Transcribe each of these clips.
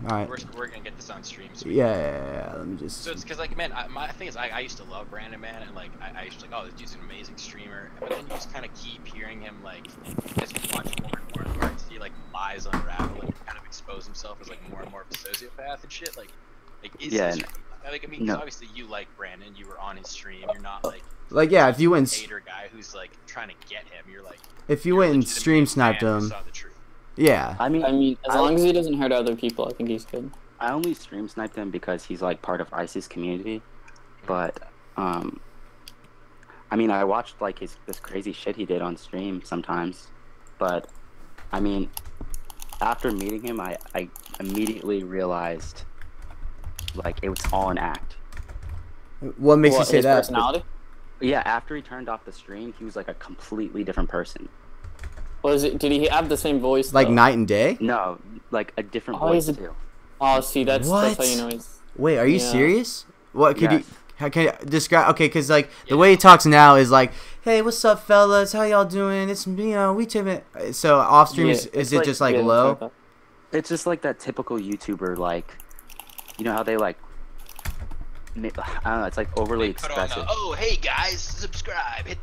All right. We're gonna get this on stream. So Yeah. Let me just. So it's because like, man, my thing is I used to love Brandon, man, and like I used to like, oh, this dude's an amazing streamer, but then you just kind of keep hearing him like as you watch more and more and see like lies unravel and kind of expose himself as like more and more of a sociopath and shit. Like is Yeah. this, like I mean, 'cause obviously you like Brandon, you were on his stream, you're not like yeah, if you went hater guy who's like trying to get him, you're like if you went and stream sniped him. Saw the truth. Yeah. I mean, as long as he doesn't hurt other people, I think he's good. I only stream sniped him because he's like part of ISIS community, but I mean, I watched like this crazy shit he did on stream sometimes, but I mean, after meeting him, I immediately realized like it was all an act. What makes you say his that? Personality? Yeah, after he turned off the stream, he was like a completely different person. Did he have the same voice? Like though? night and day? No, like a different Oh, voice he's too. Oh, see, that's What? how you know he's. Wait, are you Yeah. serious? What could Yes. you? How can you describe? Okay, because like the way he talks now is like, "Hey, what's up, fellas? How y'all doing? It's we taking it." So off stream is it's it like- just like Yeah, low? like that. It's just like that typical YouTuber, like, you know how they like, I don't know, it's like overly They put on expressive. the, oh hey guys, subscribe, hit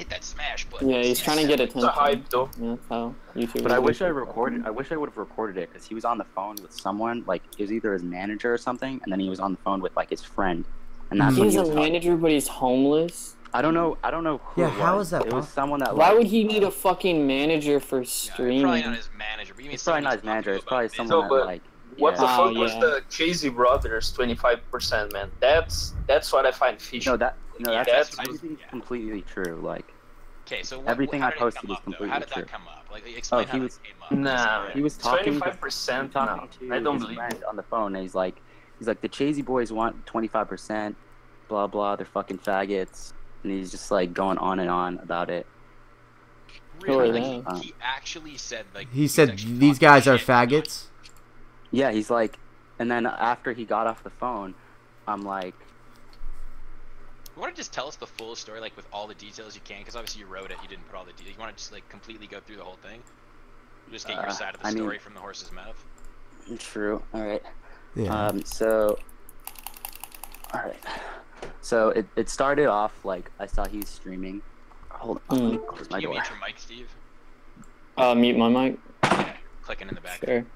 that smash button. Yeah, he's trying to get It's attention. a hype though. Yeah, that's how YouTube. But I wish I would have recorded it because he was on the phone with someone, like it was either his manager or something, and then he was on the phone with like his friend, and that's when He's he a was talking. manager, but he's homeless. I don't know who. Yeah, it how was. is that It was possible? someone that. Why like, would he need a fucking manager for Yeah, streaming? probably not his manager, but you mean It's probably not his someone manager. who's It's probably talking someone about No, that but like. What the yeah. fuck Oh, was yeah. the Casey Brothers 25%, man? That's what I find fishy. No, Yeah, that's that's everything's yeah. completely true. Like, Okay, so Everything how I did it posted come is up, though? completely How did true. that come up? Like, explain he how was- it came up. Nah, he was talking to 25%. No, to I don't his believe friend it. on the phone, and he's like the Chazy boys want 25%, blah blah. They're fucking faggots, and he's just like going on and on about it. Really? Who are Like, they? he actually said like He he's said actually these talking guys are shit. faggots. Yeah, he's like, and then after he got off the phone, I'm like, You want to just tell us the full story, like with all the details you can, because obviously you wrote it, you didn't put all the details. You want to just like completely go through the whole thing? Just get your side of the I mean- story from the horse's mouth. true. All right. Yeah. So, all right. So it started off like I saw he was streaming. Hold on, let me close my Can you door. mute your mic, Steve? Mute my mic. Yeah, clicking in the back. Sure.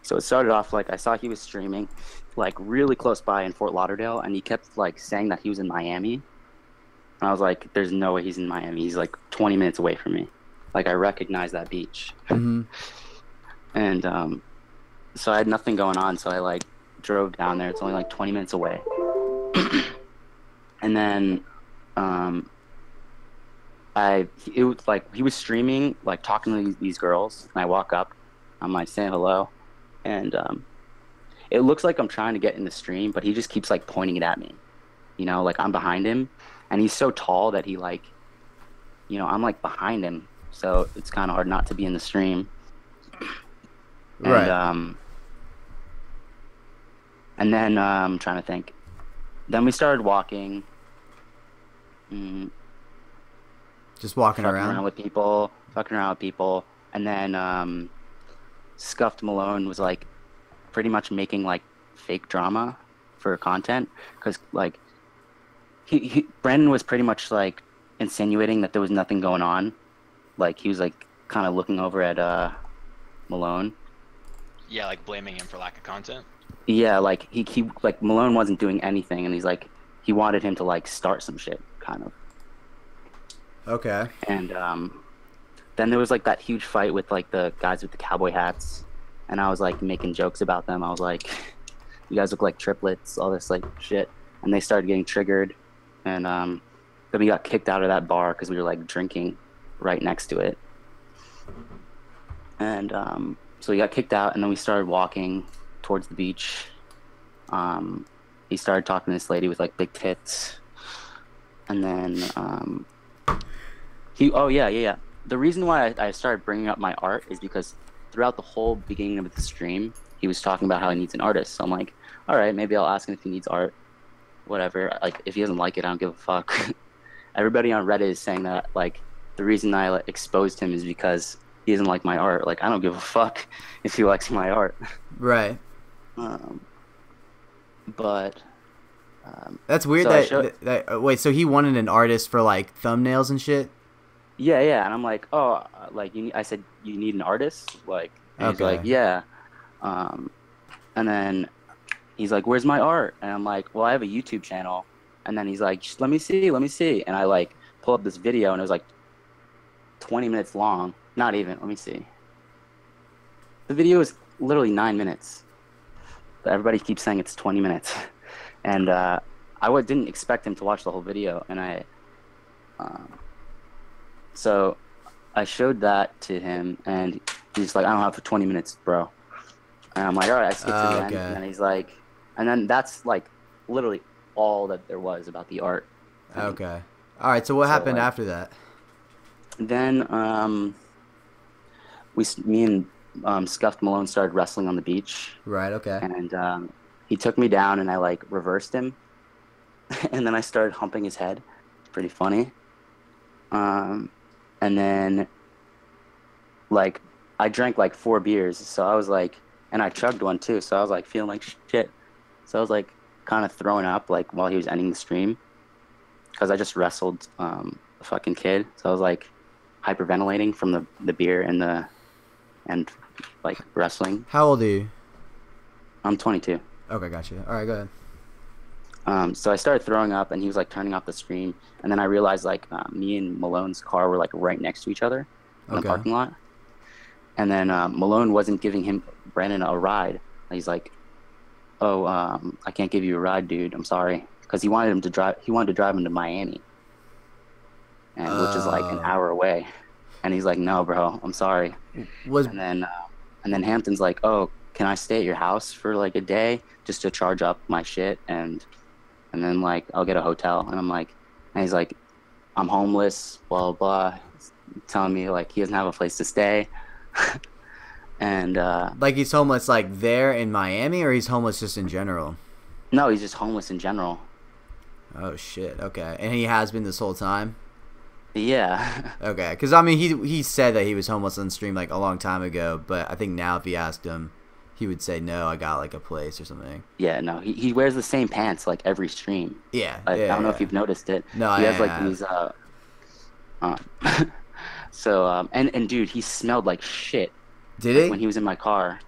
So it started off like I saw he was streaming, like really close by in Fort Lauderdale, and he kept like saying that he was in Miami. And I was like, "There's no way he's in Miami. He's like 20 minutes away from me. Like I recognize that beach." hmm And so I had nothing going on, so I like drove down there. It's only like 20 minutes away. And then it was like he was streaming, like talking to these girls, and I walk up, I'm like saying hello, and it looks like I'm trying to get in the stream, but he just keeps like pointing it at me, you know, like I'm behind him, and he's so tall that he like, you know, I'm like behind him, so it's kind of hard not to be in the stream. Right. And then I'm trying to think. Then we started walking. Just walking fucking around. around with people, and then Scuffed Malone was like pretty much making like fake drama for content, because like Brandon was pretty much like insinuating that there was nothing going on, like he was like kind of looking over at Malone. Yeah, like blaming him for lack of content. Yeah, like he like Malone wasn't doing anything, and he's like he wanted him to like start some shit kind of. Okay. And then there was like that huge fight with like the guys with the cowboy hats, and I was like making jokes about them. I was like, "You guys look like triplets," all this like shit, and they started getting triggered, and then we got kicked out of that bar because we were like drinking right next to it, and so we got kicked out, and then we started walking towards the beach. He started talking to this lady with like big tits, and then yeah. The reason why I started bringing up my art is because throughout the whole beginning of the stream, he was talking about how he needs an artist. So I'm like, all right, maybe I'll ask him if he needs art. Whatever. Like, if he doesn't like it, I don't give a fuck. Everybody on Reddit is saying that, like, the reason I like, exposed him is because he doesn't like my art. Like, I don't give a fuck if he likes my art. Right. Um, but That's weird wait, so he wanted an artist for like thumbnails and shit? yeah, and I'm like, oh, like I said, you need an artist, like, and he's like, Okay. yeah, and then he's like, where's my art? And I'm like, well, I have a YouTube channel, and then he's like, just let me see, and I like pull up this video, and it was like 20 minutes long, not even, let me see, the video is literally 9 minutes, but everybody keeps saying it's 20 minutes, and didn't expect him to watch the whole video, and so I showed that to him, and he's like, I don't have for 20 minutes, bro. And I'm like, all right, I skipped to the end. And then he's like, and then that's like literally all that there was about the art. Okay. All right, so what happened after that? Then me and Scuffed Malone started wrestling on the beach. Right, okay. And he took me down, and I like reversed him. And then I started humping his head. It's pretty funny. And then, like, I drank like 4 beers, so I was like, and I chugged one too, so I was like feeling like shit. So I was like kind of throwing up like while he was ending the stream, because I just wrestled a fucking kid. So I was like hyperventilating from the beer and like wrestling. How old are you? I'm 22. Okay, gotcha. All right, go ahead. So I started throwing up, and he was like turning off the stream, and then I realized like me and Malone's car were like right next to each other in the parking lot, and then Malone wasn't giving Brandon a ride. He's like, "Oh, I can't give you a ride, dude. I'm sorry," because he wanted to drive him to Miami, and which is like an hour away, and he's like, "No, bro, I'm sorry." And then Hampton's like, "Oh, can I stay at your house for like a day just to charge up my shit and then like I'll get a hotel?" And I'm like, and he's like, "I'm homeless, blah blah," he's telling me like he doesn't have a place to stay. And like he's homeless like there in Miami, or he's homeless just in general? No, he's just homeless in general. Oh shit. Okay. And he has been this whole time? Yeah. Okay, because I mean he said that he was homeless on stream like a long time ago, but I think now if you asked him, he would say, no, I got like a place or something. Yeah, no, he wears the same pants like every stream. Yeah. I don't know if you've noticed it. No, he has like these so and dude, he smelled like shit. Did he? When he was in my car.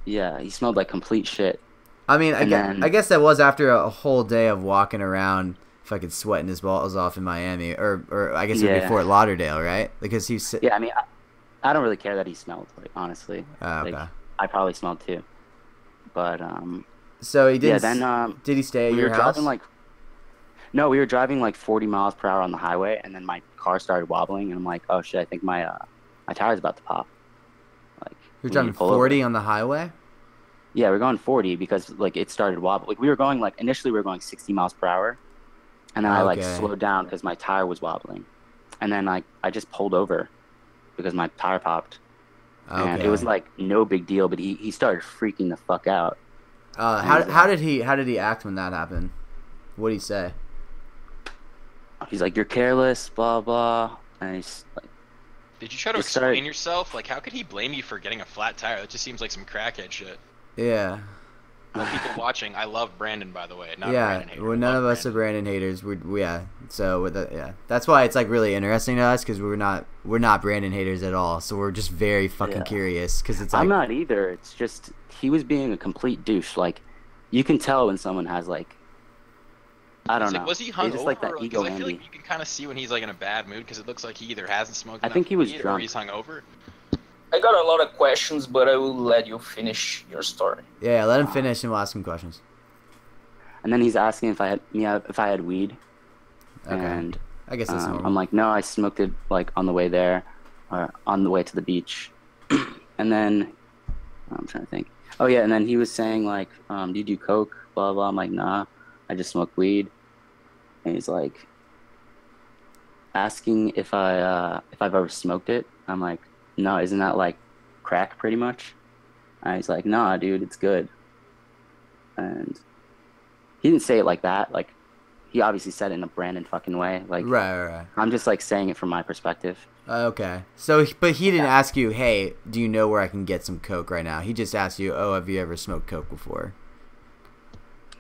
Yeah, he smelled like complete shit. I mean, I guess that was after a whole day of walking around fucking sweating his balls off in Miami, or I guess it would be Fort Lauderdale, right? Because he's yeah. I mean, I don't really care that he smelled. Like honestly, okay. Like, I probably smelled too, but So he did. Yeah. Then did he stay at your house? Driving like. No, we were driving like 40 miles per hour on the highway, and then my car started wobbling, and I'm like, oh shit, I think my tire's about to pop. Like you're driving 40 on the highway? Yeah, we're going 40 because like it started wobbling. Like we were going like initially we were going 60 miles per hour, and then I like slowed down because my tire was wobbling, and then I just pulled over because my tire popped. And it was like no big deal, but he started freaking the fuck out. How did he act when that happened? What did he say? He's like, you're careless, blah blah, and he's like. Did you try to explain yourself? Like, how could he blame you for getting a flat tire? That just seems like some crackhead shit. Yeah. Well, people watching, I love Brandon, by the way. Not yeah, Brandon hater. Well, none of us are Brandon haters. Yeah. So that's why it's like really interesting to us because we're not Brandon haters at all. So we're just very fucking curious because it's like I'm not either. It's just he was being a complete douche. Like you can tell when someone has like I don't know. Was he hungover? Just like that ego I feel like you can kind of see when he's like in a bad mood because it looks like he either hasn't smoked enough I think he was weed drunk. or he's hungover. I got a lot of questions, but I will let you finish your story. Yeah, let him finish and we'll ask him questions. And then he's asking if I had weed. Okay. And I guess that's normal. I'm like, no, I smoked it like on the way there, or on the way to the beach. And then I'm trying to think. Oh yeah, and then he was saying like, do you do coke? Blah blah. I'm like, nah, I just smoke weed. And he's like, asking if I've ever smoked it. I'm like, no, isn't that like crack pretty much? And he's like, nah, dude, it's good. And he didn't say it like that. Like, he obviously said it in a Brandon fucking way. Like, right. I'm just like saying it from my perspective. Okay. So, but he didn't ask you, hey, do you know where I can get some coke right now? He just asked you, oh, have you ever smoked coke before?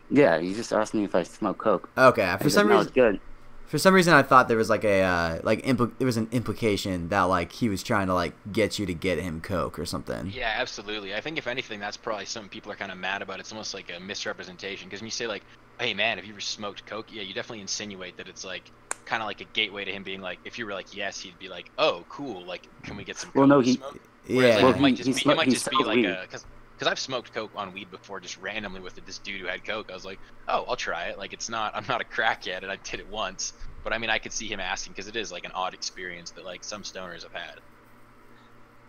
Yeah, he just asked me if I smoke coke. Okay. For some reason, good. For some reason, I thought there was like a there was an implication that like he was trying to like get you to get him coke or something. Yeah, absolutely. I think if anything, that's probably something people are kind of mad about. It's almost like a misrepresentation because when you say like, "Hey man, have you ever smoked coke?" Yeah, you definitely insinuate that it's like kind of like a gateway to him being like, if you were like yes, he'd be like, "Oh, cool. Like, can we get some coke?" Well, no, to he. smoke? Yeah. Whereas, like, Well, it might just be sells like weed. because I've smoked coke on weed before, just randomly with this dude who had coke. I was like, "Oh, I'll try it." Like, I'm not a crackhead, and I did it once. But I mean, I could see him asking because it is like an odd experience that like some stoners have had.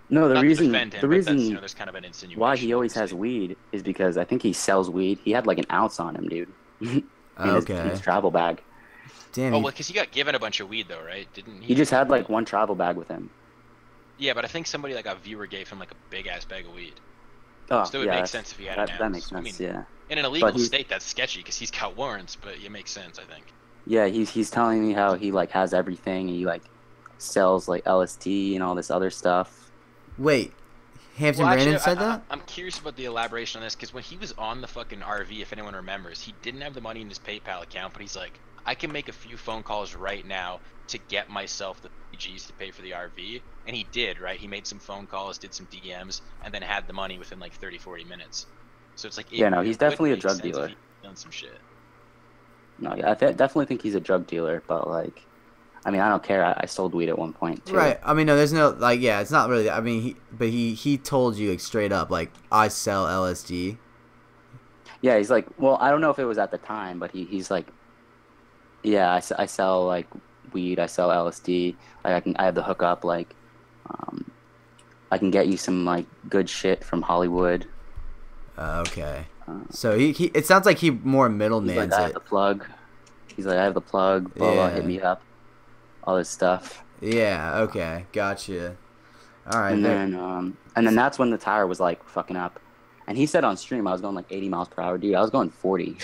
No, the Not to reason defend him, the but that's, reason there's kind of an insinuation. why he always has weed is because I think he sells weed. He had like an ounce on him, dude. in his travel bag. Damn. Oh, well, because he got given a bunch of weed though, right? Didn't he? He just had like one travel bag with him. Yeah, but I think somebody like a viewer gave him like a big ass bag of weed. Oh, So it would yeah, make sense if he had an ounce. that makes sense. I mean, yeah. in an illegal But state, that's sketchy because he's got warrants, but it makes sense, I think. Yeah, he's telling me how he like has everything and he like sells like LSD and all this other stuff. Wait, Hampton Well, Brandon actually, said that? I'm curious about the elaboration on this because when he was on the fucking RV, if anyone remembers, he didn't have the money in his PayPal account, but he's like, I can make a few phone calls right now to get myself the G's to pay for the RV, and he did, right? He made some phone calls, did some DMs, and then had the money within like 30-40 minutes. So it's like, Yeah, no, he's definitely a drug dealer. Done some shit. No, yeah, I definitely think he's a drug dealer, but like, I mean, I don't care. I sold weed at one point too. Right. I mean, no, there's no like, yeah, it's not really. I mean, he told you like, straight up, like, I sell LSD. Yeah, he's like, well, I don't know if it was at the time, but he's like, yeah, I sell like weed, I sell LSD. Like I have the hookup, like, I can get you some like good shit from Hollywood. Okay. So he it sounds like he more middlemans He's like, I have the plug. He's like, I have the plug. Blah blah. Hit me up. All this stuff. Yeah. Okay. Gotcha. All right. And then that's when the tire was like fucking up. And he said on stream I was going like 80 miles per hour, dude. I was going 40.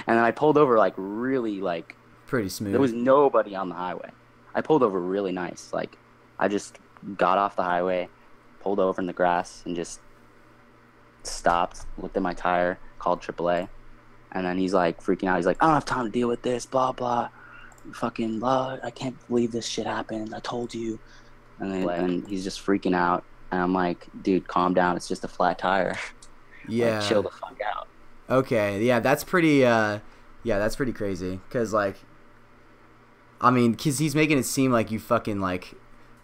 And then I pulled over like really like pretty smooth. There was nobody on the highway. I pulled over really nice. Like I just got off the highway, pulled over in the grass, and just stopped, looked at my tire, called AAA, and then he's like freaking out. He's like, I don't have time to deal with this, blah blah, fucking blah. I can't believe this shit happened. I told you. And he's just freaking out, and I'm like, dude, calm down. It's just a flat tire. Yeah. Like, chill the fuck out. Okay. Yeah, that's pretty. Yeah, that's pretty crazy. Cause like, I mean, cause he's making it seem like you fucking like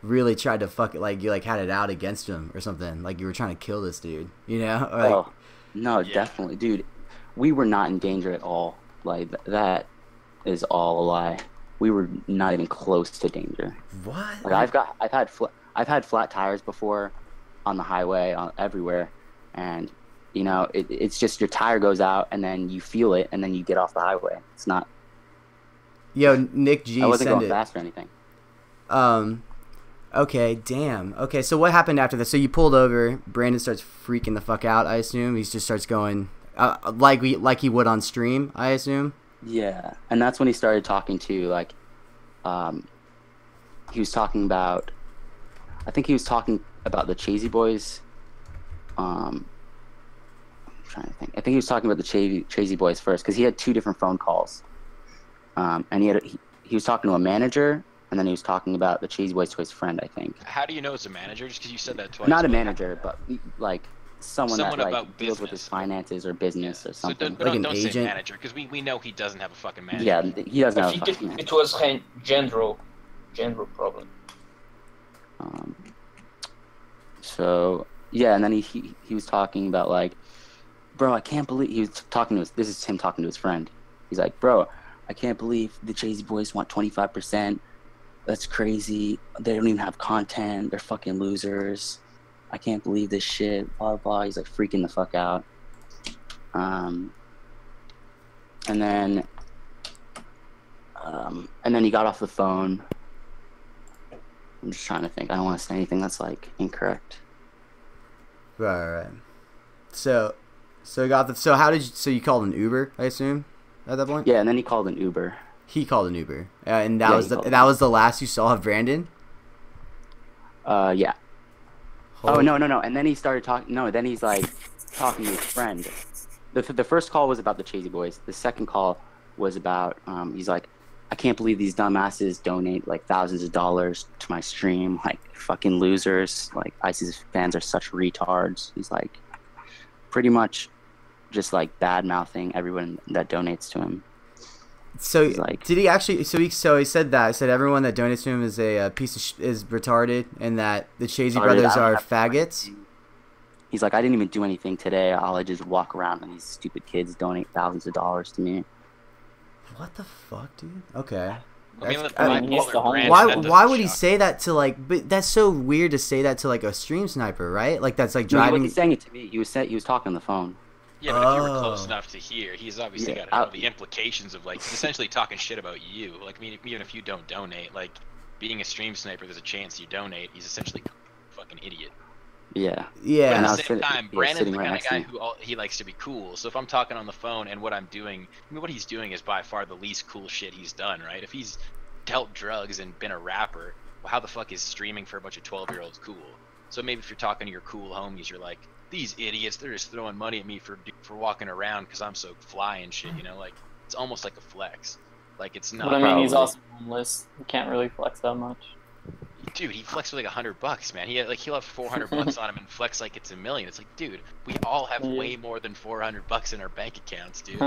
really tried to fuck it, like you like had it out against him or something, like you were trying to kill this dude, you know? Or, like, oh no, yeah. Definitely, dude. We were not in danger at all. Like that is all a lie. We were not even close to danger. What? Like I've had flat tires before, on the highway, everywhere, and you know it's just your tire goes out and then you feel it and then you get off the highway. It's not. Yo, Nick G. I wasn't going it. fast or anything. Okay, damn. Okay, so what happened after that? So you pulled over. Brandon starts freaking the fuck out, I assume. He just starts going like he would on stream, I assume. Yeah, and that's when he started talking to like, he was talking about. I think he was talking about the Chazy Boys. I'm trying to think. I think he was talking about the Chazy Boys first because he had two different phone calls, and he was talking to a manager. And then he was talking about the Chazy Boys to his friend, I think. How do you know it's a manager? Just because you said that twice. Not a manager, but like someone that like deals business. with his finances or business or something. So don't say manager, because we know he doesn't have a fucking manager. Yeah, he doesn't have a fucking manager. It was general problem. So yeah, and then he was talking about like, bro, I can't believe he was talking to this is him talking to his friend. He's like, bro, I can't believe the Chazy Boys want 25%. That's crazy. They don't even have content. They're fucking losers. I can't believe this shit. Blah blah. He's like freaking the fuck out. And then he got off the phone. I'm just trying to think. I don't want to say anything that's like incorrect. Right. So how did you? So you called an Uber, I assume, at that point. Yeah, and then he called an Uber. He called an Uber, and that was the last you saw of Brandon. Yeah. Oh no. And then he started talking. No, then he's like talking to his friend. The first call was about the Chazy Boys. The second call was about he's like, I can't believe these dumbasses donate like thousands of dollars to my stream. Like fucking losers. Like ISIS fans are such retards. He's like, pretty much, just like bad mouthing everyone that donates to him. So like, did he actually? So he said that. He said everyone that donates to him is a piece of is retarded, and that the Chazy brothers are faggots. He's like, I didn't even do anything today. I'll just walk around and these stupid kids donate thousands of dollars to me. What the fuck, dude? Okay. Why would he say that to like? But that's so weird to say that to like a stream sniper, right? Like that's like driving. No, he wasn't saying it to me. He was talking on the phone. Yeah, but if you were close enough to hear, he's obviously got to know the implications of like essentially talking shit about you. Like, I mean, even if you don't donate, like being a stream sniper, there's a chance you donate. He's essentially a fucking idiot. Yeah. Yeah. But at the same time, Brandon's the kind of guy who he likes to be cool. So if I'm talking on the phone and what I'm doing, I mean, what he's doing is by far the least cool shit he's done, right? If he's dealt drugs and been a rapper, well, how the fuck is streaming for a bunch of 12-year-olds cool? So maybe if you're talking to your cool homies, you're like, these idiots, they're just throwing money at me for walking around because I'm so fly and shit, you know? Like, it's almost like a flex. Like, it's not. But I mean, he's also homeless. He can't really flex that much. Dude, he flexed with like $100, man. He'll have $400 on him and flex like it's $1 million. It's like, dude, we all have way more than $400 in our bank accounts, dude.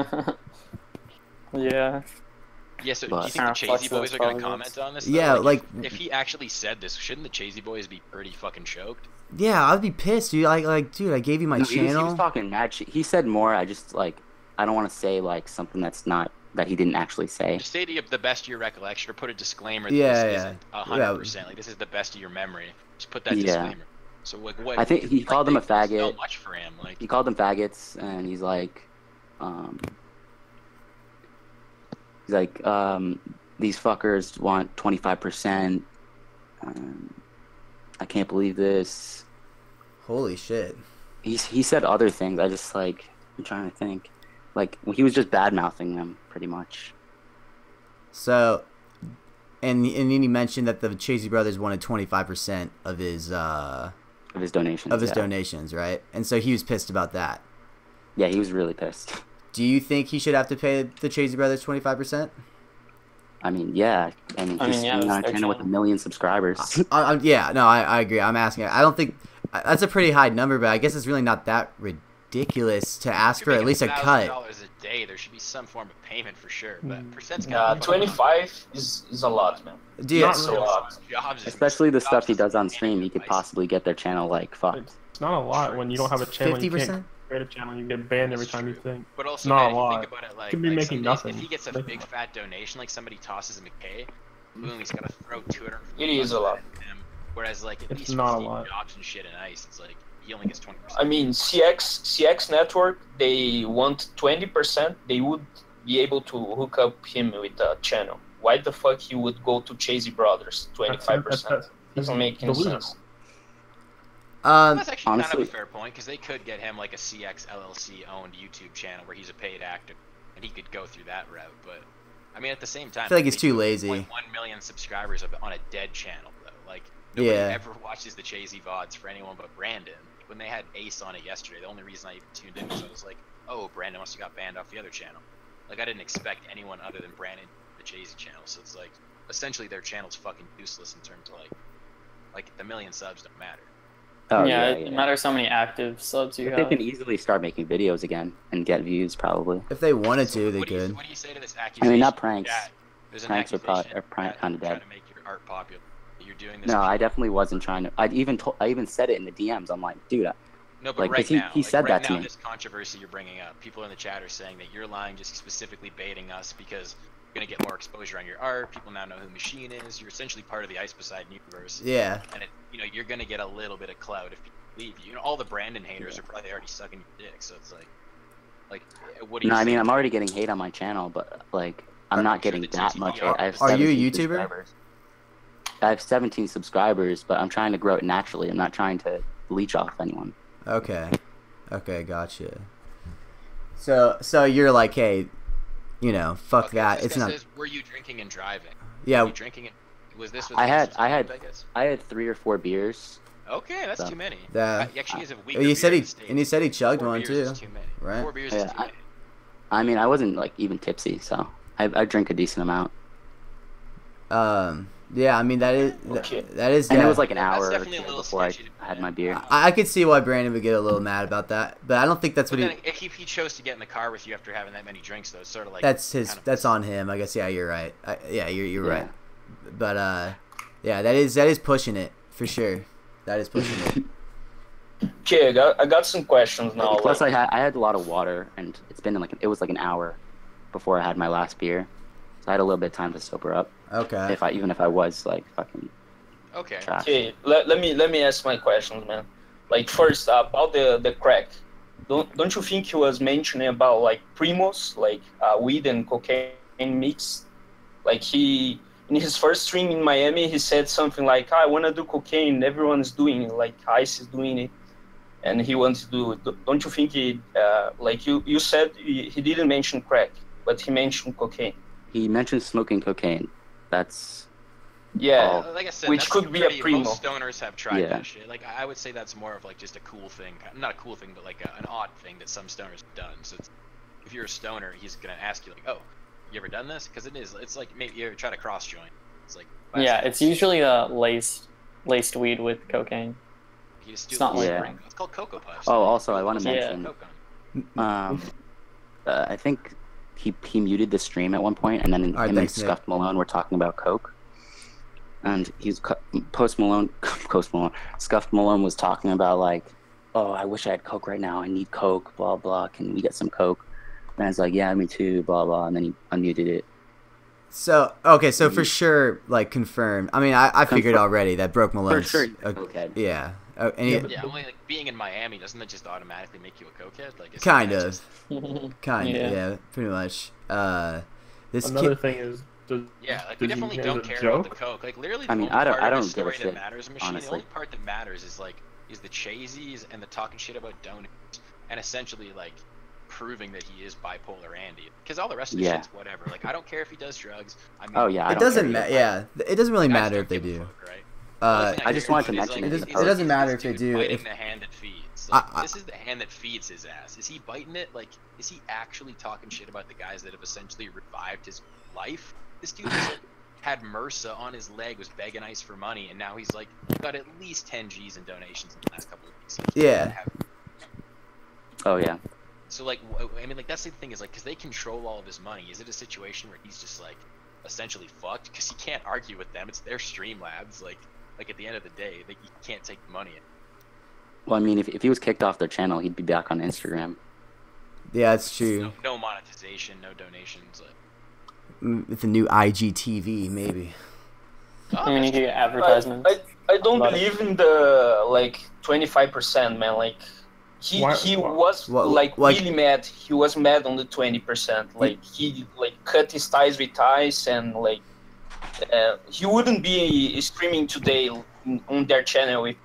Yeah. Yeah, so do you think the Chazy Boys are going to comment on this? Yeah, like if he actually said this, shouldn't the Chazy Boys be pretty fucking choked? Yeah, I'd be pissed, dude. Like, dude, I gave you my channel. He was talking mad shit. He said more. I just like, I don't want to say like something that's not that he didn't actually say. Just say to the best of your recollection, or put a disclaimer that this isn't 100%. Like, this is the best of your memory. Just put that disclaimer. So like, what? I think he called them a faggot. So much for him. Like, he called them faggots, and he's like, these fuckers want 25%. I can't believe this. Holy shit. He said other things. I just like, I'm trying to think. Like, he was just bad mouthing them pretty much. So, and then he mentioned that the Chazy brothers wanted 25% of his donations. Of his donations, right? And so he was pissed about that. Yeah, he was really pissed. Do you think he should have to pay the Chazy brothers 25%? I mean, yeah. I mean, he's on a channel with 1 million subscribers. Yeah, no, I agree. I'm asking. I don't think that's a pretty high number, but I guess it's really not that ridiculous to ask for at least a cut. $1,000 a day, there should be some form of payment for sure. But percent's 25 is a lot, man. Dude, it's a lot. Especially the stuff he does on stream, he could possibly get their channel like fucked. It's not a lot when you don't have a channel. 50%. You can't create a channel. You get banned every time you think. But also, not man, a lot. Think about it, like, could be making nothing. If he gets a big fat donation, like somebody tosses him a K, boom, he's got to throw 200. It is a lot. Whereas, like, at least not for a lot. jobs and shit and ice, it's like he only gets 20%. I mean, CX Network, they want 20%. They would be able to hook up him with a channel. Why the fuck he would go to Chazy Brothers 25%? Doesn't make any sense. That's actually honestly kind of a fair point, because they could get him like a CX LLC owned YouTube channel where he's a paid actor, and he could go through that route. But I mean, at the same time, I feel like it's too lazy. 1 million subscribers on a dead channel, though. Like, nobody ever watches the Chazy VODs for anyone but Brandon. When they had Ace on it yesterday, the only reason I even tuned in was I was like, oh, Brandon must have got banned off the other channel. Like, I didn't expect anyone other than Brandon the Chazy channel. So it's like, essentially their channel's fucking useless in terms of like the 1 million subs don't matter. Oh, yeah, it matters how many active subs you have. They can easily start making videos again and get views, probably. If they wanted to, they could. What do you say to this accusation? I mean, not pranks. There's an pranks are kind of dead. Trying to make your art popular. You're doing this. No, I definitely wasn't trying to. I even said it in the DMs. I'm like, dude. No, but like, right now, he said that to me. This controversy you're bringing up, people in the chat are saying that you're lying, just specifically baiting us because you're gonna get more exposure on your art. People now know who Machine is. You're essentially part of the Ice Poseidon universe. Yeah. And you're gonna get a little bit of clout if people believe you. All the Brandon haters are probably already sucking your dick. So it's like, what do you? No, I mean, I'm already getting hate on my channel, but like, I'm not getting that much. Are you a YouTuber? I have 17 subscribers, but I'm trying to grow it naturally. I'm not trying to leech off anyone. Okay, gotcha. So you're like, hey, fuck that. It's not. Says, were you drinking and driving? Yeah. Were you drinking Was this with I had Vegas? I had 3 or 4 beers. Okay, that's So- too many. Yeah. He actually has a week. He said he chugged 4 one beers too, is too many. right? 4 beers Yeah, is too many. I mean, I wasn't like even tipsy, so I drink a decent amount. Yeah, I mean that is Okay. that is. And Yeah. it was like an That's hour or definitely a two little before I sketchy to had me. my beer. I could see why Brandon would get a little mad about that, but I don't think that's But what then if he chose to get in the car with you after having that many drinks, though, it's sort of like that's on him. I guess. Yeah, you're right. You're Yeah. right. But yeah, that is pushing it for sure. That is pushing it. Okay, I got some questions now. Plus, like- I had a lot of water, and it was like an hour before I had my last beer, so I had a little bit of time to sober up. Okay. Even if I was like fucking okay. trash. Okay, let me ask my questions, man. Like first about the crack. Don't you think he was mentioning about like primos, like weed and cocaine mix? Like he in his first stream in Miami, he said something like, "I want to do cocaine. Everyone's doing it. Like Ice is doing it, and he wants to do it." Don't you think he like you said he didn't mention crack, but he mentioned cocaine? He mentioned smoking cocaine. That's Yeah. Like I said, Which that's could be a primo. Most stoners have tried Yeah. that shit. Like I would say that's more of like just a cool thing, not a cool thing, but like an odd thing that some stoners have done. So if you're a stoner, he's gonna ask you like, "Oh, you ever done this?" Because it's like maybe you ever try to cross join. It's like Yeah, it's usually laced weed with cocaine. you just it's do not like like- it's called cocoa puffs. Oh, also, I wanna Yeah. mention, I think he muted the stream at one point, and then Alright, him and thanks, Nick. Scuffed Malone were talking about coke, and Scuffed Malone was talking about like, "Oh, I wish I had coke right now. I need coke. Blah blah. Can we get some coke?" And I was like, "Yeah, me too." Blah blah. And then he unmuted it. So okay, so for sure, like confirmed. I mean, I figured already that Broke Malone's sure, a- cokehead. yeah. And he, Yeah, only like being in Miami doesn't that just automatically make you a cokehead? Like it's kind not of, just- yeah, pretty much. This Another kid, thing is, Yeah, like we does he definitely have don't a care joke? about the coke. Like literally, I the mean, only I don't part of the give a story shit, that matters, Machine. honestly. The only part that matters is the chases and the talking shit about donors, and essentially like proving that he is bipolar Andy. Because all the rest of the Yeah. shit's whatever. Like I don't care if he does drugs. I mean, Oh, yeah, I it don't doesn't care. matter. Yeah, it doesn't really guys matter don't if they give a do. fuck, right? I just wanted to mention it it. It doesn't matter if they dude do, Biting if- the hand that feeds. Like, I- this is the hand that feeds his ass. Is he biting it? Like, is he actually talking shit about the guys that have essentially revived his life? This dude has, like, had MRSA on his leg, was begging Ice for money, and now he's like got at least 10 G's in donations in the last couple of weeks. Like, he Yeah. doesn't have- Oh yeah. So like, I mean, like that's the thing is like, because they control all of his money. Is it a situation where he's just like essentially fucked? Because he can't argue with them. It's their Streamlabs. Like at the end of the day, you can't take the money. Well, I mean, if he was kicked off their channel, he'd be back on Instagram. Yeah, that's true. No monetization, no donations. Like, With the new IGTV, maybe. oh, I mean, you that's can get advertisements. I don't About believe in the like 25%, man. Like he Why- was Well, like like- really mad. He was mad on the 20%. Like he like cut his ties with Ice, and like he wouldn't be streaming today on their channel if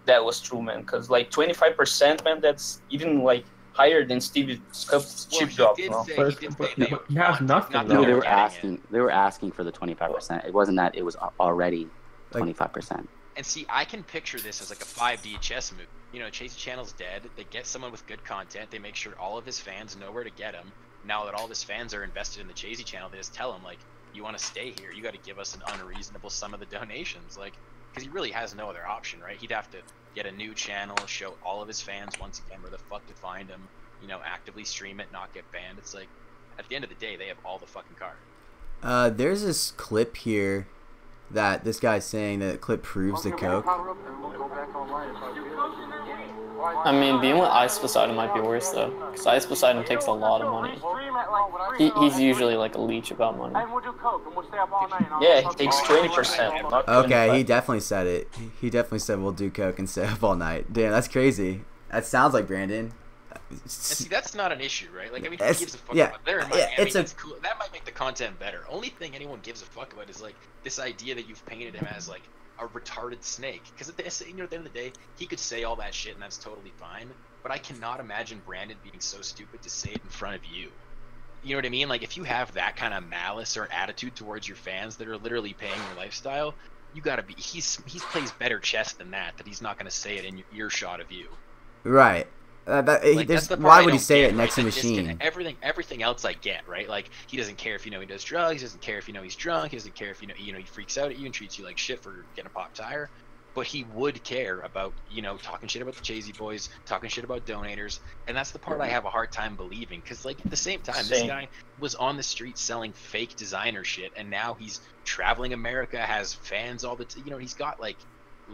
that was true, man. Because like 25%, man, that's even like higher than Steve Scuff's Well, chip he drop. did No? say- But- he did but say they he has want- nothing, not though. that No, they were getting it. asking. They were asking for the 25%. It wasn't that it was already 25%. And see, I can picture this as like a 5D chess move. You know, Chasey Channel's dead. They get someone with good content. They make sure all of his fans know where to get him. Now that all of his fans are invested in the Chasey Channel, they just tell him, like, you want to stay here, you got to give us an unreasonable sum of the donations. Like, because he really has no other option, right? He'd have to get a new channel, show all of his fans once again where the fuck to find him, you know, actively stream it, not get banned. It's like, at the end of the day, they have all the fucking cards. There's this clip here that this guy's saying that clip proves the coke. I mean, being with Ice beside him might be worse though, because Ice beside him takes a lot of money. He's usually like a leech about money. Yeah, he takes 20%. Not Okay, 25. he definitely said it. He definitely said we'll do coke and stay up all night. Damn, that's crazy. That sounds like Brandon. And see, that's not an issue, right? Like, I mean, who It's- gives a fuck yeah, about? They're in yeah, Miami. it's a- That's cool. That might make the content better. Only thing anyone gives a fuck about is like this idea that you've painted him as like a retarded snake. Because at the end of the day, he could say all that shit and that's totally fine. But I cannot imagine Brandon being so stupid to say it in front of you. You know what I mean? Like, if you have that kind of malice or attitude towards your fans that are literally paying your lifestyle, you gotta be. He plays better chess than that. That he's not gonna say it in your earshot of you. Right. Like, that's the part why I would he don't say get, it next right? to The Machine? disconnect. Everything else I get, right? Like, he doesn't care if you know he does drugs. He doesn't care if you know he's drunk. He doesn't care if you know he freaks out at you and treats you like shit for getting a pop tire. But he would care about, talking shit about the Chazy boys, talking shit about donators, and that's the part I have a hard time believing. Because, like, at the same time, this guy was on the street selling fake designer shit, and now he's traveling America, has fans all the he's got, like,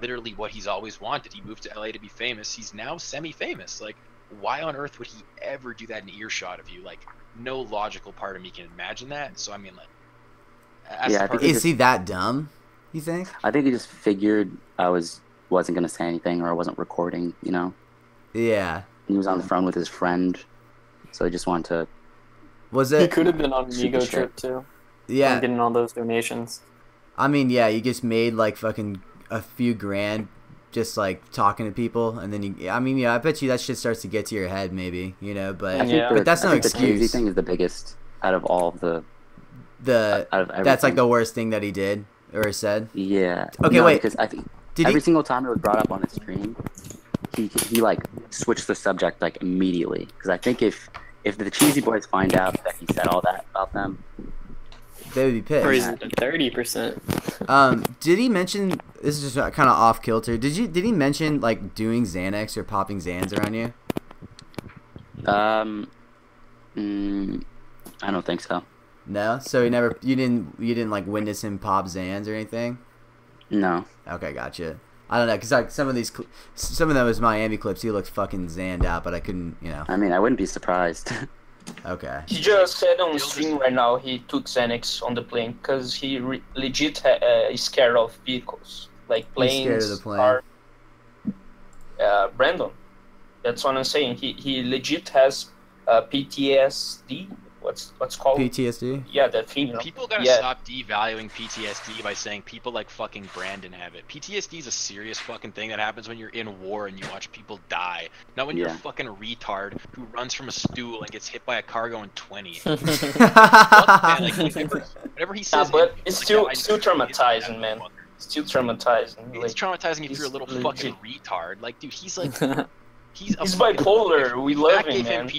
literally what he's always wanted. He moved to LA to be famous. He's now semi-famous. Like, why on earth would he ever do that in earshot of you? Like, no logical part of me can imagine that. So, I mean, like, is he that dumb, you think? I think he just figured I wasn't gonna say anything, or I wasn't recording, Yeah. He was on the phone with his friend, so he just wanted to. Was it? He could have been on an Super ego shit. trip too. Yeah. Getting all those donations. I mean, yeah, you just made like fucking a few grand just like talking to people, and then I bet you that shit starts to get to your head, maybe, but but that's no excuse. The Chazy thing is the biggest out of all of the. Out of everything. That's like the worst thing that he did or said. Yeah. Okay, no, wait. Because I think every single time it was brought up on his stream, he like switched the subject like immediately. Because I think if the Chazy boys find out that he said all that about them, they would be pissed. Or is it 30%? Did he mention? This is just kind of off kilter. Did he mention like doing Xanax or popping Xans around you? I don't think so. No, so you didn't like witness him pop Xans or anything? No. Okay, gotcha. I don't know, because like some of them was Miami clips. He looked fucking Xanned out, but I couldn't, I mean, I wouldn't be surprised. Okay. He just said on the stream right now he took Xanax on the plane because he legit is scared of vehicles, like planes. He's scared of the plane. Brandon, that's what I'm saying. He legit has PTSD. What's called PTSD? Yeah, that thing. People gotta stop devaluing PTSD by saying people like fucking Brandon have it. PTSD is a serious fucking thing that happens when you're in war and you watch people die. Not when you're a fucking retard who runs from a stool and gets hit by a car going 20. Fuck, man, like, whatever he says. But it's still traumatizing, man. Still traumatizing. It's traumatizing if you're a little fucking retard. Like, dude, he's like, he's bipolar. We love him, man.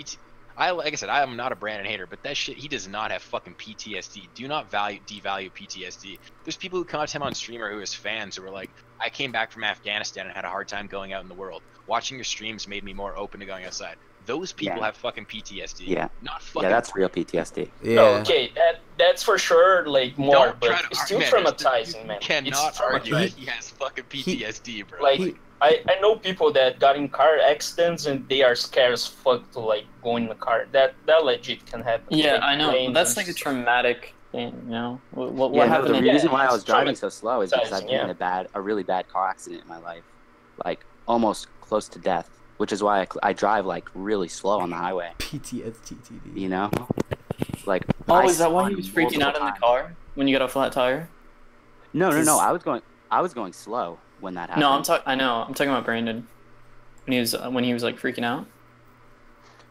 Like I said, I am not a Brandon hater, but that shit, he does not have fucking PTSD. Do not devalue PTSD. There's people who come up to him on streamer who is fans who are like, I came back from Afghanistan and had a hard time going out in the world. Watching your streams made me more open to going outside. Those people have fucking PTSD. Yeah. Not fucking. Yeah, that's real PTSD. Yeah. No, okay, that's for sure, like, more, but it's still traumatizing, man. You cannot argue that he has fucking PTSD, bro. Like, I know people that got in car accidents and they are scared as fuck to like go in the car. That legit can happen. Yeah, like, I know. That's like a traumatic thing, What happened? The reason why I was driving so slow is because I've been Yeah. in a really bad car accident in my life, like almost close to death. Which is why I drive like really slow on the highway. PTSD. Like. Oh, is that why he was freaking out in the car when you got a flat tire? No. I was going slow when that happened. No, I know. I'm talking about Brandon. When he was like freaking out.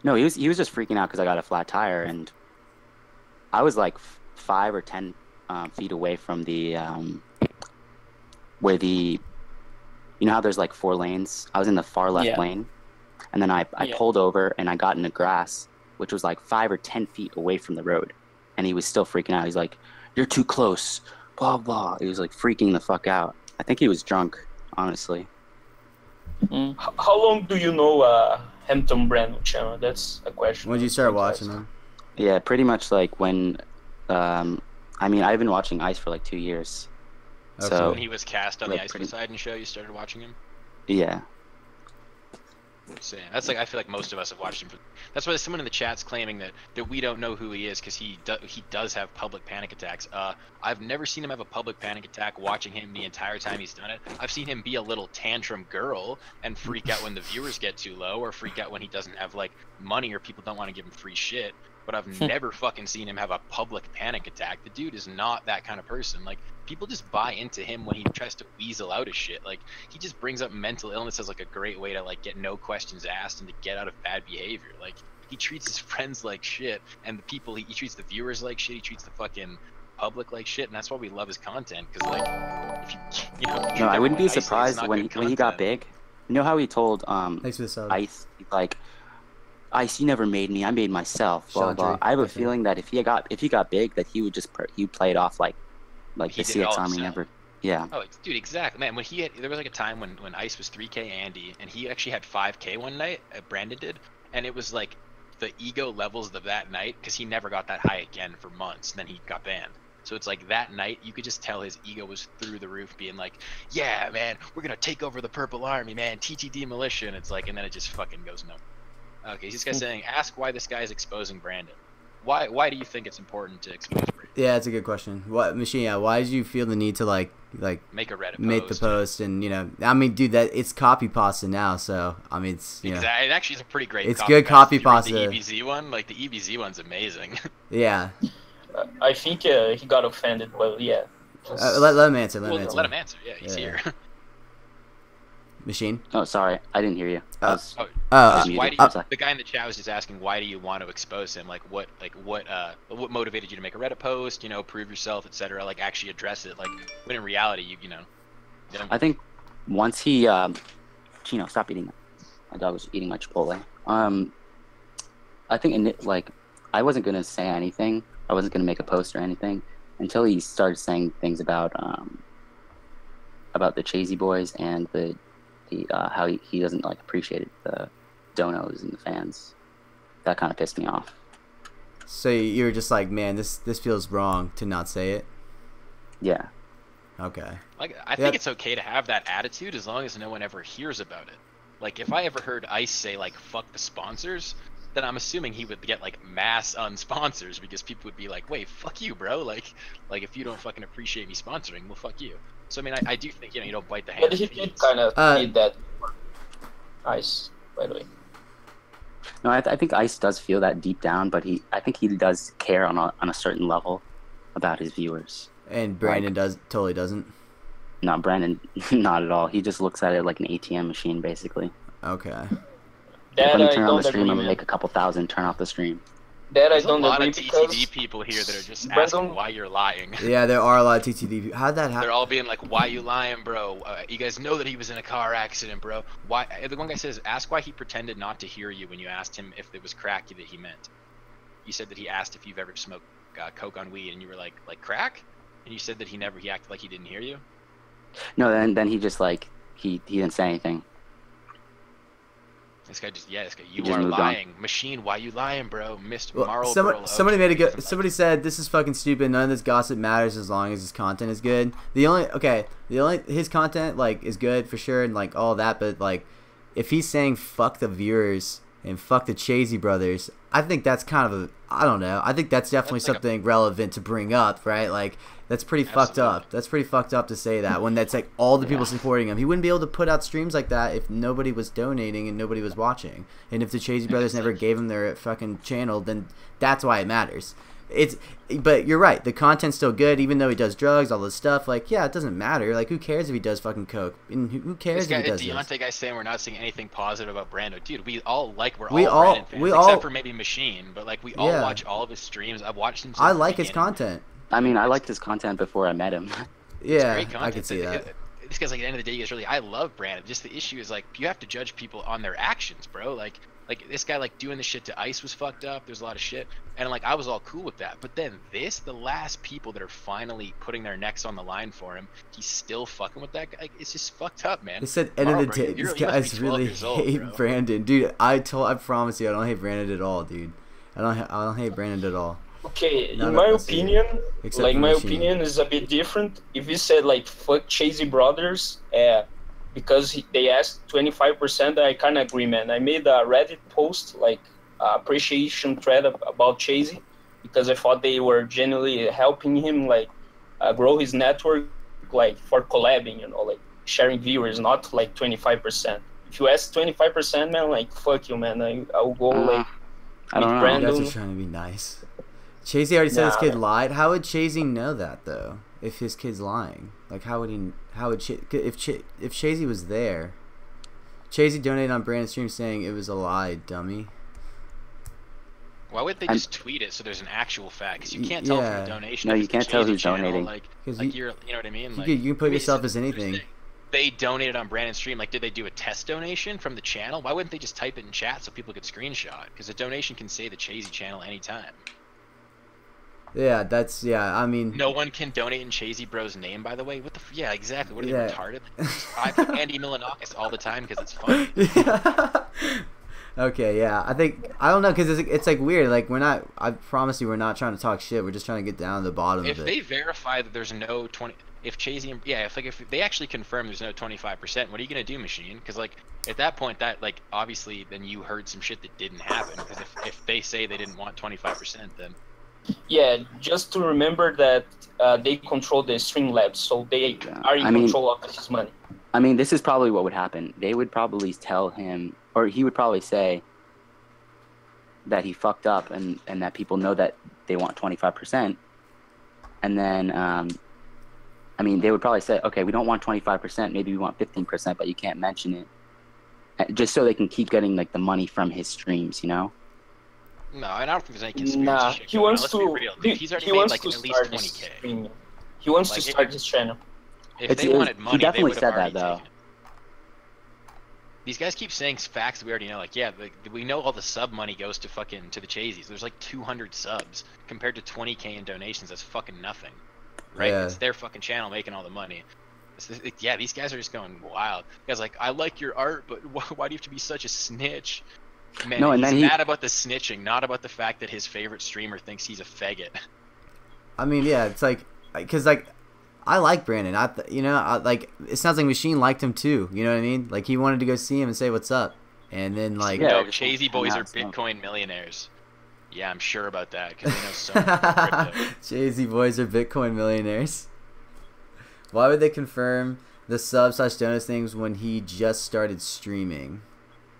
No, he was just freaking out because I got a flat tire, and I was like 5 or 10 feet away from the where the, how there's like 4 lanes. I was in the far left lane, and then I pulled over and I got in the grass, which was like 5 or 10 feet away from the road, and he was still freaking out. He's like, "You're too close," blah blah. He was like freaking the fuck out. I think he was drunk, honestly. How long do you know Hampton Brandon channel? That's a question. When did you start watching them? Yeah, pretty much like when. I mean, I've been watching Ice for like 2 years. Okay. So when he was cast on the Ice Poseidon show, you started watching him? Yeah. So, yeah, that's like, I feel like most of us have watched him. That's why there's someone in the chat's claiming that we don't know who he is because he does have public panic attacks. I've never seen him have a public panic attack watching him the entire time he's done it. I've seen him be a little tantrum girl and freak out when the viewers get too low, or freak out when he doesn't have like money or people don't want to give him free shit. but I've never fucking seen him have a public panic attack. The dude is not that kind of person. Like, people just buy into him when he tries to weasel out of shit. Like, he just brings up mental illness as like a great way to like get no questions asked and to get out of bad behavior. Like, he treats his friends like shit, and the people he treats the viewers like shit. He treats the fucking public like shit, and that's why we love his content. Because like, if you know, No, I wouldn't be surprised when he got big. You know how he told Thanks for the sub. Ice, like, Ice, you never made me, I made myself. Blah, blah. Chandri, I have a definitely. feeling that if he got big, that he would just he'd play it off like He the did it all CX Army himself. never. Yeah. Oh, dude, exactly, man. When there was like a time when Ice was 3K Andy, and he actually had 5K one night. Brandon did, and it was like the ego levels of that night, because he never got that high again for months. And then he got banned. So it's like that night, you could just tell his ego was through the roof, being like, "Yeah, man, we're gonna take over the Purple Army, man, TTD militia." And it's like, and then it just fucking goes no. Okay, this guy's saying, ask why this guy's exposing Brandon. Why do you think it's important to expose Brandon? Yeah, that's a good question. What Machine? Yeah, why did you feel the need to like Make a Reddit make post. the post? And you know, I mean, dude, that it's copy pasta now. So I mean, it's you know, Exactly. It actually is a pretty great. It's good copy Did you read pasta. The EBZ one, like the EBZ one's amazing. yeah. I think he got offended, but yeah. Let him answer. Let him Well, answer. let him answer. Yeah, he's Yeah. here. Machine. Oh, sorry, I didn't hear you. Oh. Oh, Oh, muted. why do I'm sorry. the guy in the chat was just asking, why do you want to expose him? Like what motivated you to make a Reddit post? You know, prove yourself, etc. Like actually address it. Like when in reality, you know. I think once he, Chino, stop eating. My dog was eating my Chipotle. I think like I wasn't gonna say anything. I wasn't gonna make a post or anything until he started saying things about the Chazy boys and the how he doesn't like appreciate the donos and the fans. That kind of pissed me off. So you were just like, man, this feels wrong to not say it. Yeah. Okay. Like I think it's okay to have that attitude as long as no one ever hears about it. Like if I ever heard Ice say like "fuck the sponsors," then I'm assuming he would get like mass unsponsors because people would be like, "Wait, fuck you, bro! Like if you don't fucking appreciate me sponsoring, well, fuck you." So I mean, I do think you don't bite the hand. But he did kind of need that. Ice, by the way. No, I think Ice does feel that deep down, but I think he does care on a certain level about his viewers. And Brandon totally doesn't. No, Brandon, not at all. He just looks at it like an ATM machine, basically. Okay. That Let me I turn on the don't stream. agree, I'm gonna man. make a couple thousand. Turn off the stream. That I There's a don't lot agree of because TTD people here that are just Brandon- asking why you're lying. Yeah, there are a lot of TTD. How'd that happen? They're all being like, "Why you lying, bro? You guys know that he was in a car accident, bro. Why?" The one guy says, "Ask why he pretended not to hear you when you asked him if it was crack that he meant." You said that he asked if you've ever smoked coke on weed, and you were like crack, and you said that he acted like he didn't hear you. No, then he just like he didn't say anything. This guy you just are moved on. lying, Machine. Why you lying, bro? Missed Well, Marl. somebody made a good. Somebody said this is fucking stupid. None of this gossip matters as long as his content is good. His content like is good for sure and like all that, but like if he's saying fuck the viewers and fuck the Chazy brothers, I think that's kind of I don't know. I think that's definitely That's like something relevant to bring up, right? Like that's pretty fucked Absolutely. up. That's pretty fucked up to say that when that's like all the people supporting him. He wouldn't be able to put out streams like that if nobody was donating and nobody was watching. And if the Chazy brothers never gave him their fucking channel, then that's why it matters. But you're right. The content's still good, even though he does drugs, all this stuff. Like, yeah, it doesn't matter. Like, who cares if he does fucking coke? And who cares This guy, if he does this? Deontay guy saying we're not saying anything positive about Brando. Dude, we're all We all- Brandon fans, we except all- for maybe Machine, but like we all Yeah. watch all of his streams. I've watched him. Since I the like his beginning. content. I mean, I liked his content before I met him. Yeah, Great content. I can see that. This guy's like at the end of the day, you guys really. I love Brandon. Just the issue is like you have to judge people on their actions, bro. Like this guy like doing the shit to Ice was fucked up. There's a lot of shit, and like I was all cool with that. But then the last people that are finally putting their necks on the line for him, he's still fucking with that guy. Like, it's just fucked up, man. They said end of Tomorrow, the bro, day, you these must be guys 12 really years old, hate bro. Brandon, dude. I promise you, I don't hate Brandon at all, dude. I don't hate Brandon at all. okay, None in of my us do. opinion, Except like for my Machine. opinion is a bit different. If you said like fuck Chazy brothers, because they asked 25%, I kind of agree, man. I made a Reddit post like appreciation thread about Chazy because I thought they were genuinely helping him like grow his network, like for collabing, like sharing viewers, not like 25%. If you ask 25%, man, like fuck you, man. I will go like I don't know. You Brandon. guys are trying to be nice. Chasey already said his Nah, kid man. lied. How would Chasey know that though? If his kid's lying, like how would he? How would if Chasey was there? Chasey donated on Brandon's stream saying it was a lie, dummy. Why would they just tweet it so there's an actual fact? Because you can't tell from Yeah. a donation. No, if you it's can't the tell Chasey who's channel, donating. Like You- you're, you know what I mean? Like, You can put I mean, yourself it's- as anything. They donated on Brandon's stream. Like, did they do a test donation from the channel? Why wouldn't they just type it in chat so people could screenshot? Because a donation can say the Chasey channel anytime. Yeah, that's I mean, No one can donate in Chasey Bro's name, by the way. What the? Yeah, exactly. What are Yeah. they retarded? I put Andy Milanakis all the time because it's fun. Okay, yeah. I don't know because it's like weird. Like we're not. I promise you, we're not trying to talk shit. We're just trying to get down to the bottom If of they it. verify that there's no 20, if Chasey, if they actually confirm there's no 25%, what are you gonna do, Machine? Because like at that point, that like obviously then you heard some shit that didn't happen. Because if they say they didn't want 25%, then Yeah, just to remember that they control the Streamlabs, so they are in I mean- control of his money. I mean, this is probably what would happen. They would probably tell him, or he would probably say that he fucked up and that people know that they want 25%. And then, I mean, they would probably say, okay, we don't want 25%, maybe we want 15%, but you can't mention it. Just so they can keep getting, like, the money from his streams, you know? no, I don't think there's any conspiracy Nah, shit he going on. wants Let's to. be real. Dude, he's already he made wants like to at least start his 20K. streaming. He wants to Like, start his channel. If It's- they it was- wanted he money, they definitely would have said that, already though. taken it. These guys keep saying facts that we already know. Like, yeah, we know all the sub money goes to fucking to the Chaseys. There's like 200 subs compared to 20K in donations. That's fucking nothing, right? Yeah. It's their fucking channel making all the money. Yeah, these guys are just going wild. Guys, like, I like your art, but why do you have to be such a snitch? Man, No, and he's then he- mad about the snitching, not about the fact that his favorite streamer thinks he's a faggot. I mean, yeah, it's like because like I like Brandon. Like it sounds like Machine liked him too. You know what I mean? Like he wanted to go see him and say what's up, and then like Yeah, No, just Chasey hang boys out, are so. Bitcoin millionaires. Yeah, I'm sure about that because they know so much about crypto. Jay-Z boys are Bitcoin millionaires. Why would they confirm the sub/donuts things when he just started streaming?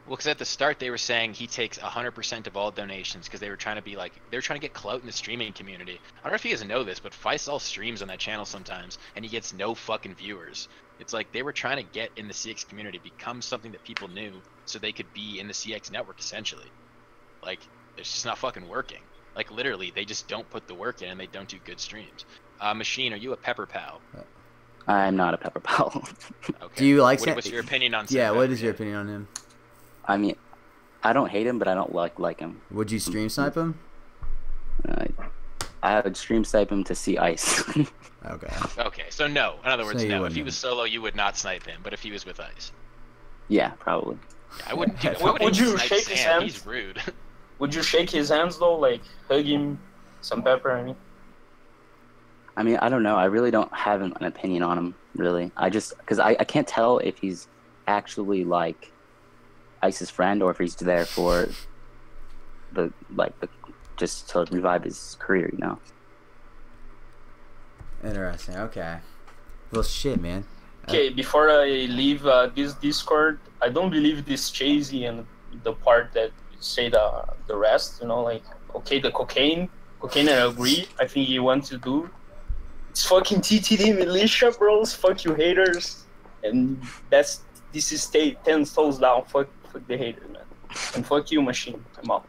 Well, because at the start they were saying he takes 100% of all donations because they were trying to be like they were trying to get clout in the streaming community. I don't know if you guys know this, but Faisal streams on that channel sometimes, and he gets no fucking viewers. It's like they were trying to get in the CX community, become something that people knew, so they could be in the CX network essentially. Like it's just not fucking working. Like literally, they just don't put the work in, and they don't do good streams. Machine, are you a Pepper Pal? I'm not a Pepper Pal. Okay. Do you like? What's your opinion on? Yeah, Sam what Pepper? is your opinion on him? I mean, I don't hate him, but I don't like him. Would you stream snipe him? I would stream snipe him to see ice. Okay. Okay, so no. In other words, So you no. If wouldn't. he was solo, you would not snipe him. But if he was with Ice, Yeah, probably. yeah, I wouldn't. Do that. Would Wouldn't you even snipe shake his Sam. hand? He's rude. Would you shake his hands though, like hug him, some pepper? I mean, I mean, I don't know. I really don't have an opinion on him, really. Because I can't tell if he's actually, like, Ice's friend or if he's there for just to revive his career, you know? Interesting. Okay. Well, shit, man. okay, before I leave this Discord, I don't believe this Chasey and the part that say the rest. You know, like okay, the cocaine, I agree. I think he wants to do. It's fucking TTD militia, bros. Fuck you haters, and this is stay 10 toes down. Fuck the haters, man, and fuck you, Machine. I'm out.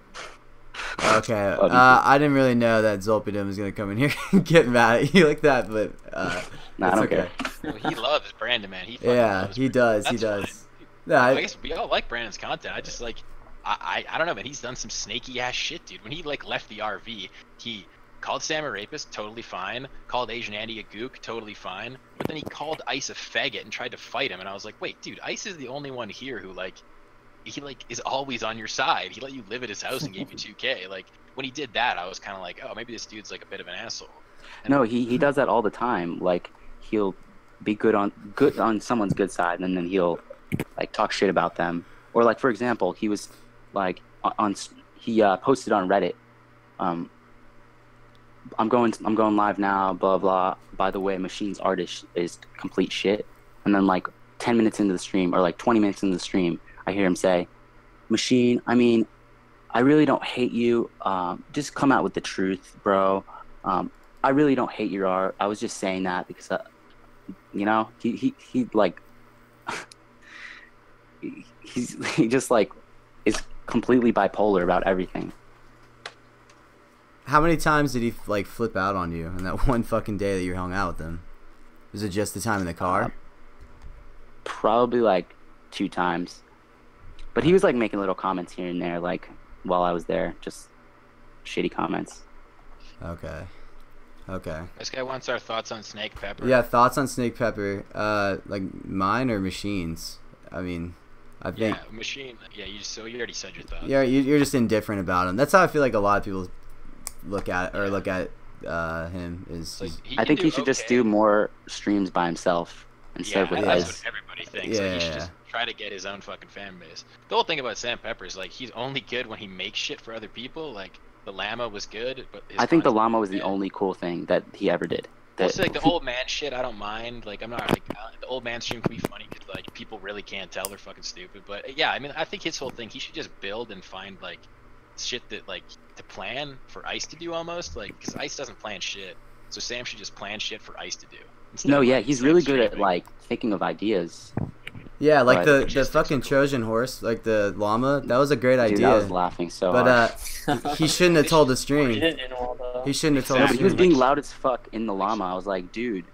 Okay. I didn't really know that Zolpidem was gonna come in here and get mad at you like that, but Nah, I it's don't okay. care. Well, he loves Brandon, man. He fucking Yeah, loves he Brandon. does. He That's does. fine. Yeah, I guess we all like Brandon's content. I just like, I don't know, man. He's done some snaky ass shit, dude. When he like left the RV, he called Sam a rapist, totally fine. Called Asian Andy a gook, totally fine. But then he called Ice a faggot and tried to fight him. And I was like, wait, dude, Ice is the only one here who like, he like is always on your side. He let you live at his house and gave you 2K. Like when he did that, I was kind of like, oh, maybe this dude's like a bit of an asshole. No, he does that all the time. Like, he'll be good on someone's good side, and then he'll like talk shit about them. Or like, for example, he was like he posted on Reddit, I'm going live now, blah blah. By the way, Machine's art is complete shit. And then like 10 minutes into the stream, or like 20 minutes into the stream, I hear him say, Machine, I mean, I really don't hate you. Just come out with the truth, bro. I really don't hate your art. I was just saying that because, you know, he like, he just like is completely bipolar about everything. How many times did he like flip out on you in that one fucking day that you hung out with him? Was it just the time in the car? Probably like 2 times. But he was like making little comments here and there, like while I was there, just shitty comments. Okay. Okay. This guy wants our thoughts on Snake Pepper. Yeah, thoughts on Snake Pepper. Like mine or Machine's? I mean, I think. Yeah, Machine. Yeah, you already said your thoughts. Yeah, you're just indifferent about him. That's how I feel like a lot of people look at him. Is Like, I think he should just do more streams by himself instead of with that's us. what everybody thinks. Yeah, Like, he should yeah. just try to get his own fucking fan base. The whole thing about Sam Pepper is like he's only good when he makes shit for other people. Like the llama was good, but his I think the content llama was the bad. only cool thing that he ever did. Well, That, so, like the old man shit, I don't mind. Like I'm not like the old man stream can be funny because like people really can't tell they're fucking stupid. But yeah, I mean I think his whole thing he should just build and find like shit that like to plan for Ice to do almost like because Ice doesn't plan shit. So Sam should just plan shit for Ice to do. instead no, of, yeah, like, he's Sam really good at streaming. like thinking of ideas. Yeah, like Right. the Logistics fucking are cool. Trojan horse, like the llama. That was a great Dude, idea. I was laughing so But hard. he shouldn't have told the He stream. didn't know all that. He shouldn't have told No, the but he was stream. being loud as fuck in the llama. I was like, dude.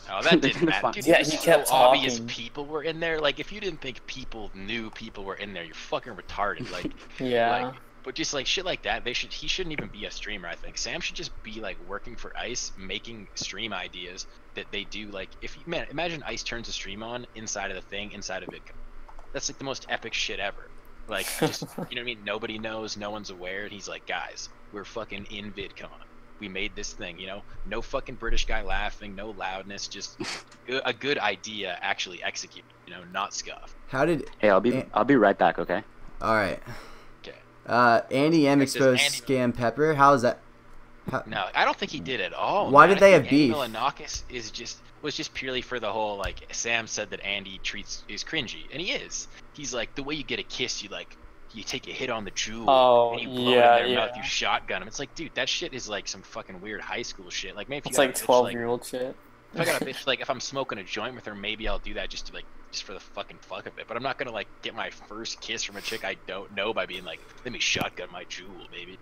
Oh, that They're didn't gonna matter. find- Dude, Yeah, it was he so kept obvious talking. people were in there. Like, if you didn't think people knew people were in there, you're fucking retarded. Like, Yeah. like, but just like shit like that, he shouldn't even be a streamer. I think Sam should just be like working for Ice, making stream ideas that they do. Like, imagine Ice turns a stream on inside of the thing, inside of VidCon. That's like the most epic shit ever. Like, just you know what I mean? Nobody knows, no one's aware, and he's like, guys, we're fucking in VidCon. We made this thing, you know, no fucking British guy laughing, no loudness, just a good idea actually executed, you know, not scuff. How did? Hey, I'll be right back, okay? All right. Okay. Andy M It says exposed Andy- Scam Pepper. How is that? No, I don't think he did at all. Why man. did they I have think Andy beef? Milonakis was just purely for the whole like Sam said that Andy is cringy, and he is. He's like the way you get a kiss, you take a hit on the jewel, Oh, and you blow yeah, it in their mouth, yeah. you shotgun him. It's like, dude, that shit is like some fucking weird high school shit. Like maybe if you It's got a like bitch, 12-year-old shit. if I got a bitch, like if I'm smoking a joint with her, maybe I'll do that just for the fucking fuck of it. But I'm not gonna like get my first kiss from a chick I don't know by being like, let me shotgun my jewel, baby.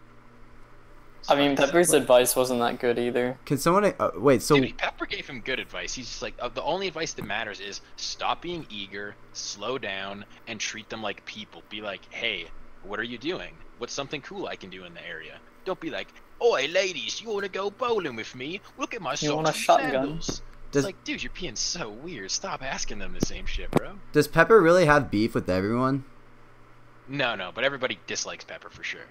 I mean, Pepper's advice wasn't that good either. Can someone wait? So Dude, Pepper gave him good advice. He's just like, the only advice that matters is stop being eager, slow down, and treat them like people. Be like, hey, what are you doing? What's something cool I can do in the area? Don't be like, oi, ladies, you want to go bowling with me? Look at my You want a socks and shotgun? sandals. Does- It's like, dude, you're being so weird. Stop asking them the same shit, bro. does Pepper really have beef with everyone? No, but everybody dislikes Pepper for sure.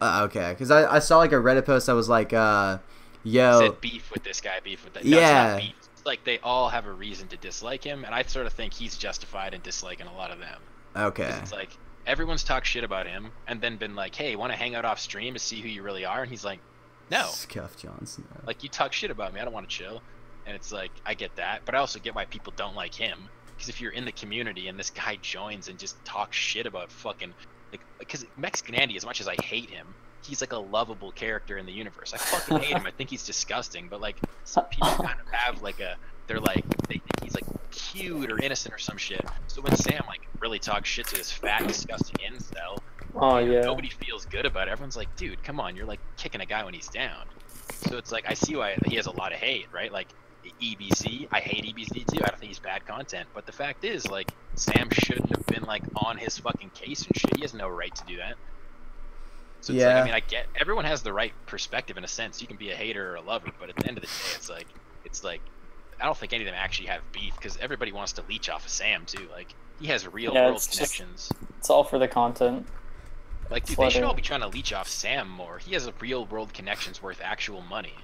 Okay, because I saw like a Reddit post that was like, yo, Said beef with this guy, beef with that. No, Yeah. it's not beef. It's like they all have a reason to dislike him, and I sort of think he's justified in disliking a lot of them. okay, 'Cause it's like everyone's talked shit about him, and then been like, "Hey, want to hang out off stream to see who you really are?" And he's like, "No, Scuff Johnson. like you talk shit about me. I don't want to chill." And it's like I get that, but I also get why people don't like him. Because if you're in the community and this guy joins and just talks shit about fucking like, because Mexican Andy, as much as I hate him, he's like a lovable character in the universe. I fucking hate him. I think he's disgusting. But like some people kind of have like they're like they think he's like cute or innocent or some shit. So when Sam like really talks shit to this fat, disgusting incel, Oh, yeah. nobody feels good about it. Everyone's like, dude, come on, you're like kicking a guy when he's down. So it's like I see why he has a lot of hate, right? Like EBC, I hate EBC too. I don't think he's bad content. But the fact is, like, Sam shouldn't have been like on his fucking case and shit. He has no right to do that. So it's like, Yeah. I mean, I get everyone has the right perspective in a sense. You can be a hater or a lover, but at the end of the day, it's like I don't think any of them actually have beef because everybody wants to leech off of Sam too. Like he has real Yeah, world it's just- connections. It's all for the content. Like, dude, It's they should whether- all be trying to leech off Sam more. He has a real world connections worth actual money.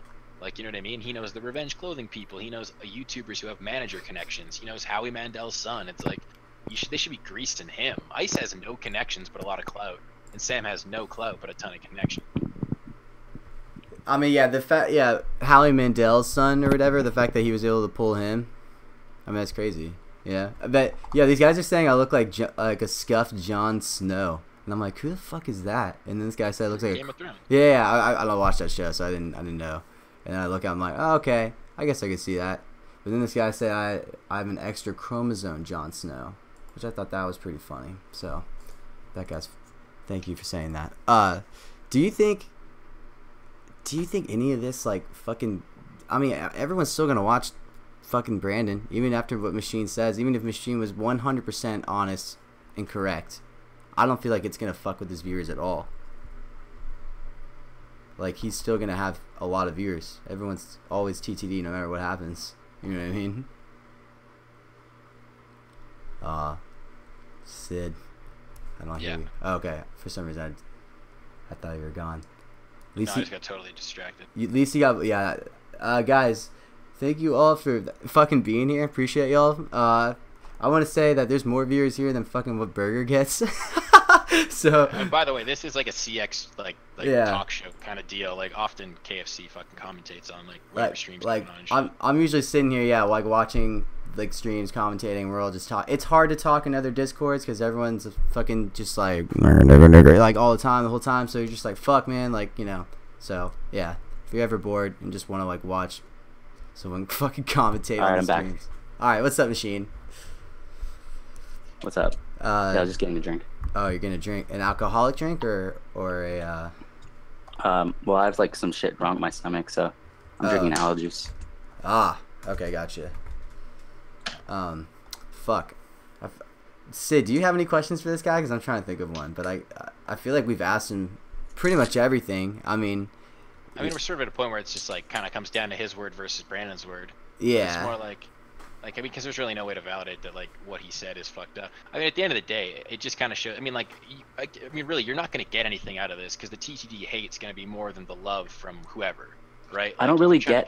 Like, you know what I mean? He knows the Revenge Clothing people. He knows YouTubers who have manager connections. He knows Howie Mandel's son. It's like, they should be greased in him. Ice has no connections but a lot of clout. And Sam has no clout but a ton of connections. I mean, yeah, Howie Mandel's son or whatever. The fact that he was able to pull him, I mean, that's crazy. Yeah, but yeah, these guys are saying I look like a scuffed Jon Snow. And I'm like, who the fuck is that? And then this guy said, it looks like Game of Thrones. yeah, I don't watch that show, so I didn't know. And I look, I'm like, oh, okay, I guess I could see that. But then this guy said, I have an extra chromosome, Jon Snow, which I thought that was pretty funny. So that guy's, thank you for saying that. Do you think any of this like fucking? I mean, everyone's still gonna watch fucking Brandon, even after what Machine says. Even if Machine was 100% honest and correct, I don't feel like it's gonna fuck with his viewers at all. Like, he's still gonna have a lot of viewers. Everyone's always TTD no matter what happens. You know what I mean? Sid, I don't hear you. Oh, okay, for some reason I thought you were gone. At least I just got totally distracted. At least you got, yeah. Guys, thank you all for fucking being here. Appreciate y'all. I want to say that there's more viewers here than fucking what Burger gets. So. And by the way, this is like a CX like yeah. talk show kind of deal. Like often KFC fucking commentates on like whatever streams like going on. And shit. I'm usually sitting here, yeah, like watching like streams, commentating. We're all just talk. It's hard to talk in other Discords because everyone's fucking just like all the time, the whole time. So you're just like, fuck, man, like, you know. So yeah, if you're ever bored and just want to like watch someone fucking commentate all right, on the I'm streams. back. All right, what's up, Machine? What's up? Yeah, I was just getting a drink. Oh, you're gonna drink an alcoholic drink or a well, I have like some shit wrong with my stomach, so I'm drinking apple juice. Ah, okay, gotcha. Fuck. Sid, do you have any questions for this guy? Because I'm trying to think of one, but I feel like we've asked him pretty much everything. I mean, we're sort of at a point where it's just like kind of comes down to his word versus Brandon's word. Yeah. It's more like I mean, because there's really no way to validate that like what he said is fucked up. I mean, at the end of the day, it just kind of shows. I mean, really, you're not going to get anything out of this because the TTD hate's going to be more than the love from whoever, right? Like, I don't really get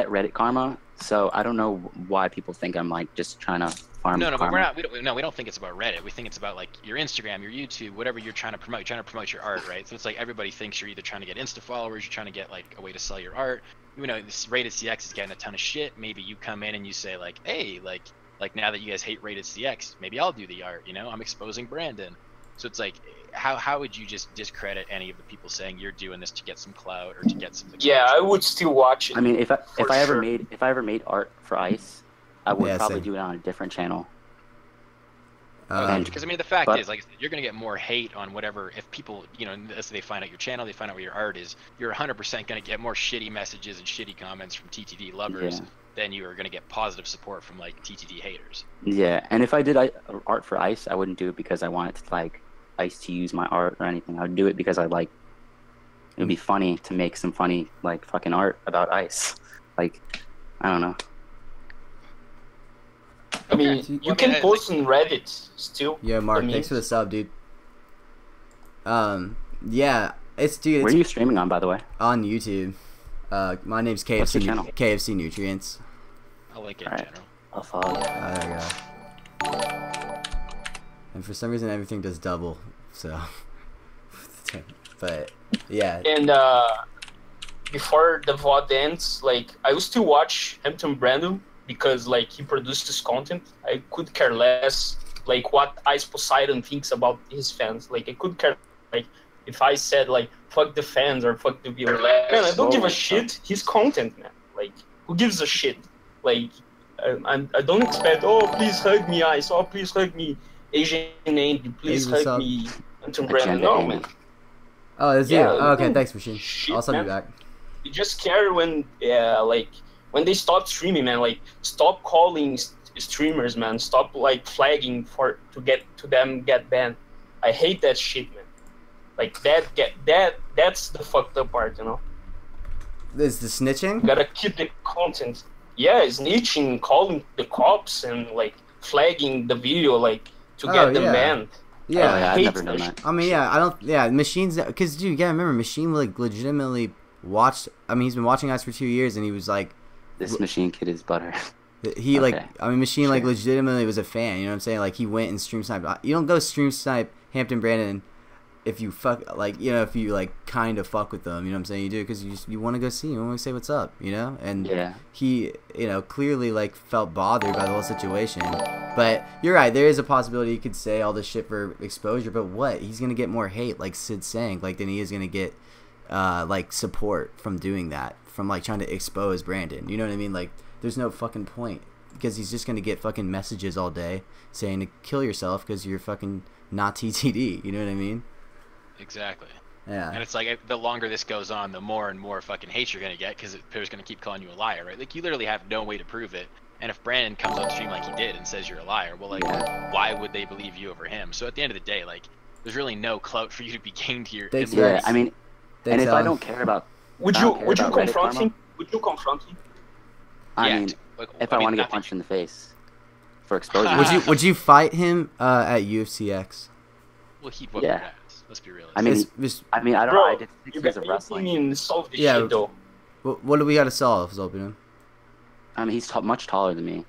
Reddit karma, so I don't know why people think I'm like just trying to farm. No, karma. but we don't think it's about Reddit. We think it's about like your Instagram, your YouTube, whatever you're trying to promote. You're trying to promote your art, right? So it's like everybody thinks you're either trying to get Insta followers, you're trying to get like a way to sell your art. You know, this Rated CX is getting a ton of shit. Maybe you come in and you say like, hey, like now that you guys hate Rated CX, maybe I'll do the art. You know, I'm exposing Brandon. So it's like, how would you just discredit any of the people saying you're doing this to get some clout or to get some? Yeah, I would still watch it. I mean, if I ever made art for Ice, I would probably same. do it on a different channel. Because I mean, the fact is, like, you're gonna get more hate on whatever. If people, you know, as they find out your channel, they find out where your art is. You're 100% gonna get more shitty messages and shitty comments from TTD lovers than you are gonna get positive support from like TTD haters. Yeah, and if I did art for Ice, I wouldn't do it because I wanted to like Ice to use my art or anything. I would do it because I like. It would be funny to make some funny like fucking art about Ice. Like, I don't know. I mean, you can post on Reddit still. Yeah, Mark, thanks for the sub, dude. Yeah, it's dude. Where are you streaming on, by the way? On YouTube. My name's Kfcnutrients. I like it in general. I'll follow you. There you go. And for some reason, everything does double. So, but yeah. And before the VOD ends, like I used to watch Hampton Brandon because like he produced this content. I could care less like what Ice Poseidon thinks about his fans. Like I could care like if I said like fuck the fans or fuck the viewers. Like, man, I don't give a shit. His content, man. Like who gives a shit? Like I don't expect. Oh, please hug me, Ice. Oh, please hug me, Asian Andy. Please hug me, Hampton Brandon. No, man. Oh, that's you. Oh, okay, thanks, Machine. I'll send you back. You just care when like. When they stop streaming, man, like stop calling streamers, man. Stop like flagging to get banned. I hate that shit, man. Like that's the fucked up part, you know. Is the snitching? You gotta keep the content. Yeah, snitching, calling the cops and like flagging the video like to get them banned. Yeah, I've never done that. I mean, yeah, I don't. Yeah, Machine's because dude, you gotta remember, Machine like legitimately watched. I mean, he's been watching us for 2 years, and he was like. This Machine kid is butter. He like, I mean, Machine like legitimately was a fan. You know what I'm saying? Like he went and stream sniped. You don't go stream snipe Hampton Brandon if you fuck, like, you know, if you like kind of fuck with them, you know what I'm saying, you do it because you want to go see him, you want to say what's up, you know. And he, you know, clearly like felt bothered by the whole situation. But you're right, there is a possibility he could say all this shit for exposure, but what, he's gonna get more hate, like Sid's saying, like, than he is gonna get like support from doing that, from like trying to expose Brandon, you know what I mean? Like, there's no fucking point, because he's just gonna get fucking messages all day saying to kill yourself because you're fucking not TTD, you know what I mean? Exactly. Yeah. And it's like, the longer this goes on, the more and more fucking hate you're gonna get, because Twitter's gonna keep calling you a liar, right? Like, you literally have no way to prove it. And if Brandon comes on stream like he did and says you're a liar, well, like, why would they believe you over him? So at the end of the day, like, there's really no clout for you to be gained here. Yeah, I mean, and if I don't care about, would you confront him? Would you confront him? I mean, if I want to get punched in the face for exposure. Would you fight him at UFCX? Well, he'd whoop your ass. Let's be realistic. I mean, I don't know. I did 6 years of wrestling. Shit, though. What do we got to solve, Zolpinum? I mean, he's much taller than me.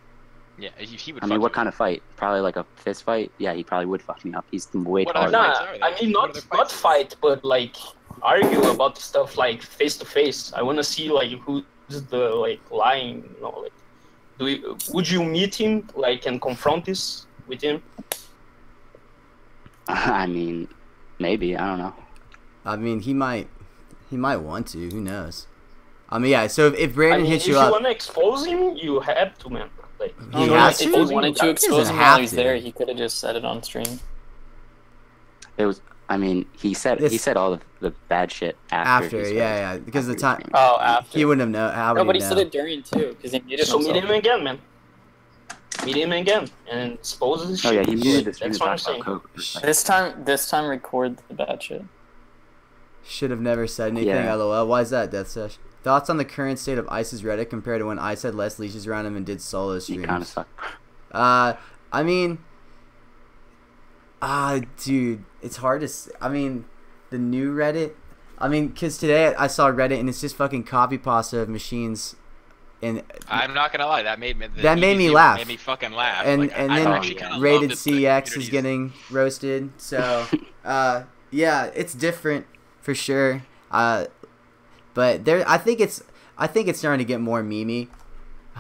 Yeah, he would. I mean, what kind of fight? Probably like a fist fight. Yeah, he probably would fuck me up. He's way taller. I mean, not fight, but like argue about stuff like face to face. I want to see like who's the like lying. You know, like, would you meet him like and confront this with him? I mean, maybe, I don't know. I mean, he might want to. Who knows? I mean, yeah. So if Brandon hits you up, if you want to expose him, you have to, man. Like, he has to. If he wanted to expose him while he's there, he could have just said it on stream. It was. I mean, he said all the bad shit after. Yeah, because the time. Oh, after. He wouldn't have known. How would no, but he know? said it during too, because he muted himself. So meet him again, man. Meet him again and expose his shit. Oh yeah, he muted this. That's what I'm saying. This time, record the bad shit. Should have never said anything. Yeah. LOL. Why is that, Death Sesh? Thoughts on the current state of Ice's Reddit compared to when Ice had less leashes around him and did solo streams? He kind of sucked. I mean, dude, it's hard to. I mean, the new Reddit. I mean, because today I saw Reddit and it's just fucking copy pasta of machines. And I'm not gonna lie, that made me laugh. Made me fucking laugh. And like, and I then Rated CX is getting roasted. So yeah, it's different for sure. But I think it's starting to get more memey.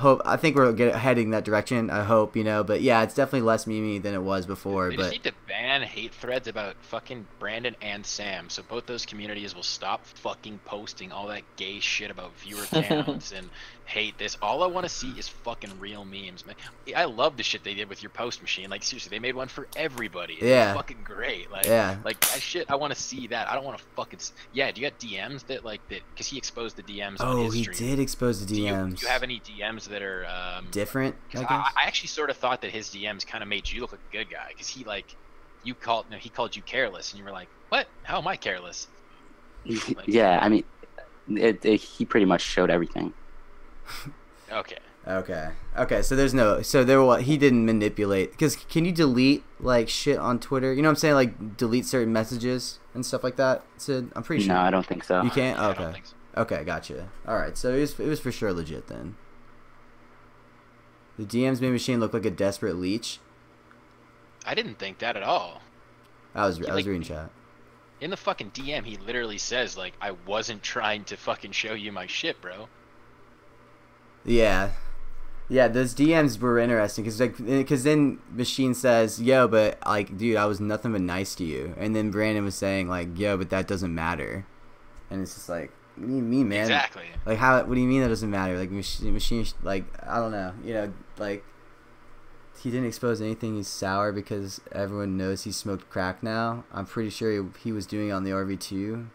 I think we're heading that direction. I hope, you know. But yeah, it's definitely less memey than it was before. They just need to ban hate threads about fucking Brandon and Sam, so both those communities will stop fucking posting all that gay shit about viewer counts and hate this. All I want to see is fucking real memes, man. I love the shit they did with your post machine. Like, seriously, they made one for everybody. It was fucking great. Like, like that shit. I want to see that. I don't want to fucking. Yeah, do you got DMs that like that? Because he exposed the DMs. on his stream. He did expose the DMs. Do you have any DMs that are different? I actually sort of thought that his DMs kind of made you look like a good guy, because he called you careless, and you were like, what? How am I careless? Like, yeah, I mean, he pretty much showed everything. Okay. So he didn't manipulate, because can you delete like shit on Twitter? You know what I'm saying? Like delete certain messages and stuff like that. Sid, I'm pretty sure. No, I don't think so. You can't. Yeah, okay. I don't think so. Okay, gotcha. All right, so it was for sure legit then. The DMs made Machine look like a desperate leech. I didn't think that at all. I was reading chat. In the fucking DM, he literally says, like, I wasn't trying to fucking show you my shit, bro. Yeah, those DMs were interesting, because then Machine says, yo, but, like, dude, I was nothing but nice to you. And then Brandon was saying, like, yo, but that doesn't matter. And it's just like, what do you mean, man? Exactly. Like, what do you mean that doesn't matter? Like, Machine, like, I don't know, you know, like, he didn't expose anything. He's sour because everyone knows he smoked crack now. I'm pretty sure he was doing it on the RV2.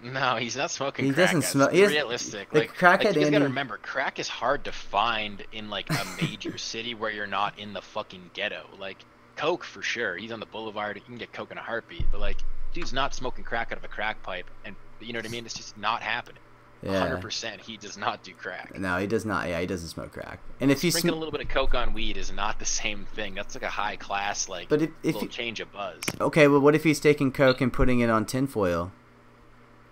No, he's not smoking he crack. Doesn't smoke. It's realistic. Like, crackhead you gotta remember, crack is hard to find in, like, a major city where you're not in the fucking ghetto. Like, coke, for sure. He's on the boulevard. You can get coke in a heartbeat. But, like, dude's not smoking crack out of a crack pipe. And, you know what I mean? It's just not happening. Yeah. 100%, he does not do crack. No, he does not. Yeah, he doesn't smoke crack. And if he's sprinkling a little bit of coke on weed is not the same thing. That's like a high class, like, but if little change of buzz. Okay, well, what if he's taking coke and putting it on tinfoil,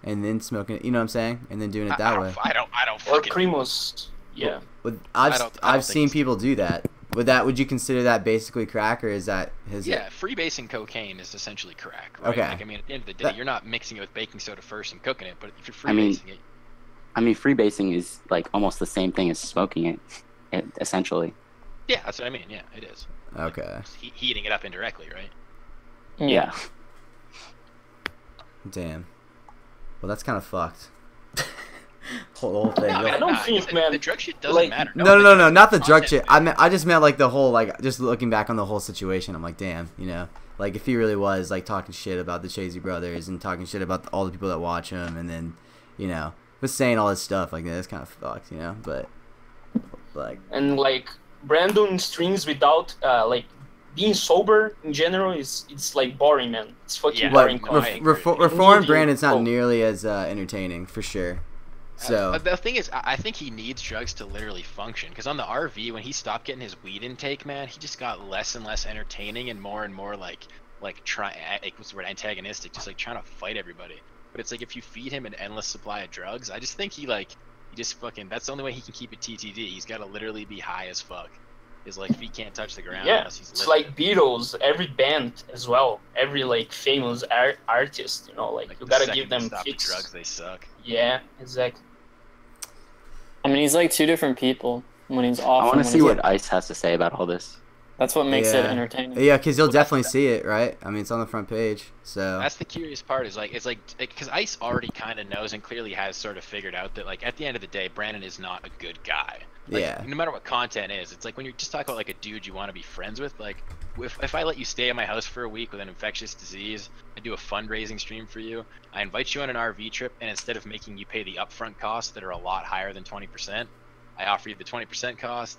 and then smoking it? You know what I'm saying? And then doing it that way. I don't Or fucking. Primos. Yeah. I've seen people do that Would you consider that basically crack, or is that his? Yeah, freebasing cocaine is essentially crack. Right? Okay. Like, I mean, at the end of the day, you're not mixing it with baking soda first and cooking it, but if you're I mean, freebasing it. freebasing is like almost the same thing as smoking it essentially. Yeah, that's what I mean. Yeah, it is. Okay. Like, heating it up indirectly, right? Yeah. Damn. Well, that's kind of fucked. whole thing. No, I don't think, man, the drug shit doesn't like- matter. No, not the drug shit. content. I just meant like the whole, like, just looking back on the whole situation. I'm like, damn, you know, like if he really was like talking shit about the Chazy brothers and talking shit about all the people that watch him, and then, you know, was saying all this stuff like that's kind of fucked, you know. But like, And like Brandon streams without like being sober in general it's like boring, man. It's fucking Yeah. boring. No, I agree. reform Need Brandon's not hope. nearly as entertaining for sure. So The thing is, I think he needs drugs to literally function. Because on the RV, when he stopped getting his weed intake, man, he just got less and less entertaining and more like what's the word, antagonistic, just like trying to fight everybody. But it's like if you feed him an endless supply of drugs, I just think he just fucking, that's the only way he can keep it TTD. He's got to literally be high as fuck. His like feet can't touch the ground Yeah, unless he's it's living. like Beatles, every band as well, every like famous artist, you know, like you the gotta second give they them stop the fix. drugs, they suck. Yeah, exactly. I mean, he's like two different people when he's I off. want to and when see he's what in. Ice has to say about all this. That's what makes it Yeah. entertaining. yeah, because you'll definitely see it, right? I mean, it's on the front page. So That's the curious part, is like, it's like, because Ice already kind of knows and clearly has sort of figured out that, like, at the end of the day, Brandon is not a good guy. Like, yeah, no matter what content is, it's like when you're just talking about like a dude you want to be friends with, like, if I let you stay at my house for a week with an infectious disease, I do a fundraising stream for you, I invite you on an RV trip, and instead of making you pay the upfront costs that are a lot higher than 20%, I offer you the 20% cost,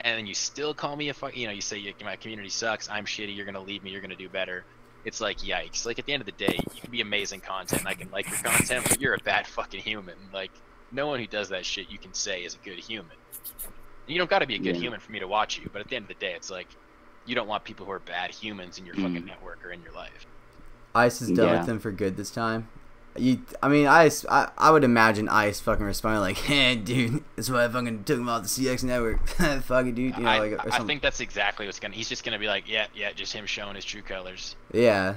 and then you still call me you say my community sucks, I'm shitty, you're gonna leave me, you're gonna do better. It's like, yikes. Like, at the end of the day, you can be amazing content and I can like your content, but you're a bad fucking human. Like, no one who does that shit you can say is a good human. You don't gotta be a good human for me to watch you, but at the end of the day, it's like, you don't want people who are bad humans in your fucking network or in your life. Ice is done Yeah. with him for good this time. I mean, Ice. I would imagine Ice fucking responding like, "Hey, dude, that's why I fucking took him off the CX network." Fucking dude, you know, I, like or I something. think that's exactly what's gonna. He's just gonna be like, yeah, just him showing his true colors. Yeah,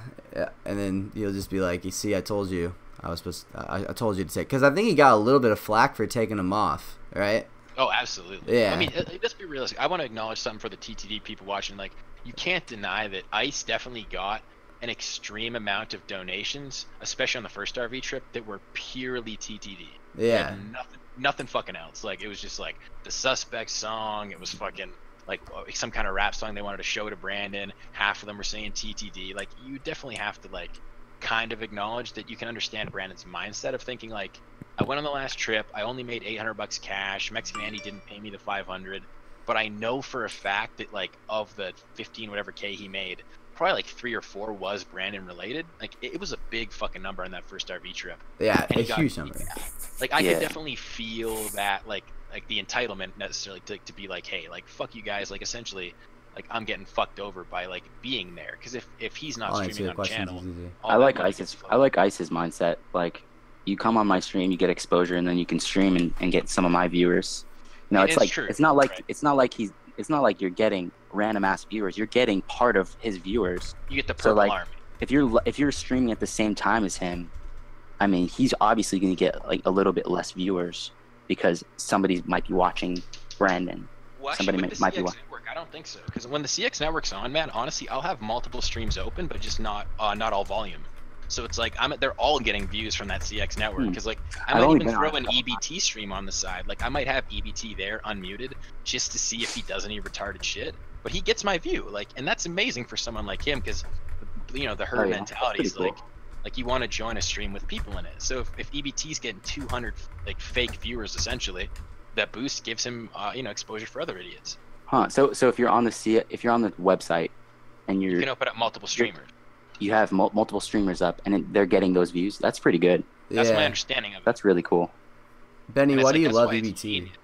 and then he'll just be like, "You see, I told you. I was supposed. I told you to take." Because I think he got a little bit of flack for taking him off, right? Oh, absolutely. Yeah. I mean, let's be realistic. I want to acknowledge something for the TTD people watching. Like, you can't deny that Ice definitely got an extreme amount of donations, especially on the first RV trip, that were purely TTD. Yeah. Like, nothing fucking else. Like, it was just like the Suspect song. It was fucking like some kind of rap song they wanted to show to Brandon. Half of them were saying TTD. Like, you definitely have to like kind of acknowledge that you can understand Brandon's mindset of thinking like, I went on the last trip, I only made $800 cash, Mexican Andy didn't pay me the 500, but I know for a fact that like of the 15 whatever K he made, probably like 3 or 4 was Brandon related. Like, it was a big fucking number on that first RV trip. Yeah, And a he got- huge number. Like, I Yeah. could definitely feel that, like the entitlement necessarily to be like, hey, like, fuck you guys, like, essentially, like, I'm getting fucked over by like being there, because if he's not I'll answer streaming your on questions channel, as easy. all I that like money Ice's. gets I fucked. like Ice's mindset. Like, you come on my stream, you get exposure, and then you can stream and get some of my viewers. You know, It it's is like true, it's not like right. it's not like you're getting random ass viewers. You're getting part of his viewers. You get the So, purple like, army. If you're streaming at the same time as him, I mean, he's obviously going to get like a little bit less viewers because somebody might be watching Brandon. Well, actually, somebody with the might be CX network, I don't think so. Because when the CX network's on, man, honestly, I'll have multiple streams open, but just not all volume. So it's like they're all getting views from that CX network. Because like I I've might only even been throw on an it a couple EBT stream on the side. Like, I might have EBT there unmuted just to see if he does any retarded shit. But he gets my view, like, and that's amazing for someone like him, because you know the herd Oh, yeah. mentality is That's pretty like you want to join a stream with people in it. So if EBT's getting 200 like fake viewers essentially, that boost gives him exposure for other idiots. Huh? So if you're on the website and You can open up multiple streamers. you have multiple streamers up and they're getting those views, that's pretty good. That's Yeah. my understanding of it. That's really cool. Benny, And it's why like, do you that's love why it's EBT? genius.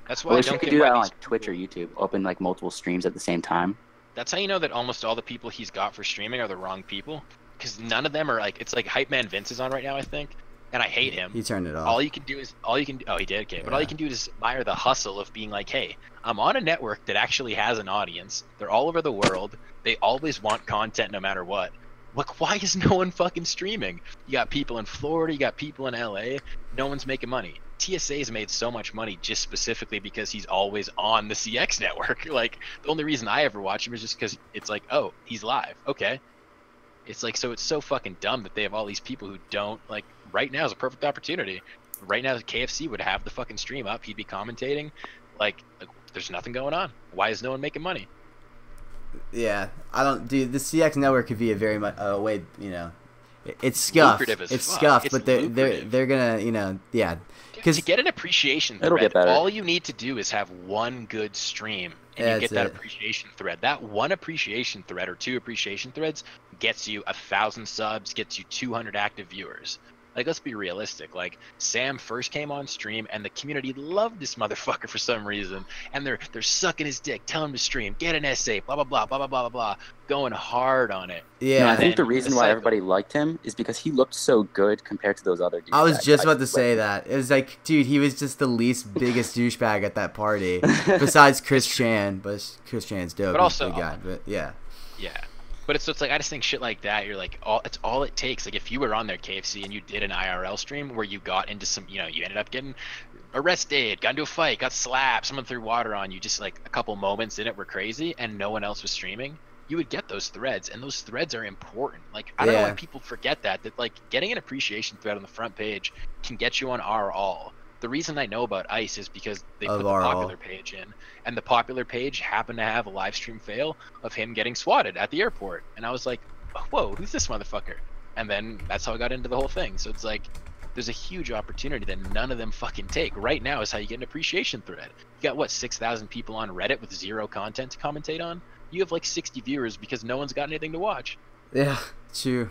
That's why Well, I you don't could get do why that on these like Twitch or people- YouTube. Open like multiple streams at the same time. That's how you know that almost all the people he's got for streaming are the wrong people. Because none of them are like, it's like Hype Man Vince is on right now, I think. and I hate him. He turned it off. All you can do is oh, he did, okay. But all you can do is admire the hustle of being like, hey, I'm on a network that actually has an audience. They're all over the world. They always want content no matter what. Like, why is no one fucking streaming? You got people in Florida, you got people in LA. No one's making money. TSA's made so much money just specifically because he's always on the CX network. Like, the only reason I ever watch him is just because it's like, oh, he's live. Okay. It's like, so it's so fucking dumb that they have all these people who don't, like, right now is a perfect opportunity. Right now, KFC would have the fucking stream up. He'd be commentating. Like there's nothing going on. Why is no one making money? Yeah, I don't. Dude, the CX network could be a very much way. You know, it's scuffed. It's scuffed, but they're gonna, you know, yeah. Because to get an appreciation thread, all you need to do is have one good stream, and you get that appreciation thread. That one appreciation thread or two appreciation threads gets you 1,000 subs, gets you 200 active viewers. Like, let's be realistic. Like, Sam first came on stream, and the community loved this motherfucker for some reason, and they're sucking his dick, telling him to stream, get an essay, blah blah blah blah blah blah blah, going hard on it. Yeah, no, I think the reason why everybody liked him is because he looked so good compared to those other dudes. I was just about to say that. It was like, dude, he was just the least biggest douchebag at that party, besides Chris Chan. But Chris Chan's dope. But also, he's a good guy. But yeah. Yeah. But it's like, I just think shit like that, you're like, it's all it takes. Like, if you were on there, KFC, and you did an IRL stream where you got into some, you know, you ended up getting arrested, got into a fight, got slapped, someone threw water on you, just like a couple moments in it were crazy, and no one else was streaming, you would get those threads, and those threads are important. Like, I don't know why people forget that like, getting an appreciation thread on the front page can get you on our all. The reason I know about ICE is because they put the popular page in, and the popular page happened to have a live stream fail of him getting swatted at the airport. And I was like, whoa, who's this motherfucker? And then that's how I got into the whole thing. So it's like, there's a huge opportunity that none of them fucking take. Right now is how you get an appreciation thread. You got, what, 6,000 people on Reddit with 0 content to commentate on? You have like 60 viewers because no one's got anything to watch. Yeah, true.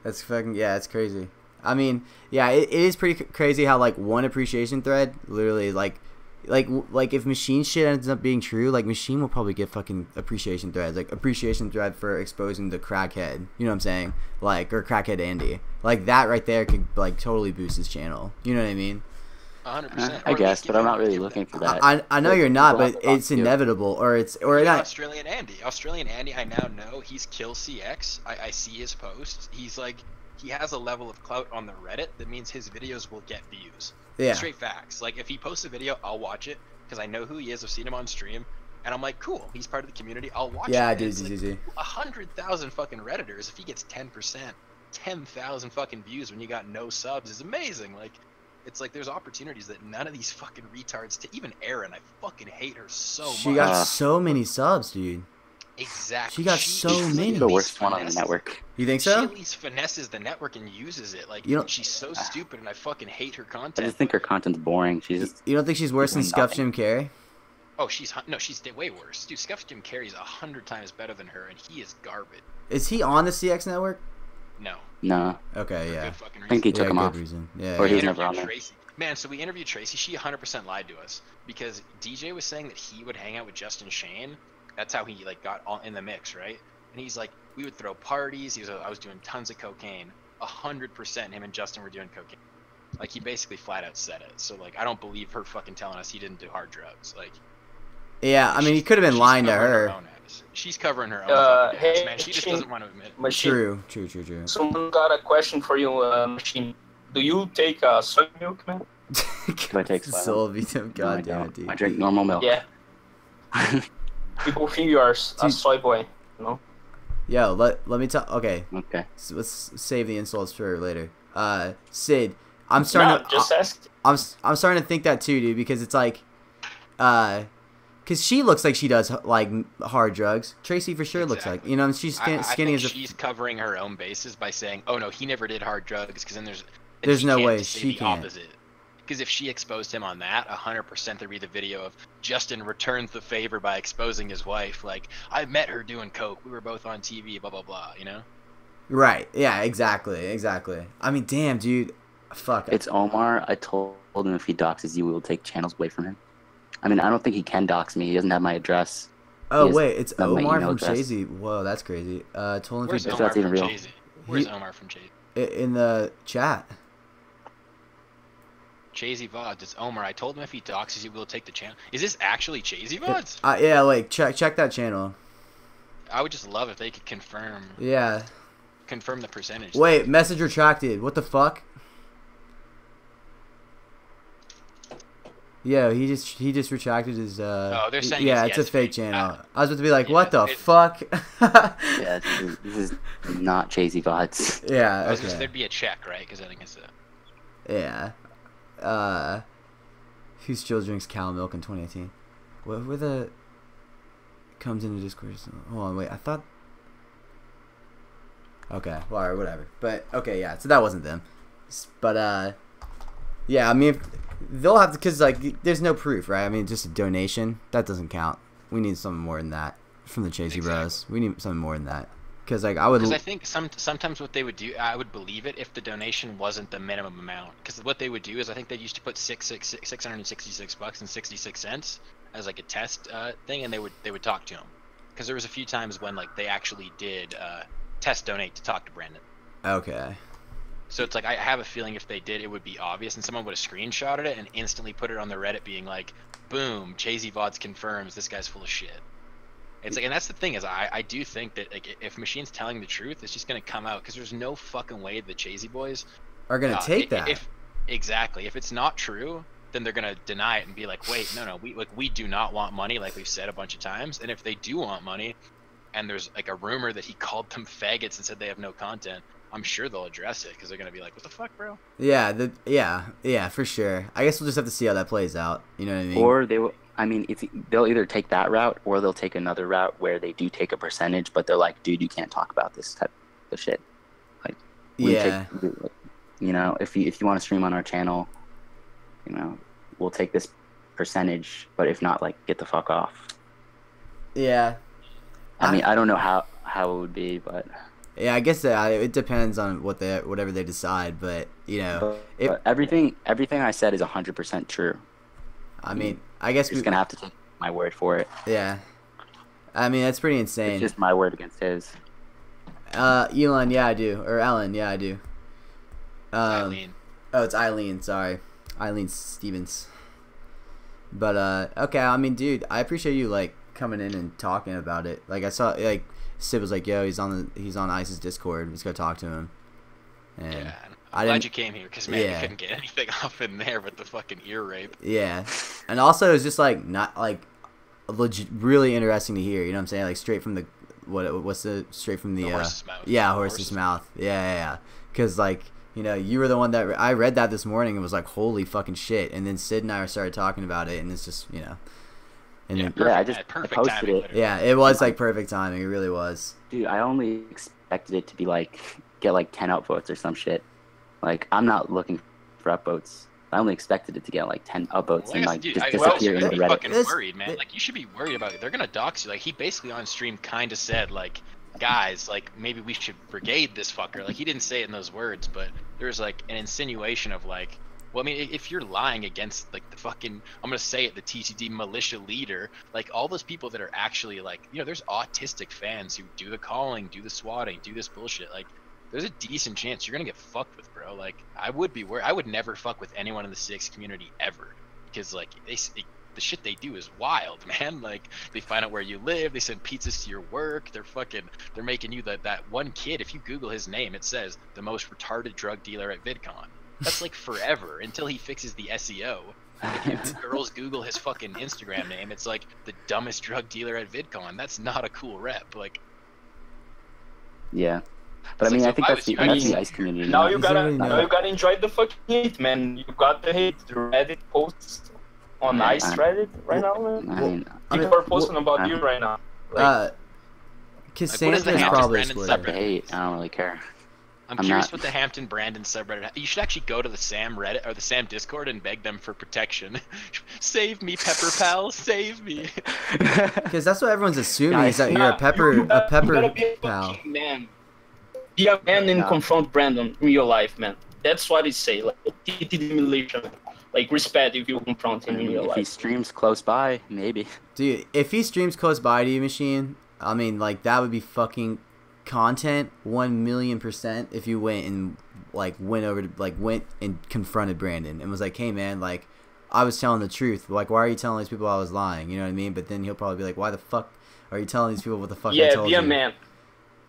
That's fucking, yeah, it's crazy. I mean, yeah, it is pretty crazy how, like, one appreciation thread literally, like if Machine shit ends up being true, like, Machine will probably get fucking appreciation threads, like appreciation thread for exposing the crackhead, you know what I'm saying, like, or crackhead Andy, like, that right there could, like, totally boost his channel, you know what I mean? 100%. I guess, but I'm not really looking for that. I know you're not, but it's inevitable, or not. Australian Andy, I now know he's Kill CX. I see his posts. He's like, he has a level of clout on the Reddit that means his videos will get views. Yeah. Straight facts. Like, if he posts a video, I'll watch it because I know who he is. I've seen him on stream, and I'm like, cool. He's part of the community. I'll watch it. Yeah, dude, it's easy. 100,000 fucking Redditors. If he gets 10%, 10,000 fucking views when you got no subs is amazing. Like, it's like there's opportunities that none of these fucking retards. To even Erin, I fucking hate her so much. She got so many subs, dude. Exactly. She got so many. The worst one on the network. You think so? She at least finesses the network and uses it. Like, she's so stupid, and I fucking hate her content. I just think her content's boring. She's just. You don't think she's worse than Scuff Jim Carrey? Oh, she's way worse, dude. Scuff Jim Carrey's 100 times better than her, and he is garbage. Is he on the CX network? No. No. Okay, yeah. I think he took him off. Yeah. Or he's never on there. Tracy. Man, so we interviewed Tracy. She 100% lied to us because DJ was saying that he would hang out with Justin Shane. That's how he, like, got in the mix, right? And he's like, we would throw parties. I was doing tons of cocaine. 100% him and Justin were doing cocaine. Like, he basically flat out said it. So, like, I don't believe her fucking telling us he didn't do hard drugs. Like, yeah, I mean, he could have been lying to her. She's covering her own ass, hey, man. She just doesn't want to admit it. Machine. True. Someone got a question for you, Machine. Do you take soy milk, man? Do I take soy milk? God damn it, dude. I drink normal milk. Yeah. People think you are a soy boy, no? Yo, let me talk. Okay. So let's save the insults for later. Sid, I'm starting to just ask. I'm starting to think that too, dude, because it's like, because she looks like she does like hard drugs. Tracy for sure looks like, you know, she's skinny as a. She's covering her own bases by saying, "Oh no, he never did hard drugs," because then there's no way she can't. Opposite. Because if she exposed him on that, 100% there'd be the video of Justin returns the favor by exposing his wife. Like, I met her doing coke. We were both on TV. Blah blah blah. You know. Right. Yeah. Exactly. I mean, damn, dude. Fuck. It's Omar. I told him if he doxes you, we will take channels away from him. I mean, I don't think he can dox me. He doesn't have my address. Oh wait, it's Omar from Chazy. Whoa, that's crazy. Told him Where's Omar from Chazy? Where's Omar from Chazy? In the chat. Chazy VODs. It's Omar. I told him if he doxes you, we'll take the channel. Is this actually Chazy VODs? Yeah, like check that channel. I would just love if they could confirm. Yeah. Confirm the percentage. Wait, message retracted. What the fuck? Yeah, he just retracted his. Oh, they're saying yeah, it's it's a fake channel. I was about to be like, yeah, what the fuck? Yeah, this is not Chazy VODs. Yeah. I was Okay. there'd be a check, right? Because I think it's a. Yeah. Who still drinks cow milk in 2018? What with the comes into Discord? Hold on, wait. I thought. Okay, well, alright, whatever. But okay, yeah. So that wasn't them. But yeah. I mean, they'll have to, cause like there's no proof, right? I mean, just a donation that doesn't count. We need something more than that from the Chazy Bros. We need something more than that. Cause like I would. Because I think sometimes what they would do, I would believe it if the donation wasn't the minimum amount. Because what they would do is I think they used to put $666 and 66 cents as like a test thing, and they would talk to him. Because there was a few times when like they actually did test donate to talk to Brandon. Okay. So it's like I have a feeling if they did, it would be obvious, and someone would have screenshotted it and instantly put it on their Reddit, being like, "Boom, Chazy VODs confirms this guy's full of shit." It's like, and that's the thing is, I do think that like if Machine's telling the truth, it's just gonna come out, because there's no fucking way the Chazy boys are gonna take that. Exactly. If it's not true, then they're gonna deny it and be like, "Wait, no, we do not want money," like we've said a bunch of times. And if they do want money, and there's like a rumor that he called them faggots and said they have no content, I'm sure they'll address it, because they're gonna be like, "What the fuck, bro?" Yeah, yeah, for sure. I guess we'll just have to see how that plays out. You know what I mean? Or they will. I mean, they'll either take that route, or they'll take another route where they do take a percentage, but they're like, "Dude, you can't talk about this type of shit." Like, yeah, you know, if you want to stream on our channel, you know, we'll take this percentage, but if not, like, get the fuck off. Yeah. I mean, I don't know how it would be, but. Yeah, I guess it depends on whatever they decide, but you know, but everything I said is 100% true. I mean, I guess you're just gonna have to take my word for it. Yeah, I mean that's pretty insane. It's just my word against his. Elon, yeah, I do, or Ellen, yeah, I do. Eileen. Oh, it's Eileen. Sorry, Eileen Stevens. But okay, I mean, dude, I appreciate you like coming in and talking about it. Like I saw, like Sid was like, "Yo, he's on ICE's Discord. Let's go talk to him." And yeah, I'm glad you came here, because man, you couldn't get anything off in there but the fucking ear rape. Yeah, and also it's just like not like legit, really interesting to hear. You know what I'm saying? Like straight from the straight from the horse's mouth. Yeah, horse's mouth. Yeah. Because like, you know, you were the one that I read that this morning and was like, holy fucking shit. And then Sid and I started talking about it, and it's just, you know. And yeah, then, I just perfect posted timing, it. literally. Yeah, it was like perfect timing. It really was. Dude, I only expected it to be like get like 10 upvotes or some shit. Like, I'm not looking for upvotes. I only expected it to get like 10 upvotes and like just disappear into Reddit. Reddit. Fucking worried, man. Like, you should be worried about it. They're gonna dox you. Like, he basically on stream kind of said like, guys, like maybe we should brigade this fucker. Like, he didn't say it in those words, but there's like an insinuation of like, well, I mean, if you're lying against like the fucking, I'm gonna say it, the TCD militia leader, like all those people that are actually like, you know, there's autistic fans who do the calling, do the swatting, do this bullshit. Like, there's a decent chance you're gonna get fucked with, bro. Like, I would be worried. I would never fuck with anyone in the CX community ever, because like the shit they do is wild, man. Like, they find out where you live, they send pizzas to your work, they're making you that one kid. If you Google his name, it says the most retarded drug dealer at VidCon. That's like forever until he fixes the SEO. If girls Google his fucking Instagram name, it's like the dumbest drug dealer at VidCon. That's not a cool rep. Like, yeah. But I mean, I think that's the ice community. Now you gotta enjoy the fucking hate, man. You got the hate. The Reddit posts on Ice Reddit right now, man. People are posting about you right now. Like, Cassandra's like, probably Brandon hate. I don't really care. I'm curious what the Hampton Brandon subreddit. You should actually go to the Sam Reddit or the Sam Discord and beg them for protection. Save me, Pepper Pal, save me. Because that's what everyone's assuming, is that you're a Pepper Pal. Man. Be a man and confront Brandon in real life, man. That's what he say. Like, TTD militia. Like, respect if you confront him in real life. If he streams close by, maybe. Dude, if he streams close by to you, Machine, I mean, like, that would be fucking content 1,000,000% if you went and like went and confronted Brandon and was like, hey man, like I was telling the truth. Like, why are you telling these people I was lying? You know what I mean? But then he'll probably be like, why the fuck are you telling these people what the fuck I told be a you? man.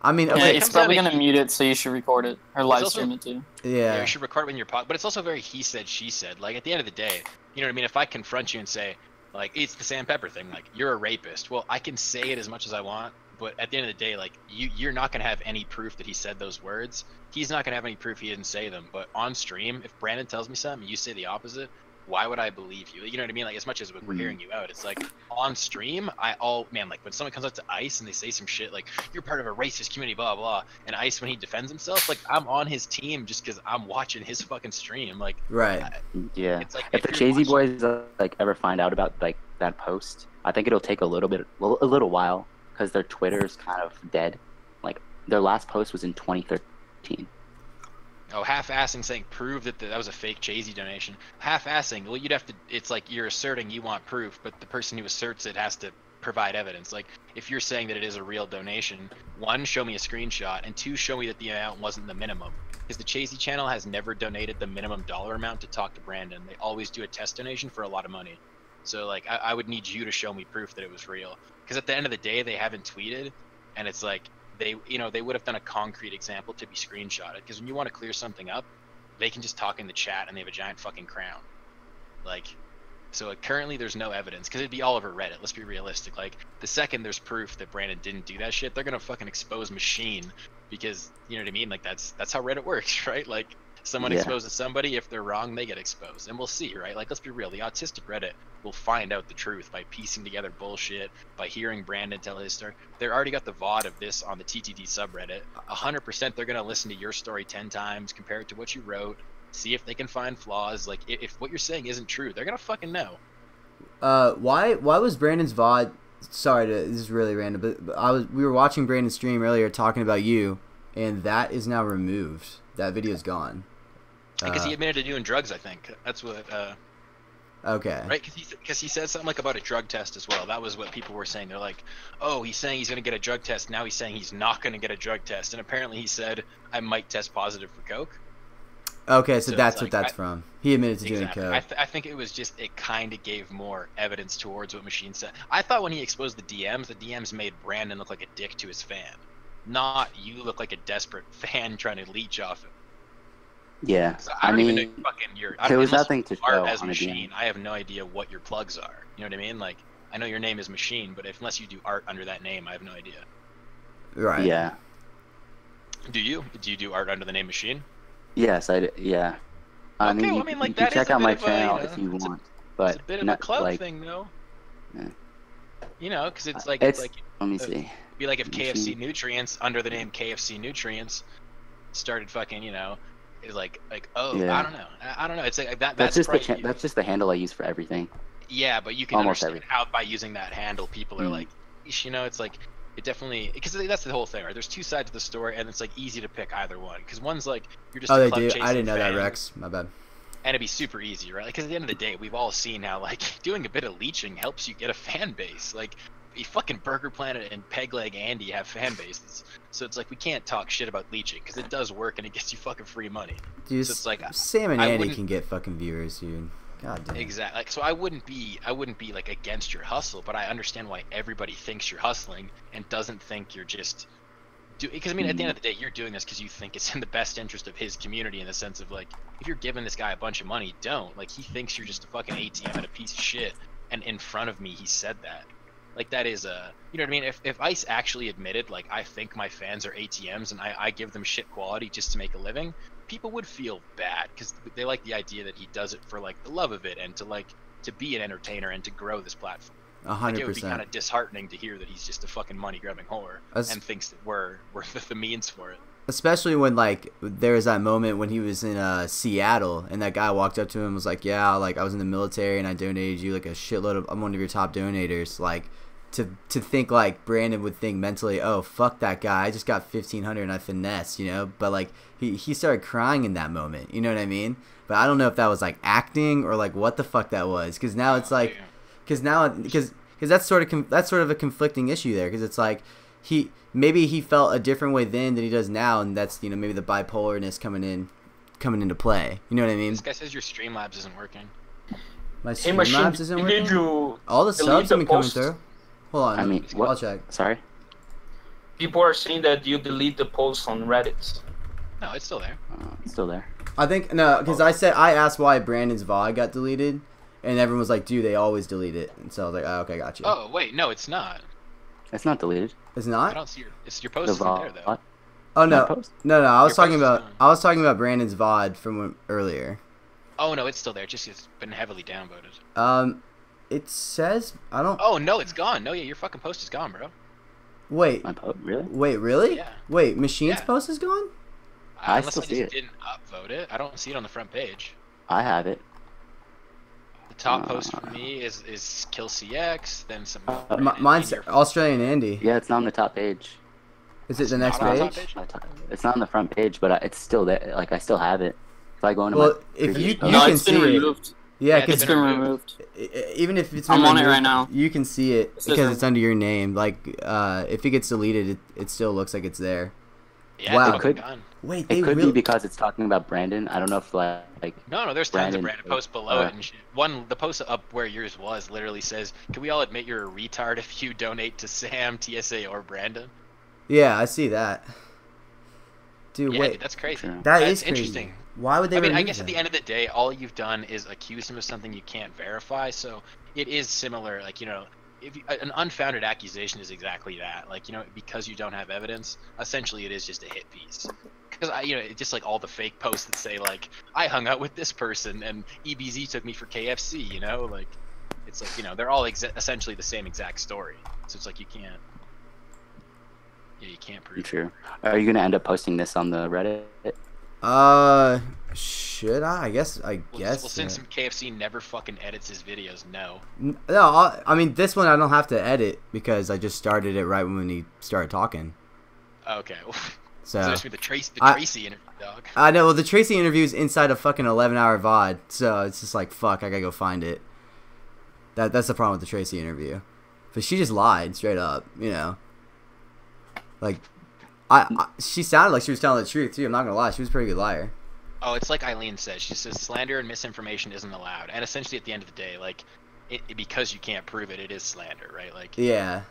I mean, Yeah, okay, it's probably gonna mute it, so you should record it or live stream it too. Yeah, yeah. you should record it when you're but it's also very he said, she said. Like at the end of the day, you know what I mean? If I confront you and say, like, it's the Sam Pepper thing, like you're a rapist. Well, I can say it as much as I want, but at the end of the day, like you're not gonna have any proof that he said those words. He's not gonna have any proof he didn't say them. But on stream, if Brandon tells me something, you say the opposite. Why would I believe you? You know what I mean? Like, as much as we're hearing you out, it's like on stream, like when someone comes up to Ice and they say some shit like you're part of a racist community, blah blah, and Ice when he defends himself, like I'm on his team just because I'm watching his fucking stream, like Right. Yeah. It's like if the you're Chazy watching- boys like ever find out about like that post, I think it'll take a little while because their Twitter's kind of dead. Like their last post was in 2013. Oh, half-assing saying prove that that was a fake Chazy donation. Half-assing, well, you'd have to. It's like you're asserting you want proof, but the person who asserts it has to provide evidence. Like if you're saying that it is a real donation, one, show me a screenshot, and two, show me that the amount wasn't the minimum. Because the Chazy channel has never donated the minimum dollar amount to talk to Brandon. They always do a test donation for a lot of money. So like I would need you to show me proof that it was real. Because at the end of the day, they haven't tweeted, and it's like. They would have done a concrete example to be screenshotted, because when you want to clear something up, they can just talk in the chat and they have a giant fucking crown. Like, so currently there's no evidence, because it'd be all over Reddit. Let's be realistic. Like, the second there's proof that Brandon didn't do that shit, they're gonna fucking expose Machine, because you know what I mean. Like that's how Reddit works, right? Like someone exposes somebody, if they're wrong, they get exposed, and we'll see, right? Like let's be real. The autistic Reddit will find out the truth by piecing together bullshit, by hearing Brandon tell his story. They're already got the VOD of this on the TTD subreddit. 100% they're gonna listen to your story 10 times, compare it to what you wrote, see if they can find flaws. Like if what you're saying isn't true, they're gonna fucking know. Why was Brandon's VOD? Sorry, this is really random, but we were watching Brandon's stream earlier talking about you, and that is now removed. That video's gone. Because he admitted to doing drugs, I think. That's what. Okay. Right? Because he said something like about a drug test as well. That was what people were saying. They're like, oh, he's saying he's going to get a drug test. Now he's saying he's not going to get a drug test. And apparently he said, I might test positive for coke. Okay, so that's like, what that's from. He admitted to doing exactly. coke. I think it was just, it kind of gave more evidence towards what Machine said. I thought when he exposed the DMs made Brandon look like a dick to his fan. Not you look like a desperate fan trying to leech off him. Yeah, I don't even know fucking there was nothing to show as on Machine. I have no idea what your plugs are. You know what I mean? Like, I know your name is Machine, but unless you do art under that name, I have no idea. Right. Yeah. Do you? Do you do art under the name Machine? Yes, yeah. I mean, well, I mean, like, you can that check is a out bit my of a, channel you know, if you it's a- want, but It's a bit of a not, club like, thing, though. Yeah. You know, because it's like It's- like let me it'd see. be like if KFC Machine. Nutrients under the name KFC Nutrients started fucking, you know, is like oh, Yeah. I don't know. It's like that. That's just probably, that's just the handle I use for everything. Yeah, but you can Almost understand how by using that handle, people are Mm. like, you know, it's like it definitely, because that's the whole thing, right? There's two sides to the story, and it's like easy to pick either one, because one's like you're just Oh, a they club do. chasing I didn't know that, fan, Rex. My bad. and it'd be super easy, right? Because at the end of the day, we've all seen how like doing a bit of leeching helps you get a fan base. Like fucking Burger Planet and Peg Leg Andy have fan bases, so it's like we can't talk shit about leeching because it does work and it gets you fucking free money. Dude, So it's like Sam and I Andy wouldn't- can get fucking viewers, dude. God damn. Exactly. Like, so I wouldn't be like against your hustle, but I understand why everybody thinks you're hustling and doesn't think you're just because I mean, at the end of the day, you're doing this because you think it's in the best interest of his community, in the sense of like, if you're giving this guy a bunch of money, don't. Like, he thinks you're just a fucking ATM and a piece of shit, and in front of me he said that. Like, that is you know what I mean? If Ice actually admitted, like, I think my fans are ATMs and I give them shit quality just to make a living, people would feel bad because they like the idea that he does it for like the love of it and to be an entertainer and to grow this platform. Like, it would be kind 100%. of disheartening to hear that he's just a fucking money grabbing whore and thinks that we're the means for it. Especially when like there was that moment when he was in Seattle and that guy walked up to him and was like, yeah, like I was in the military and I donated you like a shitload of, I'm one of your top donators. Like to think like Brandon would think mentally, oh fuck that guy, I just got 1,500 and I finessed, you know. But like he started crying in that moment, you know what I mean? But I don't know if that was like acting or like what the fuck that was, because now it's like, because that's sort of a conflicting issue there, because it's like maybe he felt a different way then than he does now, and that's maybe the bipolarness coming into play. You know what I mean? This guy says your Streamlabs isn't working. My Hey, Machine, Streamlabs isn't did working. you All the delete subs the have been coming post? through. Hold on. I mean, what? I'll check. Sorry. People are saying that you delete the post on Reddit. No, it's still there. It's still there. I think no, because I asked why Brandon's VOD got deleted, and everyone was like, "Dude, they always delete it." And so I was like, "Oh, okay, got you." Oh wait, no, it's not. It's not deleted. It's I not. don't see your post The isn't there though. VOD. Oh My no, post? no. I was Your talking post is about gone. Brandon's VOD from earlier. Oh no, it's still there. It's been heavily downvoted. It says I don't. Oh no, it's gone. No, yeah, your fucking post is gone, bro. Wait, My post, really? wait, really? Yeah. Wait, Machine's Yeah. post is gone? I Unless still I see just it. didn't upvote it. I don't see it on the front page. I have it. The top post for me is Kill CX, then some. Mine's Australian Andy. Yeah, it's not on the top page. Is it the next not on the top page? It's not on the front page, but it's still there. Like I still have it. If I go into Well, my if previous you post- No, can it's been see it. removed. Yeah, Yeah, It's been removed. even if it's I'm been on it removed, right now. you can see it It says because I'm- it's under your name. Like, if it gets deleted, it still looks like it's there. Yeah, Wow. it's fucking Could- gone. Wait, they it could really? be because it's talking about Brandon. I don't know if like No, there's tons of Brandon- Brandon posts below uh, it and shit. The post up where yours was literally says, "Can we all admit you're a retard if you donate to Sam, TSA, or Brandon?" Yeah, I see that. Dude, Yeah, wait, dude, that's crazy. Sure. that's That's crazy. interesting. Why would they? I mean, I remove guess at that? the end of the day, all you've done is accuse him of something you can't verify. So it is similar. Like, if an unfounded accusation is exactly that. Like, because you don't have evidence, essentially it is just a hit piece. Because it's just like all the fake posts that say like, I hung out with this person and EBZ took me for KFC. Like, it's like they're all essentially the same exact story. So it's like you can't. Yeah, you can't prove it. True. Are you gonna end up posting this on the Reddit? Should I? I guess. Well, since KFC never fucking edits his videos, no. No, I mean this one I don't have to edit because I just started it right when he started talking. Okay. So So there's the Tracy interview, dog. I know. Well, the Tracy interview is inside a fucking 11-hour VOD, so it's just like fuck. I gotta go find it. That's the problem with the Tracy interview, but she just lied straight up. Like, she sounded like she was telling the truth too. I'm not gonna lie. She was a pretty good liar. Oh, it's like Eileen says. She says slander and misinformation isn't allowed. And essentially, at the end of the day, like, because you can't prove it, it is slander, right? Like, Yeah,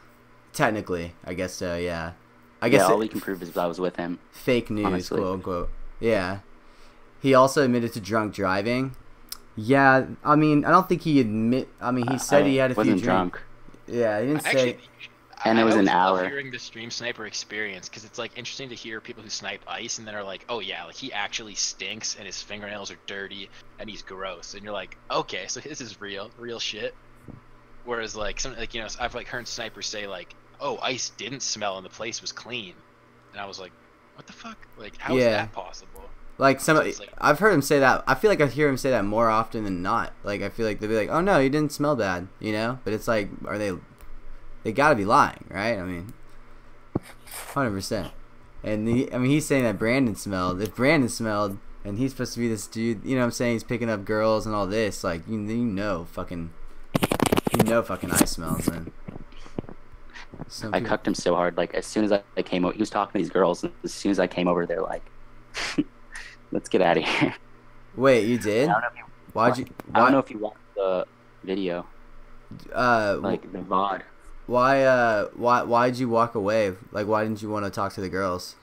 technically, I guess so. Yeah, I Yeah, guess all we can prove is that I was with him. fake news, honestly. quote unquote. Yeah. He also admitted to drunk driving. Yeah, I mean, I don't think he he said he had a few wasn't drinks. drunk. Yeah, he didn't say. actually, And it was an always love hour. hearing the stream sniper experience because it's like interesting to hear people who snipe ice and then are like, oh yeah, like he actually stinks and his fingernails are dirty and he's gross, and you're like, okay, so his is real shit. Whereas like I've like heard snipers say like, oh, ice didn't smell and the place was clean, and I was like, what the fuck? Like, how is Yeah. that possible? Like So it's like- I've heard him say that. I feel like I hear him say that more often than not. Like I feel like they'll be like, "Oh no, he didn't smell bad," But it's like, are they? They gotta be lying, right? I mean, 100%. And he's saying that Brandon smelled. If Brandon smelled, and he's supposed to be this dude, what I'm saying? He's picking up girls and all this. Like fucking ice smells, man. I cucked him so hard. Like as soon as I came over, he was talking to these girls. And as soon as I came over, they're like, "Let's get out of here." Wait, you did? I don't know if you, Why'd you? I don't know if you watched the video, Like like the VOD. why'd you walk away? Like, why didn't you want to talk to the girls?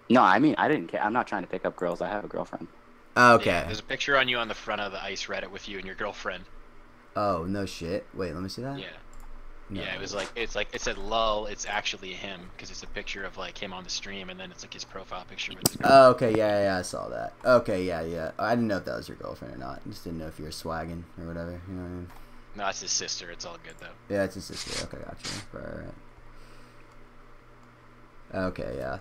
No, I mean I didn't care. I'm not trying to pick up girls. I have a girlfriend. Oh, okay. Yeah, there's a picture on you on the front of the ice Reddit with you and your girlfriend. Oh no shit. Wait, let me see that. Yeah. No. Yeah, it said lull, it's actually him because it's a picture of like him on the stream and then it's like his profile picture with his girl. Oh, okay, yeah, I saw that. Okay, yeah. I didn't know if that was your girlfriend or not. I just didn't know if you were swagging or whatever. You know what I mean? No, it's his sister. It's all good though. Yeah, it's his sister. Okay, gotcha. Right. Okay, yeah.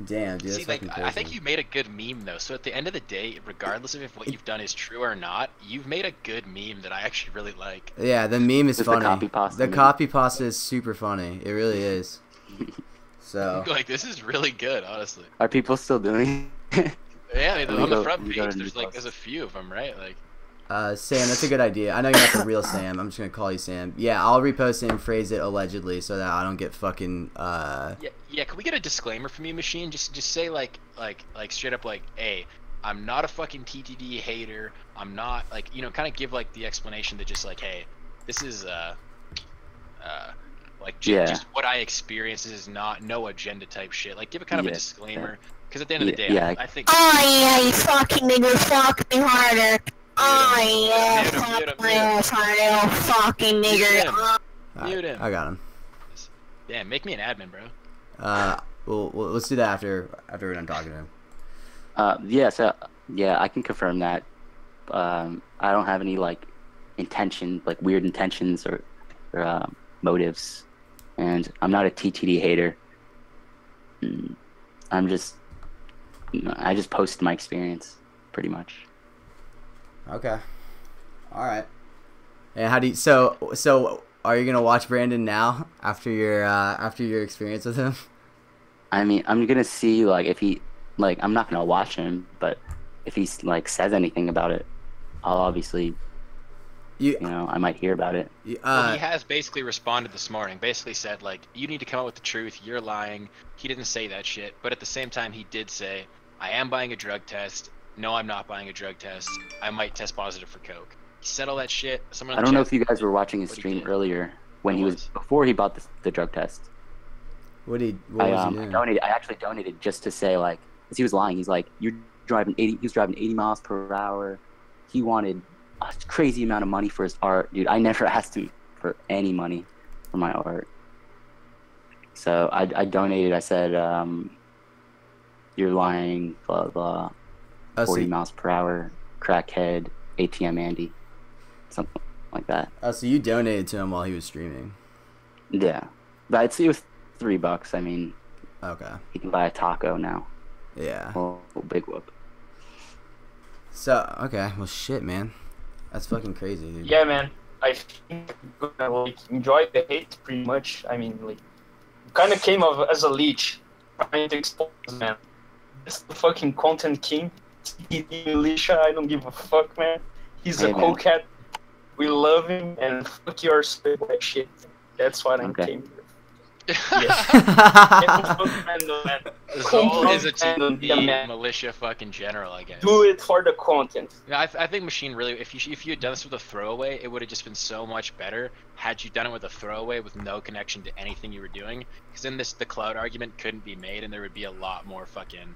Damn, dude, that's See, like, fucking I think crazy. you made a good meme though. So at the end of the day, regardless of if what you've done is true or not, you've made a good meme that I actually really like. Yeah, the meme is Just the funny. copy pasta The meme. copy pasta is super funny. It really is. So. Like, this is really good, honestly. Are people still doing it? Yeah, Let me on the go- front let me go page, to there's new like posts. there's a few of them, right? Like, Sam, that's a good idea. I know you're not the real Sam. I'm just gonna call you Sam. Yeah, I'll repost it and phrase it allegedly so that I don't get fucking. Yeah. Can we get a disclaimer from you, Machine? Just say like straight up like, hey, I'm not a fucking TTD hater. I'm not like, you know, kind of give like the explanation that just like, hey, this is like just what I experience. This is not no agenda type shit. Like give a kind of a disclaimer, because at the end of the day, I think. Oh yeah, you fucking nigga, fuck me harder. Oh yeah, fuck my ass harder, fucking nigger. Mute him. I got him. Damn, make me an admin, bro. Well, let's do that after we're done talking to him. Yeah, I can confirm that. I don't have any like weird intentions or motives, and I'm not a TTD hater. I just posted my experience, pretty much. Okay. All right. And how do you? So are you gonna watch Brandon now after your experience with him? I mean, I'm gonna see like if he like I'm not gonna watch him, but if he like says anything about it, I'll obviously. You know, I might hear about it. Well, he has basically responded this morning. Basically said like, you need to come out with the truth. You're lying. He didn't say that shit, but at the same time, he did say, I am buying a drug test. No, I'm not buying a drug test. I might test positive for coke. He said all that shit. I don't know if you guys were watching his stream earlier when before he bought the drug test. What was he doing? I actually donated just to say like, because he was lying. He's like, he was driving 80 miles per hour. He wanted a crazy amount of money for his art, dude. I never asked him for any money for my art. So I donated. I said, you're lying, blah blah. 40 miles per hour, crackhead, ATM Andy, something like that. Oh, so you donated to him while he was streaming? Yeah, but it was $3. I mean, okay, he can buy a taco now. Yeah. Oh, big whoop. So okay, well shit, man, that's fucking crazy, dude. Yeah, man. I think I'm gonna like enjoy the hate pretty much. I mean, like, kind of came of as a leech, trying to expose, man. It's the fucking content king. Militia, I don't give a fuck, man. He's a cool cat. We love him, and fuck your like shit. That's what I came here. Zol is a TD militia fucking general, I guess. Do it for the content. Yeah, I think Machine really, if you had done this with a throwaway, it would have just been so much better had you done it with a throwaway with no connection to anything you were doing. Because then the cloud argument couldn't be made, and there would be a lot more fucking,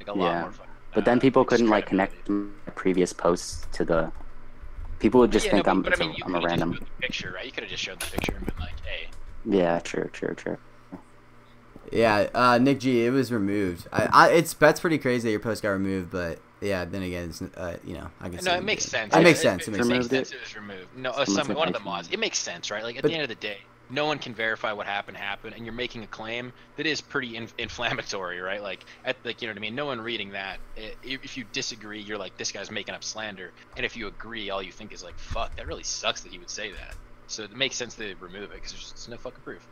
lot more fucking. But then people couldn't like connect my previous posts to the. People would just think I'm a random. Just the picture, right? You could have just showed the picture and been like, "Hey." Yeah, true. Yeah, Nick G, it was removed. That's pretty crazy that your post got removed, but yeah, then again, it's, I guess. No, it makes sense. It makes sense. It makes sense. It was removed. No, one of the mods. It makes sense, right? Like at the end of the day, no one can verify what happened, and you're making a claim that is pretty inflammatory, right? Like, you know what I mean? No one reading that, if you disagree, you're like, this guy's making up slander, and if you agree, all you think is like, fuck, that really sucks that he would say that. So it makes sense to remove it, because there's no fucking proof.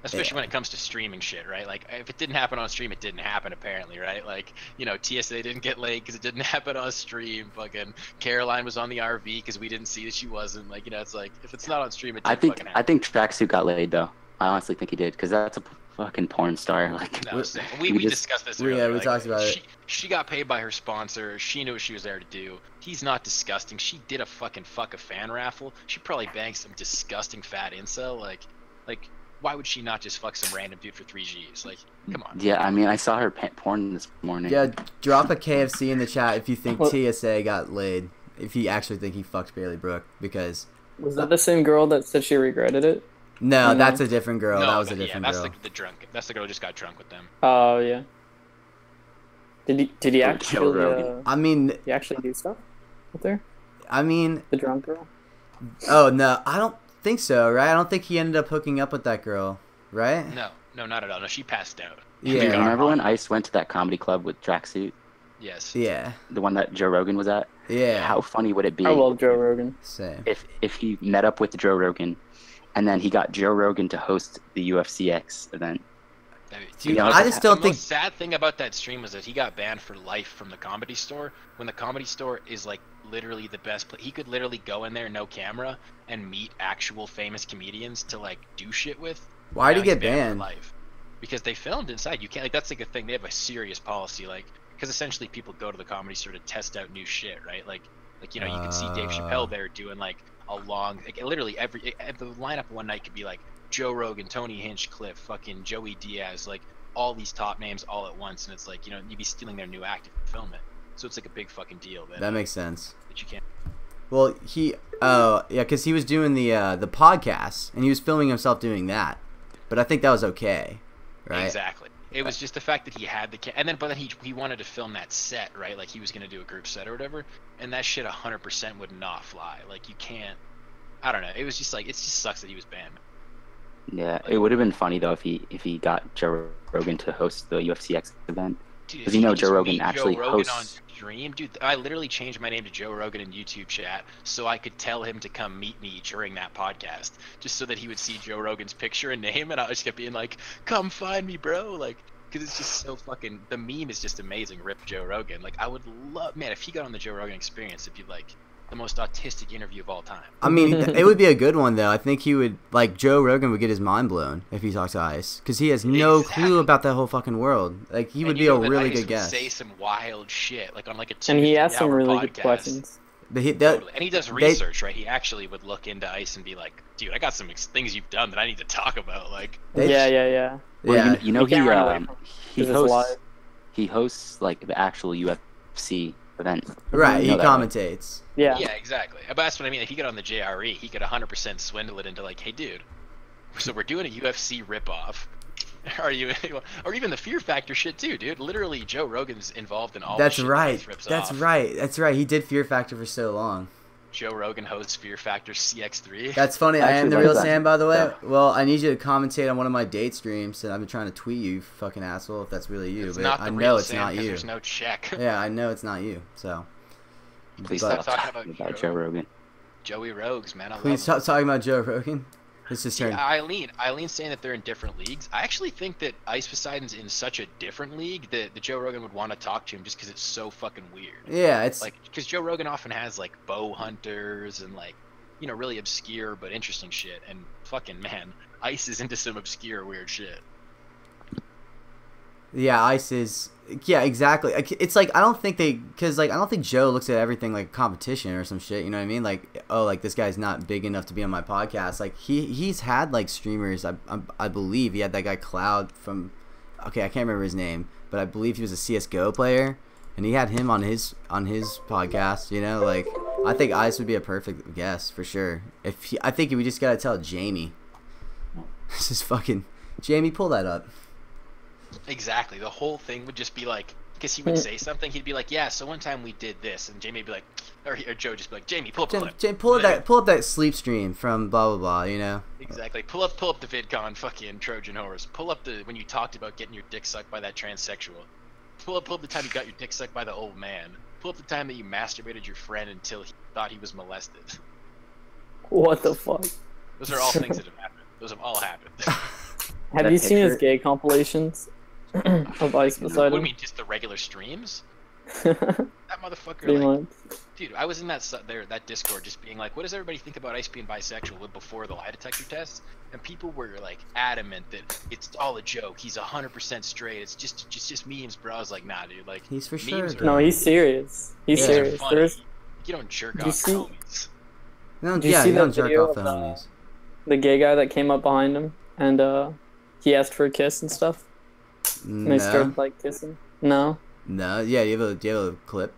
Especially when it comes to streaming shit, right? Like, if it didn't happen on stream, it didn't happen, apparently, right? Like, you know, TSA didn't get laid because it didn't happen on stream. Fucking Caroline was on the RV because we didn't see that she wasn't. Like, you know, it's like, if it's not on stream, it didn't fucking happen. I think Tracksuit got laid, though. I honestly think he did, because that's a fucking porn star. Like, no, we discussed this earlier. Yeah, we talked about it. She got paid by her sponsor. She knew what she was there to do. He's not disgusting. She did a fucking fuck a fan raffle. She probably banged some disgusting fat incel. Like, why would she not just fuck some random dude for 3Gs? Like, come on. Yeah, I mean, I saw her porn this morning. Yeah, drop a KFC in the chat if you think TSA got laid. If you actually think he fucked Bailey Brooke, because... Was that the same girl that said she regretted it? No, that's a different girl. No, that was a different girl. That's the drunk. That's the girl who just got drunk with them. Oh, yeah. Did he actually... I mean... He actually do stuff with her? I mean... The drunk girl? Oh, no, I don't think so, right? I don't think he ended up hooking up with that girl, right? No, not at all. No, she passed out. Yeah. Remember when Ice went to that comedy club with Tracksuit? Yes. Yeah. The one that Joe Rogan was at? Yeah. How funny would it be? I love Joe Rogan. Same. If he met up with Joe Rogan, and then he got Joe Rogan to host the UFCX event. Dude, You know, I just don't The think. most sad thing about that stream was that he got banned for life from the Comedy Store. When the Comedy Store is like literally the best place, he could literally go in there, no camera, and meet actual famous comedians to like do shit with. Why'd he Now he's get banned for banned? life. Because they filmed inside. You can't, like, that's like a thing. They have a serious policy, like, because essentially people go to the Comedy Store to test out new shit, right? Like you know, you can see Dave Chappelle there doing like a long, like literally the lineup one night could be like Joe Rogan, Tony Hinchcliffe, fucking Joey Diaz, like all these top names all at once, and it's like, you know, you'd be stealing their new act if you film it. So it's like a big fucking deal. That makes sense. That you can't. Well, yeah, because he was doing the podcast, and he was filming himself doing that. But I think that was okay, right? Exactly. It was just the fact that he had but then he wanted to film that set, right? Like he was gonna do a group set or whatever, and that shit 100% would not fly. Like you can't. I don't know. It was just like, it just sucks that he was banned. Yeah, it would have been funny though if he got Joe Rogan to host the UFCX event. Dude, Because you know Joe Rogan actually Joe Rogan hosts. on stream, dude. I literally changed my name to Joe Rogan in YouTube chat so I could tell him to come meet me during that podcast, just so that he would see Joe Rogan's picture and name, and I just kept being like, "Come find me, bro!" Like, because it's just so fucking. The meme is just amazing. Rip Joe Rogan. Like, I would love, man, if he got on the Joe Rogan Experience, it'd be like the most autistic interview of all time. I mean, it would be a good one though. I think he would, like, Joe Rogan would get his mind blown if he talks to Ice, because he has no clue about that whole fucking world. Like, he would be a really good guest. Say some wild shit, like on like a And he asked some 2-hour really good podcast. questions. But he, Totally. And he does research, right? He actually would look into Ice and be like, "Dude, I got some things you've done that I need to talk about." Like, Yeah. Well, yeah, you know, can't run away from he 'cause it's hosts live. he hosts like the actual UFC event. right. You He know that, right? commentates. Yeah. yeah, exactly. But that's what I mean. If he got on the JRE, he could 100% swindle it into like, "Hey, dude, so we're doing a UFC ripoff. Are you?" Or even the Fear Factor shit too, dude. Literally, Joe Rogan's involved in all. That's the shit right. That rips That's off. right. That's right. He did Fear Factor for so long. Joe Rogan hosts Fear Factor CX3. That's funny. I I am actually the like real that. Sam, by the way. Yeah. Well, I need you to commentate on one of my date streams, and I've been trying to tweet you, fucking asshole, if that's really you. It's but not I the know real it's Sam, not 'cause you. There's no check. Yeah, I know it's not you. So Please But- stop Talking talking about about Joe Rogan. Joey Rogues, man. I please love him. stop talking about Joe Rogan. It's just turn. Eileen's saying that they're in different leagues. I actually think that Ice Poseidon's in such a different league that Joe Rogan would want to talk to him just because it's so fucking weird. Yeah, it's Like, because Joe Rogan often has like bow hunters and like, you know, really obscure but interesting shit. And fucking man, Ice is into some obscure weird shit. yeah, Ice is. Yeah, exactly. It's like I don't think Joe looks at everything like competition or some shit. You know what I mean? Like, oh, like this guy's not big enough to be on my podcast. Like he's had like streamers. I believe he had that guy Cloud from. Okay, I can't remember his name, but I believe he was a CS:GO player, and he had him on his podcast. You know, like I think Ice would be a perfect guest for sure. I think we just gotta tell Jamie. This is fucking Jamie. Pull that up. Exactly. The whole thing would just be like, because he would say something, he'd be like, "Yeah, so one time we did this," and Jamie would be like, or Joe just be like, "Jamie, pull up the clip." Jamie, pull up that sleep stream from blah blah blah. You know. Exactly. Pull up the VidCon fucking Trojan horse. Pull up the when you talked about getting your dick sucked by that transsexual. Pull up the time you got your dick sucked by the old man. Pull up the time that you masturbated your friend until he thought he was molested. What the fuck? Those are all things that have happened. Those have all happened. Have you seen his gay compilations of Ice What do you Poseidon? mean, just the regular streams? That motherfucker, Pretty like, much. dude, I was in that Discord just being like, what does everybody think about Ice being bisexual before the lie detector test? And people were like adamant that it's all a joke. He's 100% straight. It's just memes, bro. I was like, nah, dude. Like, He's for memes sure. are- No, he's serious. He's memes are serious. funny. There's You don't jerk Did you off see- homies. No, Did you yeah, see you don't that jerk video off the of, homies. the gay guy that came up behind him and he asked for a kiss and stuff. And they No, started like kissing. No. no, yeah, you have a clip.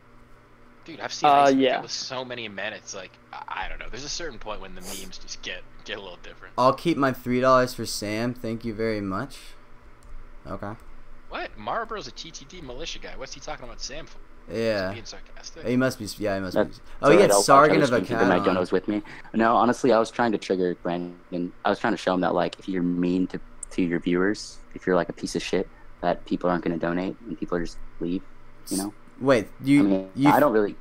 Dude, I've seen Ice yeah. with so many men. It's like, I don't know. There's a certain point when the memes just get a little different. I'll keep my $3 for Sam. Thank you very much. Okay. What? Marlboro's a TTD militia guy. What's he talking about Sam for? Is he Yeah. being sarcastic? He must be. Yeah, he must be. That's Oh, he had I'll watch other Sargon of streams if the Mac Akkad Dono on. was with me. No, honestly, I was trying to trigger Brandon. I was trying to show him that, like, if you're mean to your viewers, if you're like a piece of shit, that people aren't going to donate and people are just leave. You know. Wait, I mean, I don't really.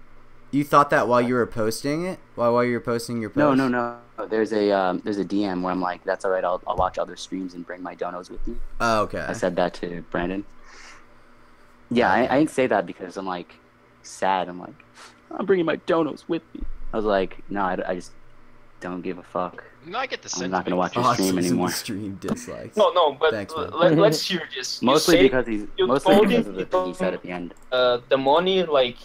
You thought that while you were posting it? While you were posting your post? No. There's a DM where I'm like, that's all right. I'll watch other streams and bring my donos with me. Oh, okay. I said that to Brandon. Yeah, Okay. I didn't say that because I'm like sad. I'm like, I'm bringing my donos with me. I was like, no, I just don't give a fuck. No, I get the I'm sentiment. not gonna watch your stream anymore. Stream dislikes. No, but Thanks, man. let's hear this. You Mostly say because you mostly told because him of the thing he said at the end. the money, like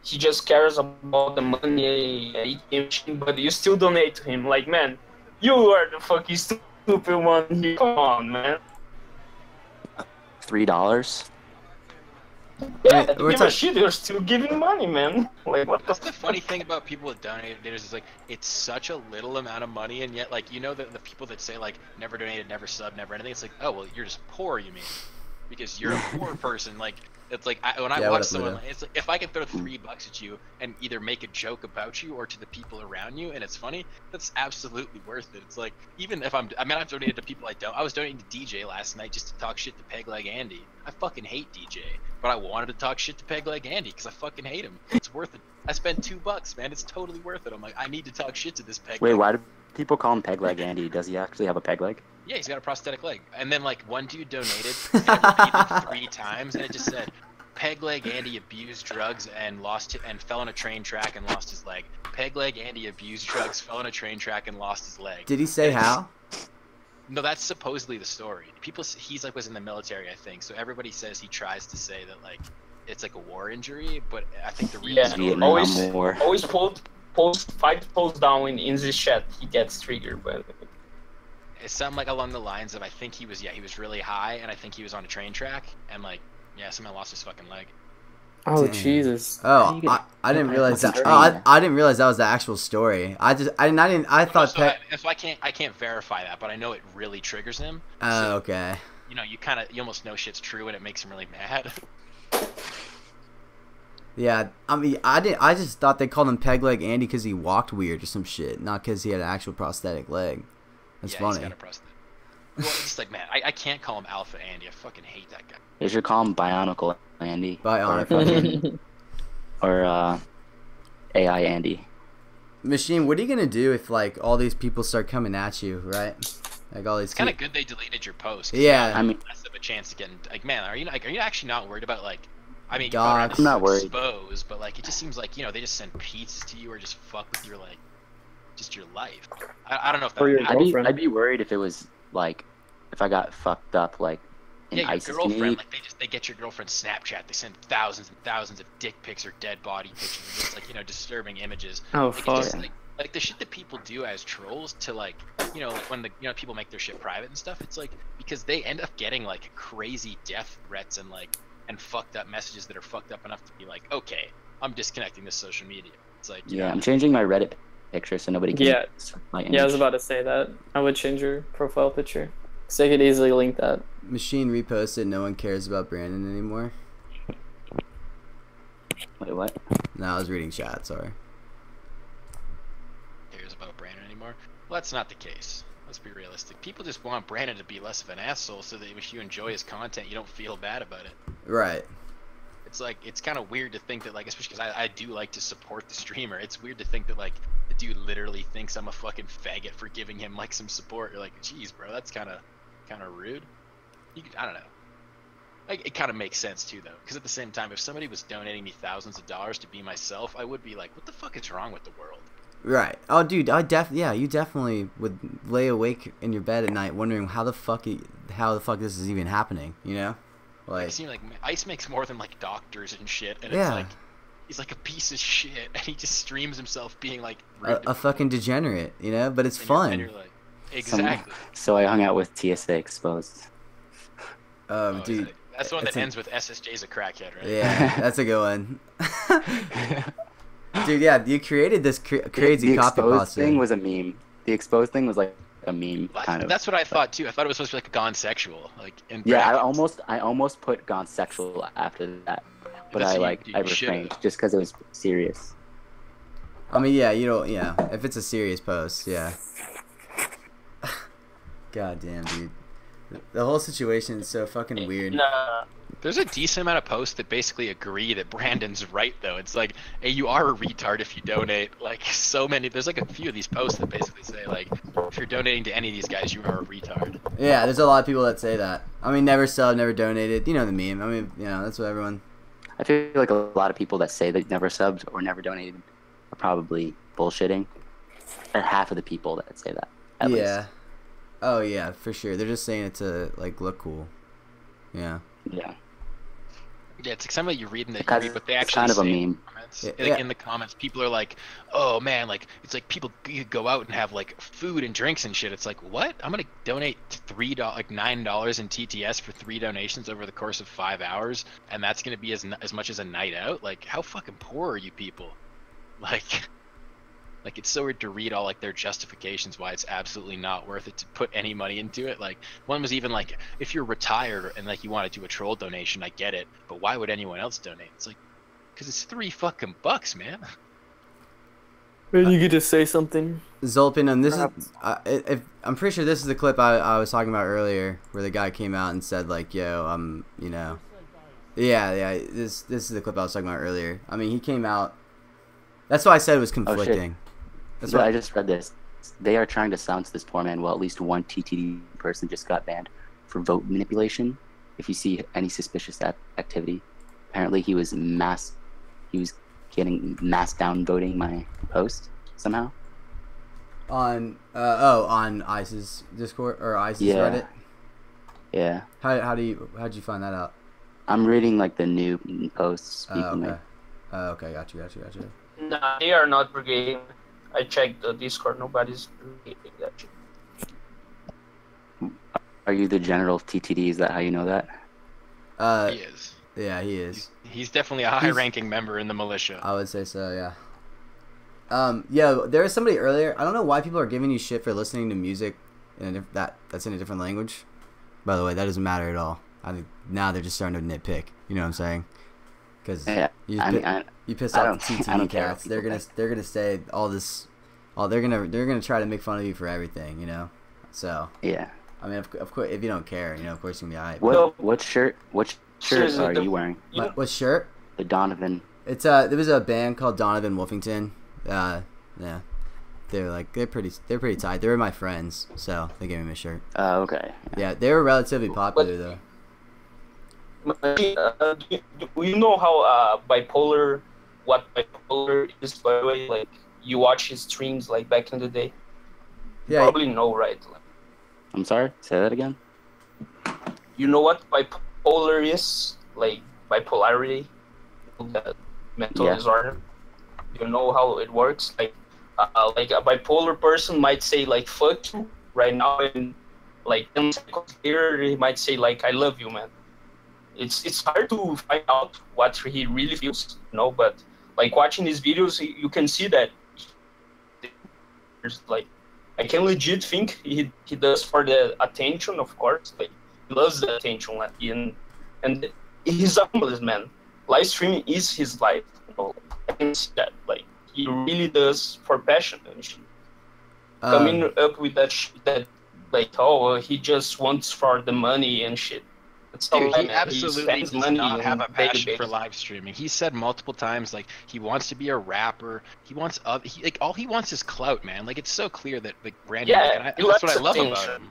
he just cares about the money, ATM machine, but you still donate to him. Like, man, you are the fucking stupid one here. Come on, man. $3. Yeah, Wait, we're give a shit. You're still giving money, man. Like, what the That's the funny thing about people with donated is like it's such a little amount of money, and yet like you know the people that say like never donated, never sub, never anything. It's like, oh well, you're just poor, you mean? Because you're a poor person. Like it's like when I Yeah, watch what up, someone, Ludo? it's like if I can throw $3 at you and either make a joke about you or to the people around you, and it's funny, that's absolutely worth it. It's like even if I've donated to people I don't. I was donating to DJ last night just to talk shit to Peg Leg Andy. I fucking hate DJ, but I wanted to talk shit to Peg Leg Andy because I fucking hate him. It's worth it. I spent $2, man. It's totally worth it. I'm like, I need to talk shit to this Peg. Wait, Leg. why do people call him Peg Leg Andy? Does he actually have a peg leg? Yeah, he's got a prosthetic leg. And then like one dude donated and it repeated 3 times, and it just said, Peg Leg Andy abused drugs and fell on a train track and lost his leg. Peg Leg Andy abused drugs, fell on a train track and lost his leg. Did he say how? No, that's supposedly the story. He's like was in the military, I think. So everybody says he tries to say that like it's like a war injury, but I think the real story. Vietnam War. always fight post down in this chat. He gets triggered, but It sounded like along the lines of I think he was really high, and I think he was on a train track, and like somehow lost his fucking leg. Oh Damn. Jesus. Oh, I didn't realize that. Oh, I didn't realize that was the actual story. I thought So I can't verify that, but I know it really triggers him. Oh, So, okay. you know, you almost know shit's true, and it makes him really mad. Yeah, I mean, I just thought they called him Peg Leg Andy because he walked weird or some shit, not because he had an actual prosthetic leg. That's yeah, funny. He's got a prosthetic. Well, it's just like, man, I can't call him Alpha Andy. I fucking hate that guy. They should call him Bionicle Andy. Bionicle. Or AI Andy. Machine, what are you gonna do if like all these people start coming at you, right? Like all these. It's kind of good they deleted your post. 'Cause Yeah. now I mean- less of a chance to get like, man, are you actually not worried about like? I mean, Dog. you I'm not worried. Expose, but like, it just seems like they just send pizzas to you or just fuck with your like, just your life. I don't know if that. Or your would I'd girlfriend. be worried if it was like if I got fucked up like in yeah, your ISIS girlfriend, community. like they get your girlfriend's Snapchat. They send thousands and thousands of dick pics or dead body pictures, or just like disturbing images. Oh Like, it fuck. just, like the shit that people do as trolls to like like when the people make their shit private and stuff. It's like because they end up getting like crazy death threats and like and fucked up messages that are fucked up enough to be like, okay, I'm disconnecting this social media. It's like Yeah, I'm changing my Reddit picture so nobody can. Yeah. My Yeah, I was image. about to say that. I would change your profile picture. Because they could easily link that. Machine reposted. No one cares about Brandon anymore. Wait, what? No, I was reading chat. Sorry. cares about Brandon anymore. Well, that's not the case. Let's be realistic. People just want Brandon to be less of an asshole so that if you enjoy his content, you don't feel bad about it. Right. It's like, it's kind of weird to think that, like, especially because I do like to support the streamer, it's weird to think that, like, the dude literally thinks I'm a fucking faggot for giving him, like, some support. You're like, geez, bro, that's kind of rude. I don't know. Like, it kind of makes sense, too, though. Because at the same time, if somebody was donating me thousands of dollars to be myself, I would be like, what the fuck is wrong with the world? Right. Oh, dude, yeah, you definitely would lay awake in your bed at night wondering how the fuck this is even happening, you know? Like, it seems like Ice makes more than, like, doctors and shit, and Yeah. it's like, he's like a piece of shit, and he just streams himself being, like, rude to a fucking degenerate, you know? But it's people, and fun. you're like, exactly. So I hung out with TSA Exposed. Oh, Dude. that's the one that it's a- ends with SSJ's a crackhead, right? Yeah, that's a good one. Dude, yeah, you created this crazy the copy Exposed pasta. thing was a meme. The Exposed thing was like a meme, kind of. That's what I thought too. I thought it was supposed to be like a gone sexual, like in Yeah, brackets. I almost put gone sexual after that, but That's- I you refrained should've. just because it was serious. I mean, yeah, if it's a serious post, yeah. God damn, dude. The whole situation is so fucking weird. Nah, There's a decent amount of posts that basically agree that Brandon's right, though. It's like, hey, you are a retard if you donate. Like, so many. There's like a few of these posts that basically say, like, if you're donating to any of these guys, you are a retard. Yeah, there's a lot of people that say that. I mean, never subbed, never donated. You know the meme. I mean, you know, that's what everyone. I feel like a lot of people that say they never subbed or never donated are probably bullshitting. Or half of the people that say that. At Yeah. least. Oh yeah, for sure. They're just saying it to like look cool. Yeah. Yeah. Yeah, it's like some of you reading that, Because you read what they it's actually kind of a say in the meme. comments. Yeah, Like, yeah. in the comments, people are like, oh man, like, it's like people you could go out and have like food and drinks and shit. It's like, what? I'm gonna donate $9 in TTS for 3 donations over the course of 5 hours, and that's gonna be as much as a night out? Like, how fucking poor are you people? Like it's so weird to read all like their justifications why it's absolutely not worth it to put any money into it. Like one was even like, if you're retired and like you want to do a troll donation, I get it, but why would anyone else donate? It's like, because it's $3 fucking bucks, man. And you get to say something. Zolpin, and this is, I'm pretty sure this is the clip I was talking about earlier, where the guy came out and said like, "Yo, you know, yeah, this is the clip I was talking about earlier." I mean, he came out. That's why I said it was conflicting. That's But why I just read this. They are trying to silence this poor man. Well, at least one TTD person just got banned for vote manipulation. If you see any suspicious activity, apparently he was getting mass downvoting my post somehow. on ICE's Discord or ICE's Yeah. Reddit. Yeah. How'd you find that out? I'm reading like the new posts. Speaking Okay. of. Okay, got you. Nah, they are not brigading. I checked the Discord. Nobody's brigading that shit. Are you the general TTD? Is that how you know that? He is. Yeah, he is. He's definitely a high-ranking member in the militia. I would say so, yeah. Yeah, there was somebody earlier. I don't know why people are giving you shit for listening to music that's in a different language. By the way, that doesn't matter at all. I think now they're just starting to nitpick. You know what I'm saying? Because Yeah. you pissed I off the don't TTD care what cats. people They're gonna say all this. They're gonna try to make fun of you for everything. You know. So Yeah. I mean, of course, if you don't care, you know, of course you're gonna be alright. What shirt are you wearing? What shirt? The Donovan. It's there was a band called Donovan Wolfington. Yeah, they're pretty tight. They were my friends, so they gave me a shirt. Okay. Yeah, they were relatively popular though. Do you know how what bipolar is, by the way? Like, you watch his streams, like, back in the day? You Yeah. probably know, right? I'm sorry. Say that again. You know what bipolar is? Like, bipolarity? Mental Yeah. disorder? You know how it works? Like a bipolar person might say, like, fuck you right now, and, like, 10 seconds later, he might say, like, I love you, man. It's hard to find out what he really feels, you know, but, like, watching his videos, you can see that there's, like, I can legit think he does for the attention, of course. Like, he loves the attention, like, and he's a humble man. Live streaming is his life. You know? I can see that. Like, he really does for passion and shit. Coming up with that shit that, like, oh, he just wants for the money and shit. Dude, he absolutely does not have a passion daily for live streaming. He said multiple times, like, he wants to be a rapper. He wants all he wants is clout, man. Like, it's so clear that, like, Brandon, Yeah, he that's what I likes love about attention. him.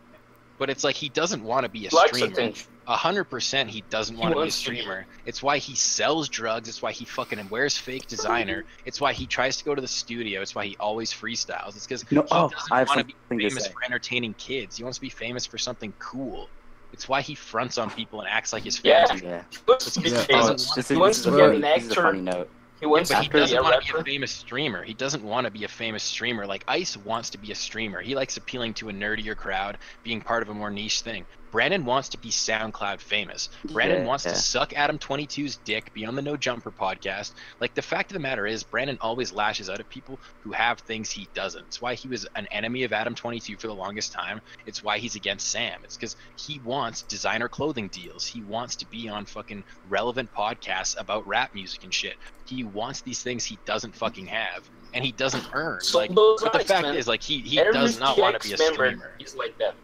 But it's like he doesn't want to be a He likes streamer. attention. 100% he doesn't want to be a wants to be. streamer. It's why he sells drugs. It's why he fucking wears fake designer. It's why he tries to go to the studio. It's why he always freestyles. It's because No, he I doesn't have want to be something to famous say. for entertaining kids. He wants to be famous for something cool. It's why he fronts on people and acts like his Yeah. fans. Yeah. He wants to be Yeah. famous. This He is, wants this to is be a an funny- this is a actor. funny note. He wants But to he be doesn't a want to be a rapper. famous streamer. He doesn't want to be a famous streamer. Like, Ice wants to be a streamer. He likes appealing to a nerdier crowd, being part of a more niche thing. Brandon wants to be SoundCloud famous. Brandon wants to suck Adam 22's dick, be on the No Jumper podcast. Like, the fact of the matter is, Brandon always lashes out at people who have things he doesn't. It's why he was an enemy of Adam 22 for the longest time. It's why he's against Sam. It's because he wants designer clothing deals. He wants to be on fucking relevant podcasts about rap music and shit. He wants these things he doesn't fucking have, and he doesn't earn. So Like, those but the guys, fact man, is, like, he every does not want to be a TX member streamer. is like that.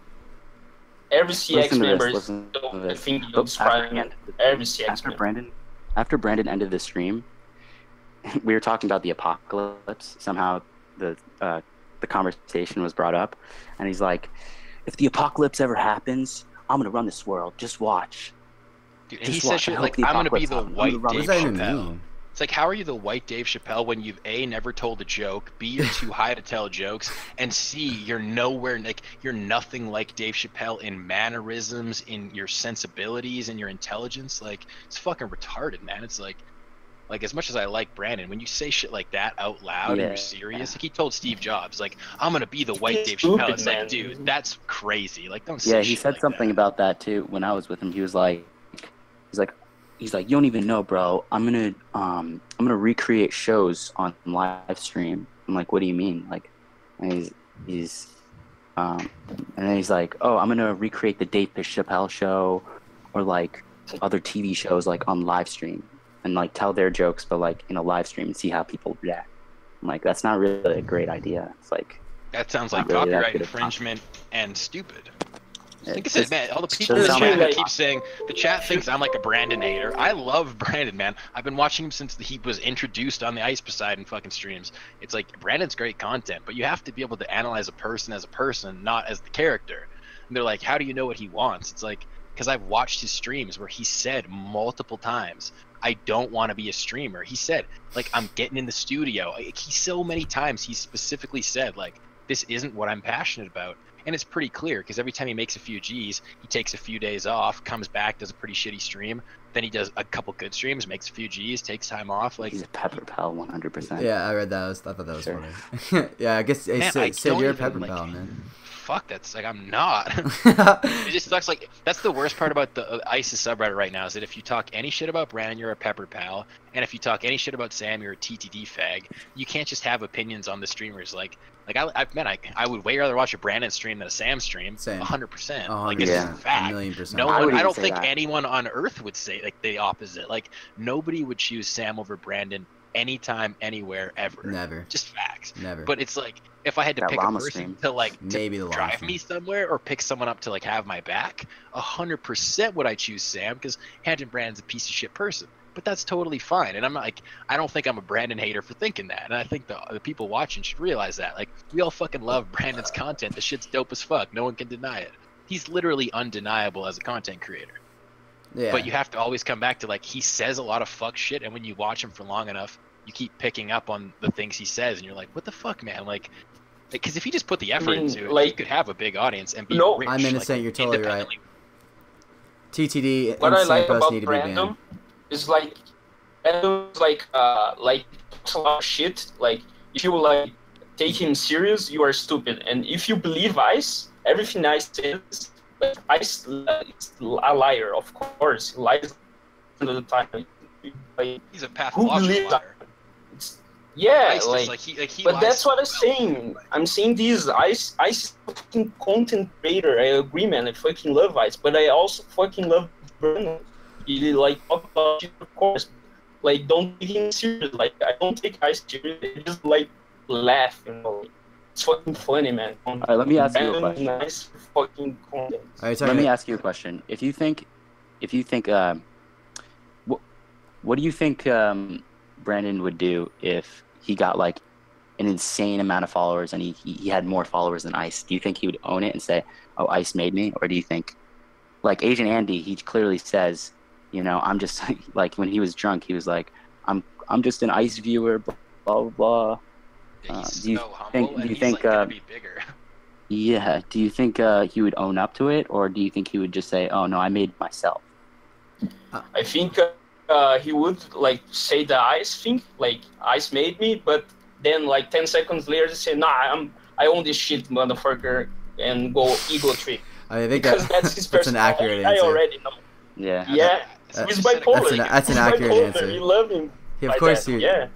Every CX Listen to member this. is Listen to I this. think you But describing every CX after member. Brandon ended the stream, we were talking about the apocalypse. Somehow the conversation was brought up, and he's like, "If the apocalypse ever happens, I'm gonna run this world. Just watch." Dude, and Just he said watch. shit I like, hope the I'm gonna be apocalypse the happens. I'm white gonna run Dave What does that even Chappelle. mean? It's like, how are you the white Dave Chappelle when you've A, never told a joke, B, you're too high to tell jokes, and C, you're nowhere, like, you're nothing like Dave Chappelle in mannerisms, in your sensibilities, in your intelligence. Like, it's fucking retarded, man. It's like as much as I like Brandon, when you say shit like that out loud and you're serious, like he told Steve Jobs, like, I'm gonna be the white Dave Chappelle. It's like, dude, that's crazy. Like, don't say Yeah, shit he said like something that. about that too when I was with him. He's like, you don't even know, bro. I'm gonna recreate shows on live stream. I'm like, what do you mean? Like, and and then he's like, oh, I'm gonna recreate the Dave Chappelle show, or like other TV shows like on live stream, and like tell their jokes, but like in a live stream and see how people react. I'm like, that's not really a great idea. It's like, That sounds like not really that copyright good of infringement and stupid. Like I It's said, just- man, all the it's people in just the chat like- keep saying the chat thinks I'm like a Brandon hater. I love Brandon, man. I've been watching him since he was introduced on the Ice Poseidon fucking streams. It's like Brandon's great content, but you have to be able to analyze a person as a person, not as the character. And they're like, how do you know what he wants? It's like, because I've watched his streams where he said multiple times, I don't want to be a streamer. He said, like, I'm getting in the studio. Like, so many times he specifically said, like, this isn't what I'm passionate about. And it's pretty clear because every time he makes a few G's, he takes a few days off, comes back, does a pretty shitty stream. Then he does a couple good streams, makes a few G's, takes time off. Like, he's a pepper pal, 100%. Yeah, I read that. I thought that was Sure. funny. Yeah, I guess Man, I Sid, don't you're a even, pepper like- pal, man. fuck, that's like, I'm not. It just sucks. Like, that's the worst part about the ISIS subreddit right now, is that if you talk any shit about Brandon, you're a pepper pal, and if you talk any shit about Sam, you're a TTD fag. You can't just have opinions on the streamers. Like I would way rather watch a Brandon stream than a Sam stream. Same. 100%. Oh, Like, it's yeah. just a fact. 1,000,000%. No I one. would I even don't say think that. anyone on Earth would say like the opposite. Like, nobody would choose Sam over Brandon anytime, anywhere, ever. Never. Just facts. Never. But it's like, if I had to That pick a llama person stream. to like Maybe the drive llama me somewhere, or pick someone up to like have my back, 100% would I choose Sam, because Hampton Brandon's a piece of shit person. But that's totally fine, and I'm not like, I don't think I'm a Brandon hater for thinking that, and I think the people watching should realize that. Like, we all fucking love Brandon's content. The shit's dope as fuck. No one can deny it. He's literally undeniable as a content creator. Yeah. But you have to always come back to, like, he says a lot of fuck shit, and when you watch him for long enough, you keep picking up on the things he says, and you're like, what the fuck, man? Like, because if he just put the effort into it, like- he could have a big audience and be No, rich. I'm innocent, like, you're totally right. independently. TTD What and I like Sam both about need to be banned. Brandon is like Brandon's like talks a lot of shit. Like, if you like take him serious, you are stupid. And if you believe Ice, everything Ice says, like, Ice is a liar, of course. He lies all the time. Like, He's a who pathological believes liar. that? Yeah, Ice is like he but lies that's so what I'm well. saying. I'm saying this. Ice is a fucking content creator. I agree, man. I fucking love Ice, but I also fucking love Brandon. He like talk about shit, of course. Like, don't take him serious. Like, I don't take Ice serious. I just like laugh, you know. It's fucking funny, man. All right, let me ask you a Brandon, question. nice fucking content. Are you Let talking me ask you a question. If you think, what do you think Brandon would do if he got like an insane amount of followers and he had more followers than Ice? Do you think he would own it and say, "Oh, Ice made me," or do you think, like Asian Andy, he clearly says, you know, I'm just like when he was drunk, he was like, I'm just an Ice viewer, blah blah blah. Yeah, he's do you so humble, think- and do you he's think, like gonna be bigger. Yeah. Do you think he would own up to it, or do you think he would just say, "Oh no, I made myself"? I think he would like say the Ice thing, like Ice made me, but then like 10 seconds later say, "Nah, I own this shit, motherfucker," and go ego trip. I think Because that's his that's an personality. accurate I answer. already know. Yeah. Yeah, That's- he's bipolar. that's an He's accurate bipolar. answer. You love him. Of like course that. you. Yeah,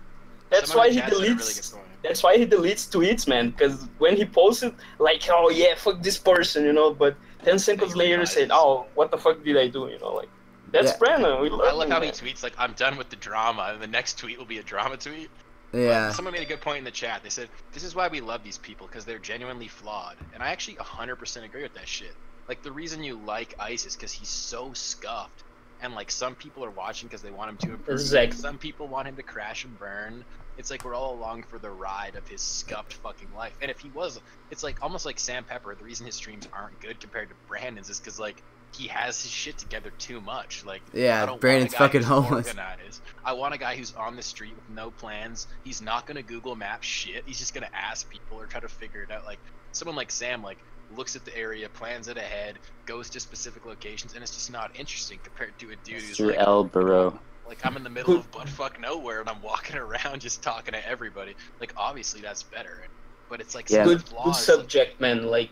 that's Someone why in he chat said a really good deletes. point. That's why he deletes tweets, man. Because when he posted, like, "Oh yeah, fuck this person," you know, but 10 seconds he later realizes. said, "Oh, what the fuck did I do?" You know, like that's Yeah. Brandon. We love I love him, how man. he tweets like, "I'm done with the drama," and the next tweet will be a drama tweet. Yeah. Someone made a good point in the chat. They said, "This is why we love these people, because they're genuinely flawed," and I actually 100% agree with that shit. Like the reason you like Ice is because he's so scuffed, and like some people are watching because they want him to improve. Exactly. Some people want him to crash and burn. It's like we're all along for the ride of his scuffed fucking life. And if he was, it's like almost like Sam Pepper. The reason his streams aren't good compared to Brandon's is because like he has his shit together too much. Like Yeah, I don't Brandon's want a guy fucking who's homeless. organized. I want a guy who's on the street with no plans. He's not gonna Google Map shit. He's just gonna ask people or try to figure it out. Like someone like Sam, like looks at the area, plans it ahead, goes to specific locations, and it's just not interesting compared to a dude who's Mr. like, L. Burrow. like I'm in the middle of buttfuck nowhere and I'm walking around just talking to everybody. Like obviously that's better, but it's like Yeah. some Good flaws. subject, man. Like,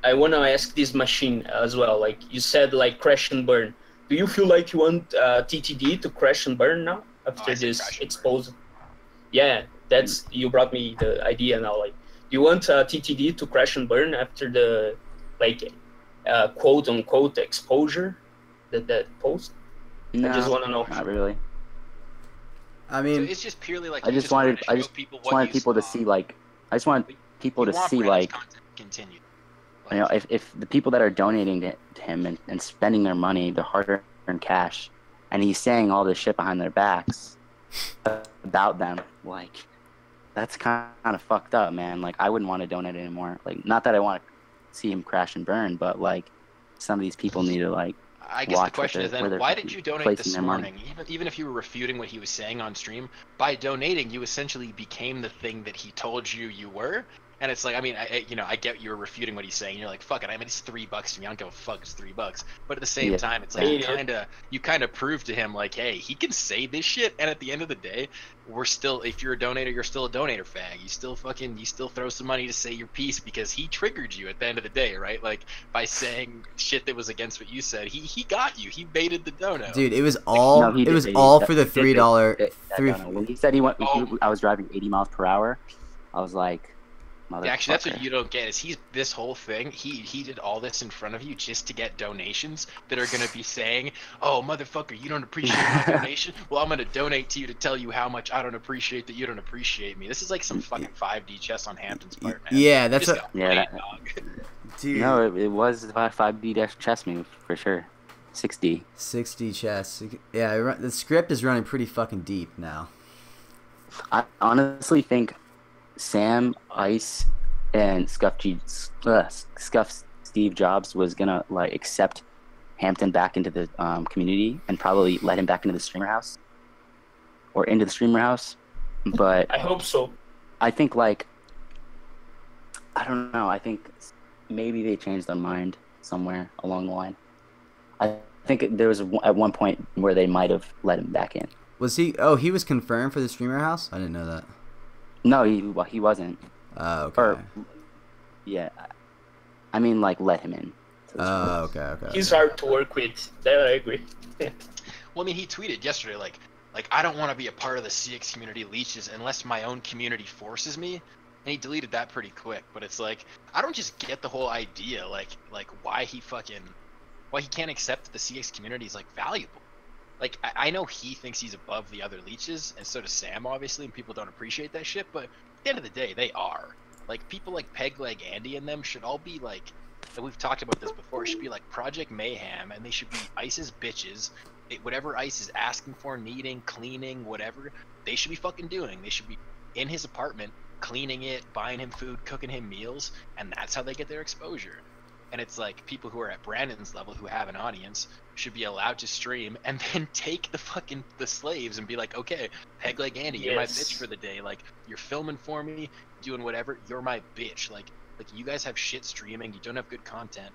I wanna ask this machine as well. Like you said, like crash and burn. Do you feel like you want TTD to crash and burn now after I said this crash and burn. exposed? Yeah, that's you brought me the idea now. Like, do you want TTD to crash and burn after the like quote unquote exposure that post? No, I just wanna know. not really. I So mean, it's just purely like I you just wanted wanted, to I show just people wanted you people to saw. see like, I just wanted people You to want see Brandon's like, content to continue. you know, if the people that are donating to him and spending their money, their hard-earned cash, and he's saying all this shit behind their backs about them, like, that's kind of fucked up, man. Like, I wouldn't want to donate anymore. Like, not that I want to see him crash and burn, but like, some of these people need to like I guess the watch question what is they're- where then, they're why did you donate placing this their money. morning? Even if you were refuting what he was saying on stream, by donating, you essentially became the thing that he told you were. And it's like, I mean, I get you were refuting what he's saying. You're like, fuck it, I mean, it's $3 to me. I don't give a fuck. It's $3. But at the same Yeah. time, it's like you kind of proved to him, like, hey, he can say this shit. And at the end of the day, we're still, if you're a donator, you're still a donator fag. You still throw some money to say your piece because he triggered you at the end of the day, right? Like by saying shit that was against what you said, he got you. He baited the dono. dude, it was all No, he it was did. all He for the did $3 that three. donut. When he said he went, Oh. I was driving 80 miles per hour. I was like, motherfucker. Actually, that's what you don't get. Is this whole thing? He did all this in front of you just to get donations that are gonna be saying, "Oh, motherfucker, you don't appreciate my donation? Well, I'm gonna donate to you to tell you how much I don't appreciate that you don't appreciate me." This is like some fucking 5D chess on Hampton's part, man. Yeah, that's Just what. got Yeah, played, dog. Dude, No, it was a 5D chess move for sure. 6D. 60 chess. Yeah, the script is running pretty fucking deep now. I honestly think Sam, Ice, and Scuff Steve Jobs was gonna like accept Hampton back into the community and probably let him back into the streamer house or into the streamer house. But I hope so. I think like I don't know. I think maybe they changed their mind somewhere along the line. I think there was at one point where they might have let him back in. Was he? Oh, he was confirmed for the streamer house. I didn't know that. No, he wasn't. Oh, okay. Or yeah, I mean like let him in. Oh, okay. He's hard to work with. That I agree. Well, I mean, he tweeted yesterday, like I don't want to be a part of the CX community leeches unless my own community forces me. And he deleted that pretty quick. But it's like, I don't just get the whole idea, like why he can't accept that the CX community is like valuable. Like I know he thinks he's above the other leeches, and so does Sam, obviously, and people don't appreciate that shit. But at the end of the day, they are. Like people like Peg Leg Andy and them should all be like, and we've talked about this before, should be like Project Mayhem, and they should be Ice's bitches. Whatever Ice is asking for, needing, cleaning, whatever, they should be fucking doing. They should be in his apartment, cleaning it, buying him food, cooking him meals, and that's how they get their exposure. And it's like people who are at Brandon's level who have an audience should be allowed to stream and then take the slaves and be like, okay, Peg Leg Andy, you're my bitch for the day. Like you're filming for me, doing whatever, you're my bitch. Like you guys have shit streaming, you don't have good content.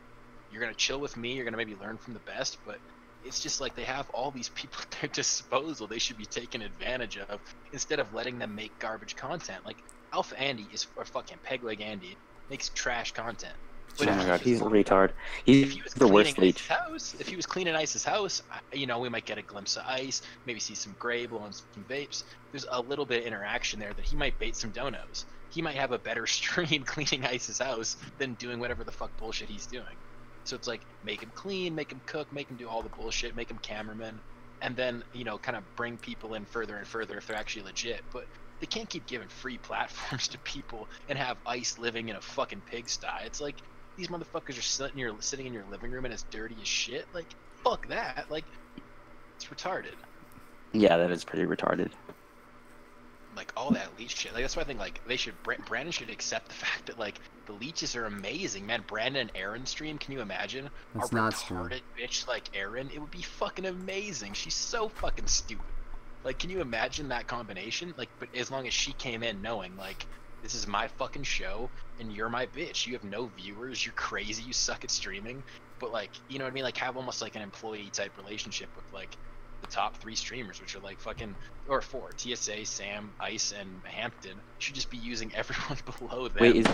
You're gonna chill with me, you're gonna maybe learn from the best, but it's just like they have all these people at their disposal they should be taken advantage of instead of letting them make garbage content. Like Alpha Andy or fucking Peg Leg Andy makes trash content. Oh my god, he's a retard. If he He's was the worst cleaning leech. Ice's house, if he was cleaning Ice's house, we might get a glimpse of Ice, maybe see some Gray blowing some vapes. There's a little bit of interaction there that he might bait some donos. He might have a better stream cleaning Ice's house than doing whatever the fuck bullshit he's doing. So it's like, make him clean, make him cook, make him do all the bullshit, make him cameraman, and then, kind of bring people in further and further if they're actually legit. But they can't keep giving free platforms to people and have Ice living in a fucking pigsty. It's like, these motherfuckers are sitting in your living room and it's dirty as shit. Like, fuck that. Like, it's retarded. Yeah, that is pretty retarded. Like, all that leech shit. Like, that's why I think, like, Brandon should accept the fact that, like, the leeches are amazing, man. Brandon and Aaron stream, can you imagine? That's a not retarded bitch like Aaron, it would be fucking amazing. She's so fucking stupid. Like, can you imagine that combination? Like, but as long as she came in knowing, like, this is my fucking show, and you're my bitch. You have no viewers, you're crazy, you suck at streaming. But, like, you know what I mean? Like, have almost, like, an employee-type relationship with, like, the top 3 streamers, which are like fucking, or 4, TSA, Sam, Ice, and Hampton. You should just be using everyone below them. Wait, is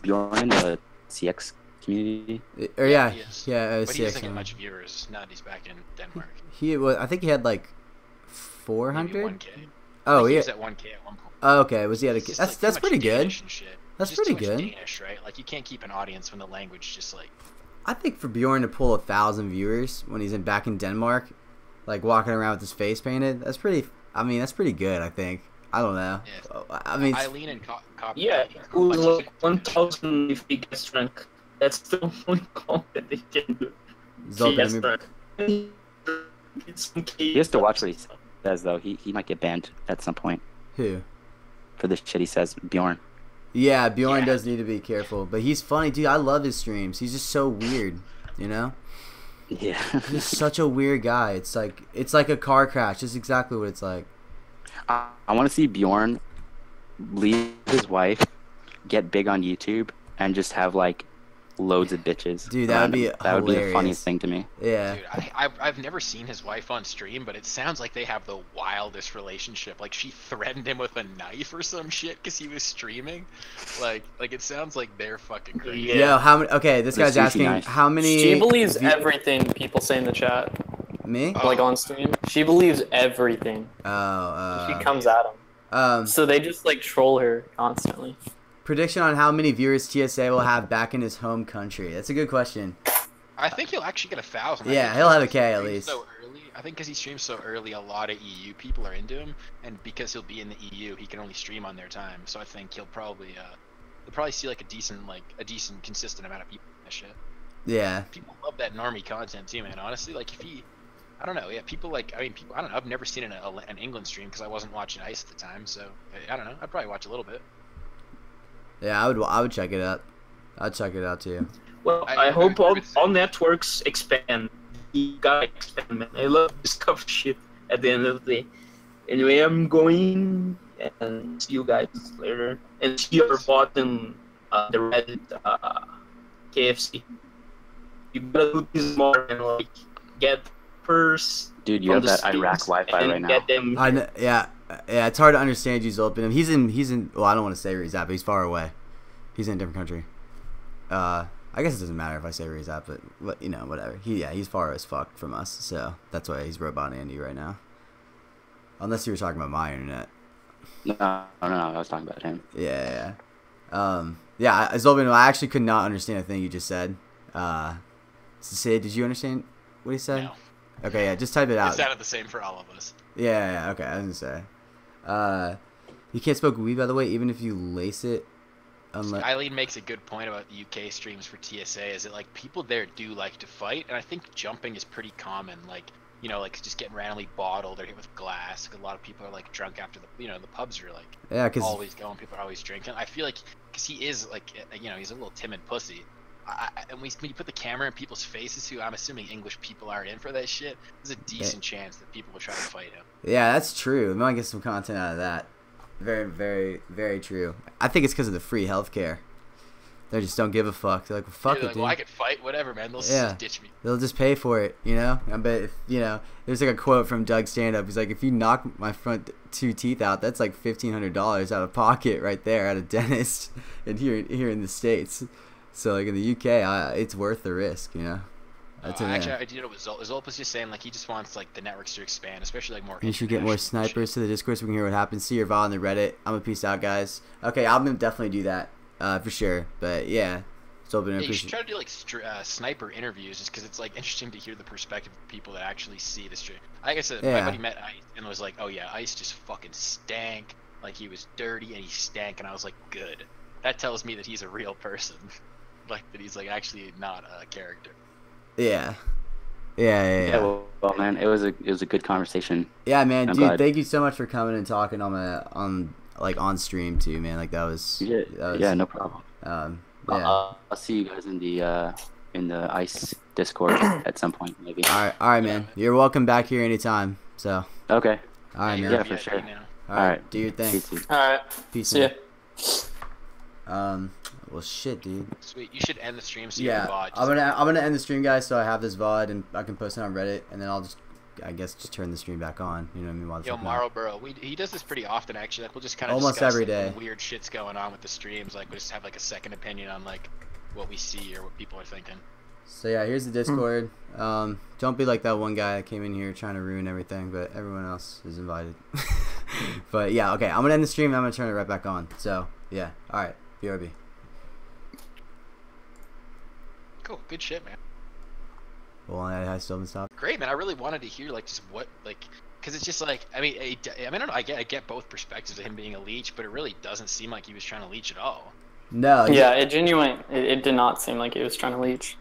Bjorn in the CX community? Or yeah, he is. yeah, But he CX doesn't get one. much viewers. Not he's back in Denmark. He was, I think he had like Maybe 400. 1K. Oh He yeah. was at 1K at one point. Oh, okay. Was he at a? It's just, That's like, that's too much pretty good. Danish and shit. That's Just pretty too much good. Danish, right? Like, you can't keep an audience when the language just like. I think for Bjorn to pull 1,000 viewers when he's back in Denmark, like walking around with his face painted, that's pretty. I mean, that's pretty good. I think. I don't know. Yeah. I mean, Eileen and copy. Yeah, who like 1,000 if he gets drunk. That's the only content they can do. Zoltan, He gets let me- drunk. He has to watch what he says, though. He might get banned at some point who? for the shit he says. Bjorn. Yeah, Bjorn Yeah. does need to be careful, but he's funny, dude. I love his streams. He's just so weird, you know. Yeah. He's just such a weird guy. It's like a car crash. Just exactly what it's like. I want to see Bjorn leave his wife, get big on YouTube, and just have like loads of bitches. Dude, that would be That would be the hilarious. funniest thing to me. Yeah. Dude, I've never seen his wife on stream, but it sounds like they have the wildest relationship. Like, she threatened him with a knife or some shit because he was streaming. Like it sounds like they're fucking crazy. Yeah. Yo, how many? Okay, this The guy's sushi asking knife. how many. She believes vi- everything people say in the chat, Me? Oh. like on stream. She believes everything. Oh. She comes at them. Um. So they just like troll her constantly. Prediction on how many viewers TSA will have back in his home country. That's a good question. I think he'll actually get 1,000. Yeah, I think he'll have a because K he at streams least. So early, I think because he streams so early, a lot of EU people are into him, and because he'll be in the EU, he can only stream on their time. So I think he'll probably see like a decent consistent amount of people in that shit. Yeah. People love that normie content too, man. Honestly, like if he, I don't know, yeah, people like, I mean, people, I don't know, I've never seen an England stream because I wasn't watching Ice at the time, so I don't know, I'd probably watch a little bit. Yeah, I would check it out. I'd check it out too. Well, I I hope agree all, with all networks expand. You gotta expand, man. I love this kind of shit at the end of the day. Anyway, I'm going and see you guys later. And see your bot in the Reddit KFC. You gotta do this more and like get first. Dude, you have that Iraq Wi-Fi right now. Get them Yeah, it's hard to understand you, Zoltan. He's in. Well, I don't want to say where he's at, but he's far away. He's in a different country. I guess it doesn't matter if I say where he's at, but you know, whatever. He's far as fuck from us, so that's why he's robot Andy right now. Unless you were talking about my internet. No, I was talking about him. Yeah. Zoltan, I actually could not understand a thing you just said. Sid, did you understand what he said? No. Okay, yeah, just type it out. It sounded the same for all of us. Yeah, okay, I was gonna say. You can't smoke weed, by the way, even if you lace it. Eileen makes a good point about the UK streams for TSA, is that like people there do like to fight, and I think jumping is pretty common. Like, you know, like just getting randomly bottled or hit with glass. A lot of people are like drunk after the pubs are like always going. People are always drinking. I feel like because he is like, you know, he's a little timid pussy. And when you put the camera in people's faces, who I'm assuming English people aren't in for that shit, there's a decent chance that people will try to fight him. Yeah, that's true. We might get some content out of that. Very, very, very true. I think it's because of the free healthcare. They just don't give a fuck. They're like, well, fuck it, Like, dude. well, I could fight, whatever, man. They'll just ditch me. They'll just pay for it, you know? I bet if, you know, there's like a quote from Doug Stand-Up. He's like, if you knock my front 2 teeth out, that's like $1,500 out of pocket right there at a dentist and here in the States. So, like, in the UK, it's worth the risk, you know? Actually, I do know what Zolp was just saying. Like, he just wants like the networks to expand, especially like more. You should get more snipers to the Discord so we can hear what happens. See your VOD on the Reddit. I'm gonna peace out, guys. Okay, I'm gonna definitely do that for sure. But yeah, you should try to do like sniper interviews, just because it's like interesting to hear the perspective of people that actually see the stream. Like I said, my buddy met Ice and was like, "Oh yeah, Ice just fucking stank. Like he was dirty and he stank," and I was like, "Good. That tells me that he's a real person." like that he's like actually not a character. Yeah. Yeah, well, man, it was a good conversation. Yeah, man, I'm dude, glad. thank you so much for coming and talking on stream too, man. Like that was Yeah, no problem. Yeah. I'll see you guys in the ice Discord at some point, maybe. All right, man. You're welcome back here anytime. So. Okay. All right, man. Yeah, for sure. All right, do your thing. Peace. All right. Peace. See ya. Well, shit, dude. Sweet. You should end the stream so you Yeah, can VOD. I'm gonna end the stream, guys. So I have this VOD and I can post it on Reddit, and then I'll just turn the stream back on. You know what I mean? While it's Yo, up now. Marlboro, he does this pretty often actually. Like we'll just kind of Almost discuss, every like, day. when weird shit's going on with the streams. Like we just have like a second opinion on like what we see or what people are thinking. So yeah, here's the Discord. Don't be like that one guy that came in here trying to ruin everything, but everyone else is invited. But yeah, okay, I'm gonna end the stream and I'm gonna turn it right back on. So yeah, all right, BRB. Cool, good shit, man. Well, I still haven't stopped. Great, man. I really wanted to hear like just what like, cause it's just like I mean I don't know. I get both perspectives of him being a leech, but it really doesn't seem like he was trying to leech at all. No. Yeah, it did not seem like he was trying to leech.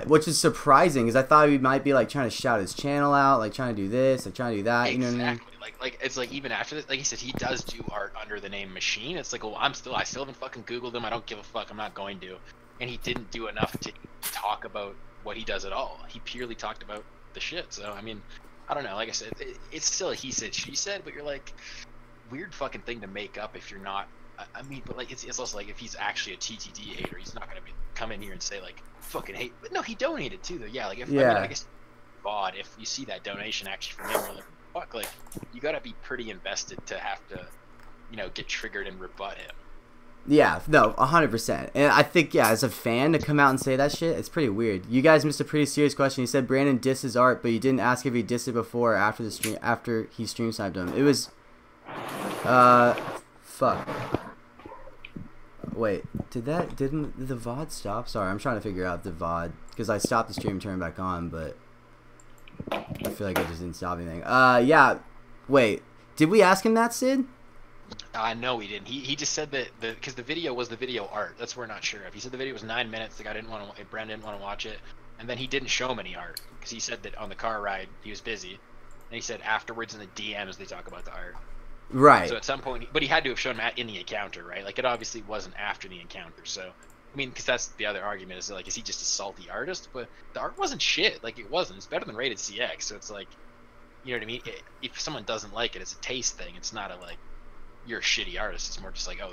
Which is surprising, because I thought he might be like trying to shout his channel out, like trying to do this, like trying to do that. Exactly. You know what I mean? Like it's like even after this, like he said, he does do art under the name Machine. It's like, well, I still haven't fucking Googled him. I don't give a fuck. I'm not going to. And he didn't do enough to talk about what he does at all. He purely talked about the shit. So I mean, I don't know. Like I said, it's still a he said she said, but you're like weird fucking thing to make up if you're not. I mean, but like it's also like if he's actually a TTD hater, he's not gonna come in here and say like fucking hate. But no, he donated too though. Yeah, like I mean, I guess VOD, if you see that donation actually from him, you're like fuck, like you gotta be pretty invested to have to, get triggered and rebut him. Yeah, no, 100%. And I think, as a fan to come out and say that shit, it's pretty weird. You guys missed a pretty serious question. You said Brandon dissed his art, but you didn't ask if he dissed it before or after the stream, after he stream sniped him. It was, fuck. Wait, didn't the VOD stop? Sorry, I'm trying to figure out the VOD, because I stopped the stream and turned it back on, but I feel like I just didn't stop anything. Yeah, wait, did we ask him that, Sid? No, he didn't. He just said that because the video was the video art. That's what we're not sure of. He said the video was 9 minutes. The guy Brandon didn't want to watch it, and then he didn't show him any art because he said that on the car ride he was busy, and he said afterwards in the DMs they talk about the art. Right. So at some point, but he had to have shown him in the encounter, right? Like it obviously wasn't after the encounter. So I mean, because that's the other argument is like, is he just a salty artist? But the art wasn't shit. Like it wasn't. It's better than Rated CX. So it's like, you know what I mean? If someone doesn't like it, it's a taste thing. It's not a like, you're a shitty artist. It's more just like, oh,